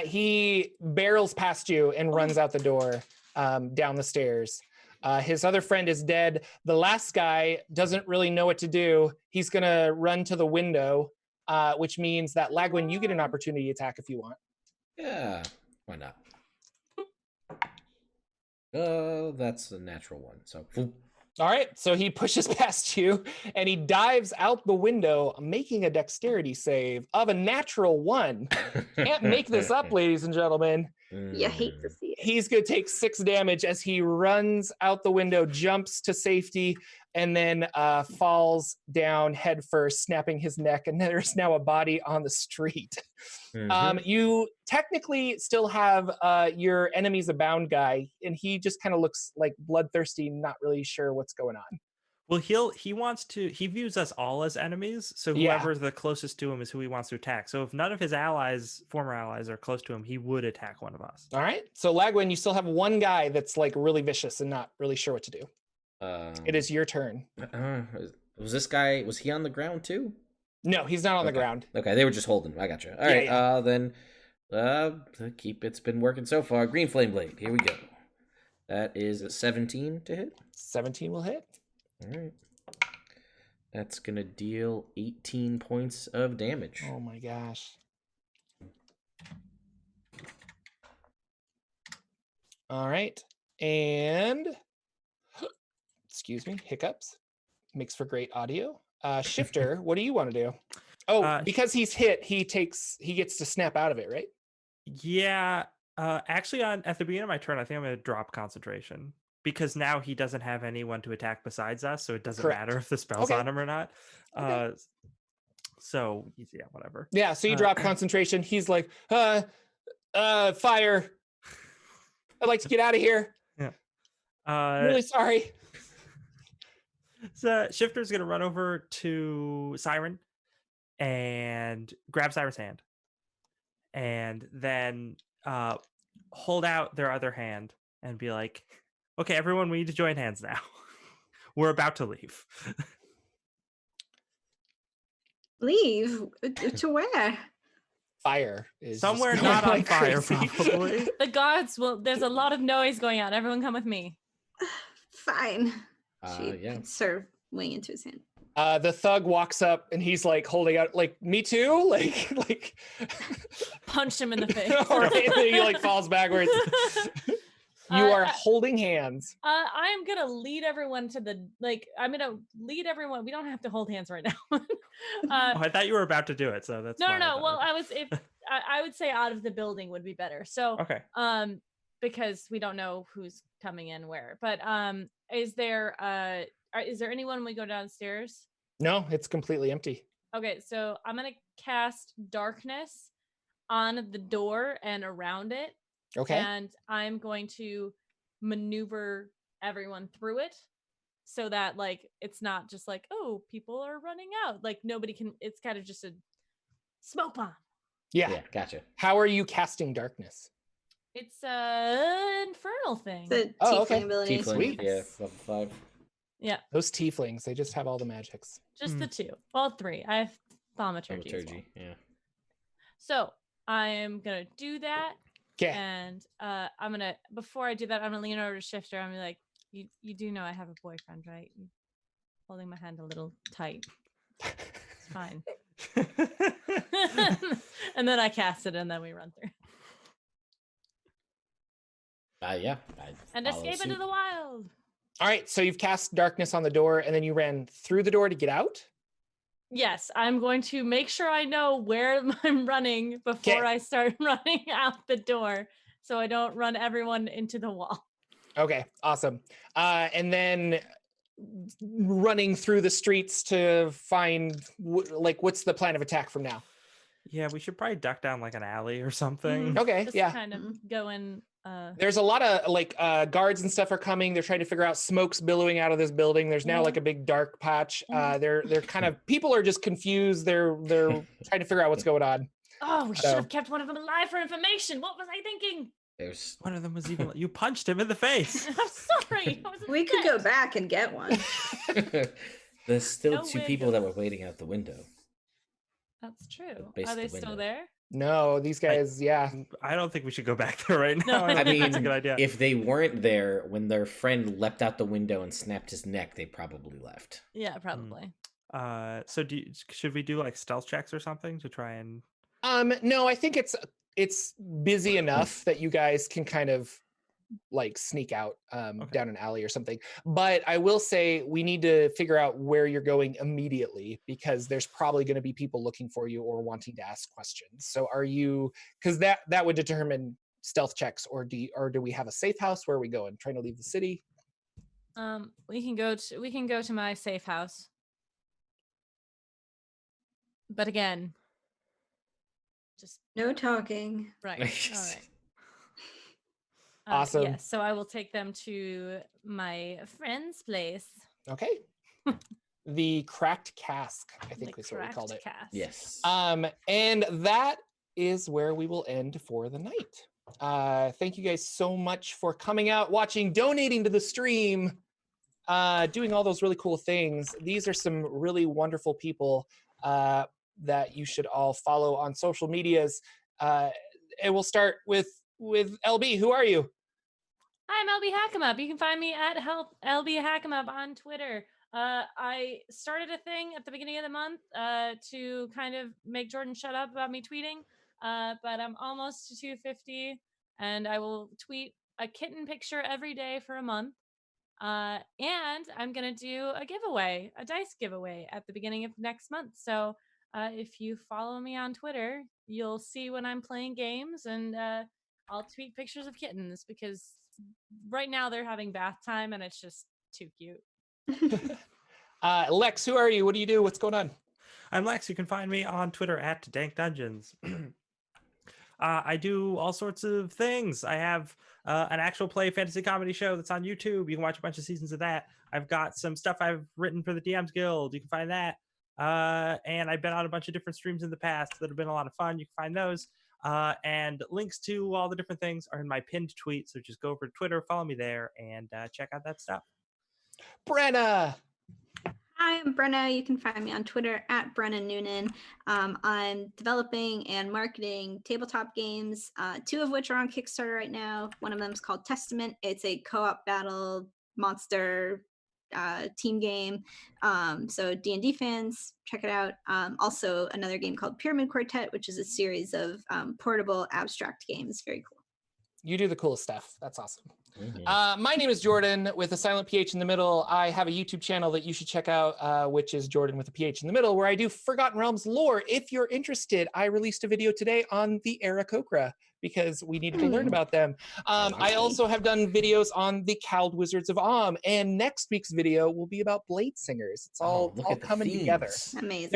He barrels past you and runs out the door, down the stairs. His other friend is dead. The last guy doesn't really know what to do. He's going to run to the window, which means that Lagwyn, you get an opportunity attack if you want. Yeah. Why not? That's a natural one. So. All right, so he pushes past you and he dives out the window, making a dexterity save of a natural 1. Can't make this up, ladies and gentlemen. You hate to see it. He's going to take 6 damage as he runs out the window, jumps to safety, and then falls down headfirst, snapping his neck, and there's now a body on the street. You technically still have your enemy's abound guy, and he just kind of looks like bloodthirsty, not really sure what's going on. Well, he views us all as enemies, so whoever's the closest to him is who he wants to attack. So if none of his former allies are close to him, he would attack one of us. All right, so Lagwyn, you still have one guy that's like really vicious and not really sure what to do. It is your turn. Was he on the ground too? No, he's not on the ground. Okay, they were just holding him. I got you. All right, then it's been working so far. Green Flame Blade, here we go. That is a 17 to hit. 17 will hit. All right. That's going to deal 18 points of damage. Oh my gosh. All right. And excuse me, hiccups. makes for great audio. Shifter, what do you want to do? Oh, because he's hit, he gets to snap out of it, right? Yeah. Actually, at the beginning of my turn, I think I'm going to drop concentration because now he doesn't have anyone to attack besides us, so it doesn't matter if the spell's on him or not. Okay. So yeah, whatever. Yeah. So you drop concentration. He's like, fire. I'd like to get out of here. Yeah. I'm really sorry. So Shifter's gonna run over to Syrin and grab Syrin's hand, and then hold out their other hand and be like, "Okay, everyone, we need to join hands now. We're about to leave." Leave? To where? Fire is somewhere just not going on like fire, crazy. probably. The gods will. There's a lot of noise going on. Everyone, come with me. Fine. She Yeah. puts her wing into his hand. The thug walks up and he's like holding out, like, me too, like Punch him in the face. All right, and then he like falls backwards. You are holding hands. I'm gonna lead everyone to the I'm gonna lead everyone. We don't have to hold hands right now. I thought you were about to do it, so that's no. fine. Well, I would say out of the building would be better. So okay. Because we don't know who's coming in where. But is there anyone when we go downstairs? No, it's completely empty. Okay, so I'm gonna cast darkness on the door and around it. Okay. And I'm going to maneuver everyone through it so that it's not just like, oh, people are running out. Like nobody can, it's kind of just a smoke bomb. Yeah. Gotcha. How are you casting darkness? It's an infernal thing. The tiefling ability. Tiefling, Sweet. yeah, level 5. Yeah. Those tieflings, they just have all the magics. Just the 2. Well, 3. I have thaumaturgy. As well. Yeah. So I'm going to do that. Okay. And I'm gonna, before I do that, I'm gonna lean over to Shifter. I'm gonna be like, you do know I have a boyfriend, right? You're holding my hand a little tight. It's fine. And then I cast it, and then we run through. Yeah. And escape into the wild. All right, so you've cast darkness on the door, and then you ran through the door to get out? Yes, I'm going to make sure I know where I'm running before I start running out the door, so I don't run everyone into the wall. Okay, awesome. And then running through the streets to find, what's the plan of attack from now? Yeah, we should probably duck down like an alley or something. Okay, Just yeah. kind of go in. There's a lot of guards and stuff are coming. They're trying to figure out smoke's billowing out of this building. There's now like a big dark patch. They're kind of, people are just confused. They're trying to figure out what's going on. Oh, we should have kept one of them alive for information. What was I thinking? There's one of them was even you punched him in the face. I'm sorry. We could go back and get one. there's still No 2 way people to that go. were waiting out the window. That's true. base Are of they the still window. there? No, these guys, yeah. I don't think we should go back there right now. No. I think that's a good idea. If they weren't there when their friend leapt out the window and snapped his neck, they probably left. Yeah, probably. So should we do like stealth checks or something to try and? No, I think it's busy enough that you guys can kind of sneak out down an alley or something. But I will say we need to figure out where you're going immediately, because there's probably going to be people looking for you or wanting to ask questions. So are you, because that would determine stealth checks, or do we have a safe house? Where are we going? Trying to leave the city? We can go to my safe house. But again, just No talking. right. All right. Awesome. Yes, so I will take them to my friend's place. Okay. The cracked cask, I think The is what we called it. cracked cast. Yes. And that is where we will end for the night. Thank you guys so much for coming out, watching, donating to the stream, doing all those really cool things. These are some really wonderful people that you should all follow on social medias. And we'll start with LB. Who are you? I'm LB Hackemup. You can find me at LB Hackemup on Twitter. I started a thing at the beginning of the month to kind of make Jordan shut up about me tweeting, but I'm almost to 250, and I will tweet a kitten picture every day for a month. And I'm gonna do a giveaway, a dice giveaway at the beginning of next month. So if you follow me on Twitter, you'll see when I'm playing games, and I'll tweet pictures of kittens because right now they're having bath time and it's just too cute. Lex, who are you? What do you do? What's going on? I'm Lex. You can find me on Twitter at Dank Dungeons. I do all sorts of things. I have an actual play fantasy comedy show that's on YouTube. You can watch a bunch of seasons of that. I've got some stuff I've written for the DMs Guild. You can find that. And I've been on a bunch of different streams in the past that have been a lot of fun. You can find those. And links to all the different things are in my pinned tweet. So just go over to Twitter, follow me there, and check out that stuff. Brenna. Hi, I'm Brenna. You can find me on Twitter at Brenna Noonan. I'm developing and marketing tabletop games, 2 of which are on Kickstarter right now. One of them is called Testament. It's a co-op battle monster team game. So D&D fans, check it out. Also, another game called Pyramid Quartet, which is a series of portable abstract games. Very cool. You do the coolest stuff. That's awesome. My name is Jordan with a silent PH in the middle. I have a YouTube channel that you should check out, which is Jordan with a PH in the middle, where I do Forgotten Realms lore. If you're interested, I released a video today on the Aarakocra because we needed to learn about them. I also have done videos on the Cowled Wizards of Om, and next week's video will be about Blade Singers. It's all coming together. Amazing.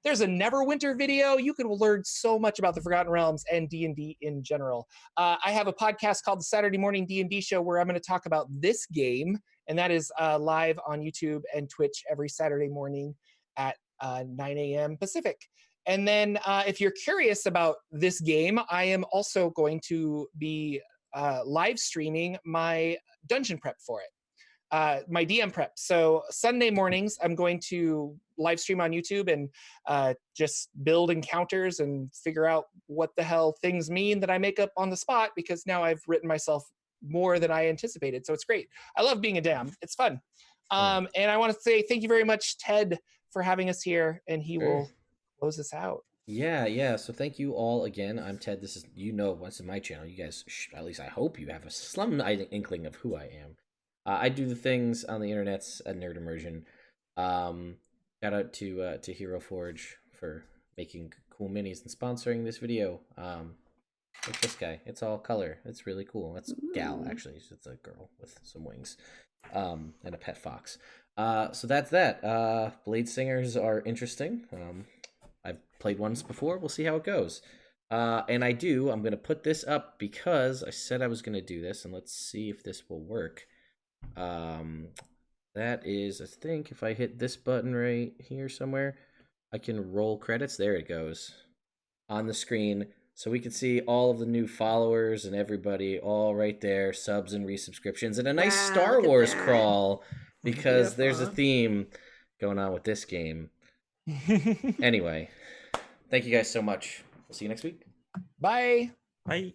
There's a Neverwinter video. You can learn so much about the Forgotten Realms and D&D in general. I have a podcast called the Saturday Morning D&D Show where I'm going to talk about this game, and that is live on YouTube and Twitch every Saturday morning at 9 a.m. Pacific. And then if you're curious about this game, I am also going to be live streaming my dungeon prep for it, my DM prep. So Sunday mornings, I'm going to live stream on YouTube and just build encounters and figure out what the hell things mean that I make up on the spot, because now I've written myself more than I anticipated. So it's great. I love being a DM. It's fun. And I want to say thank you very much, Ted, for having us here, and he will close us out. Yeah. So thank you all again. I'm Ted. This is, what's in my channel. You guys, at least I hope you have a slum inkling of who I am. I do the things on the internets at Nerd Immersion. Shout out to Hero Forge for making cool minis and sponsoring this video. Like this guy. It's all color. It's really cool. That's gal, actually. It's a girl with some wings. And a pet fox. So that's that. Blade Singers are interesting. I've played ones before. We'll see how it goes. And I'm going to put this up because I said I was going to do this, and let's see if this will work. That is, I think, if I hit this button right here somewhere, I can roll credits. There it goes on the screen. So we can see all of the new followers and everybody all right there, subs and resubscriptions, and a nice Star Wars crawl because there's a theme going on with this game. Anyway, thank you guys so much. We'll see you next week. Bye. Bye.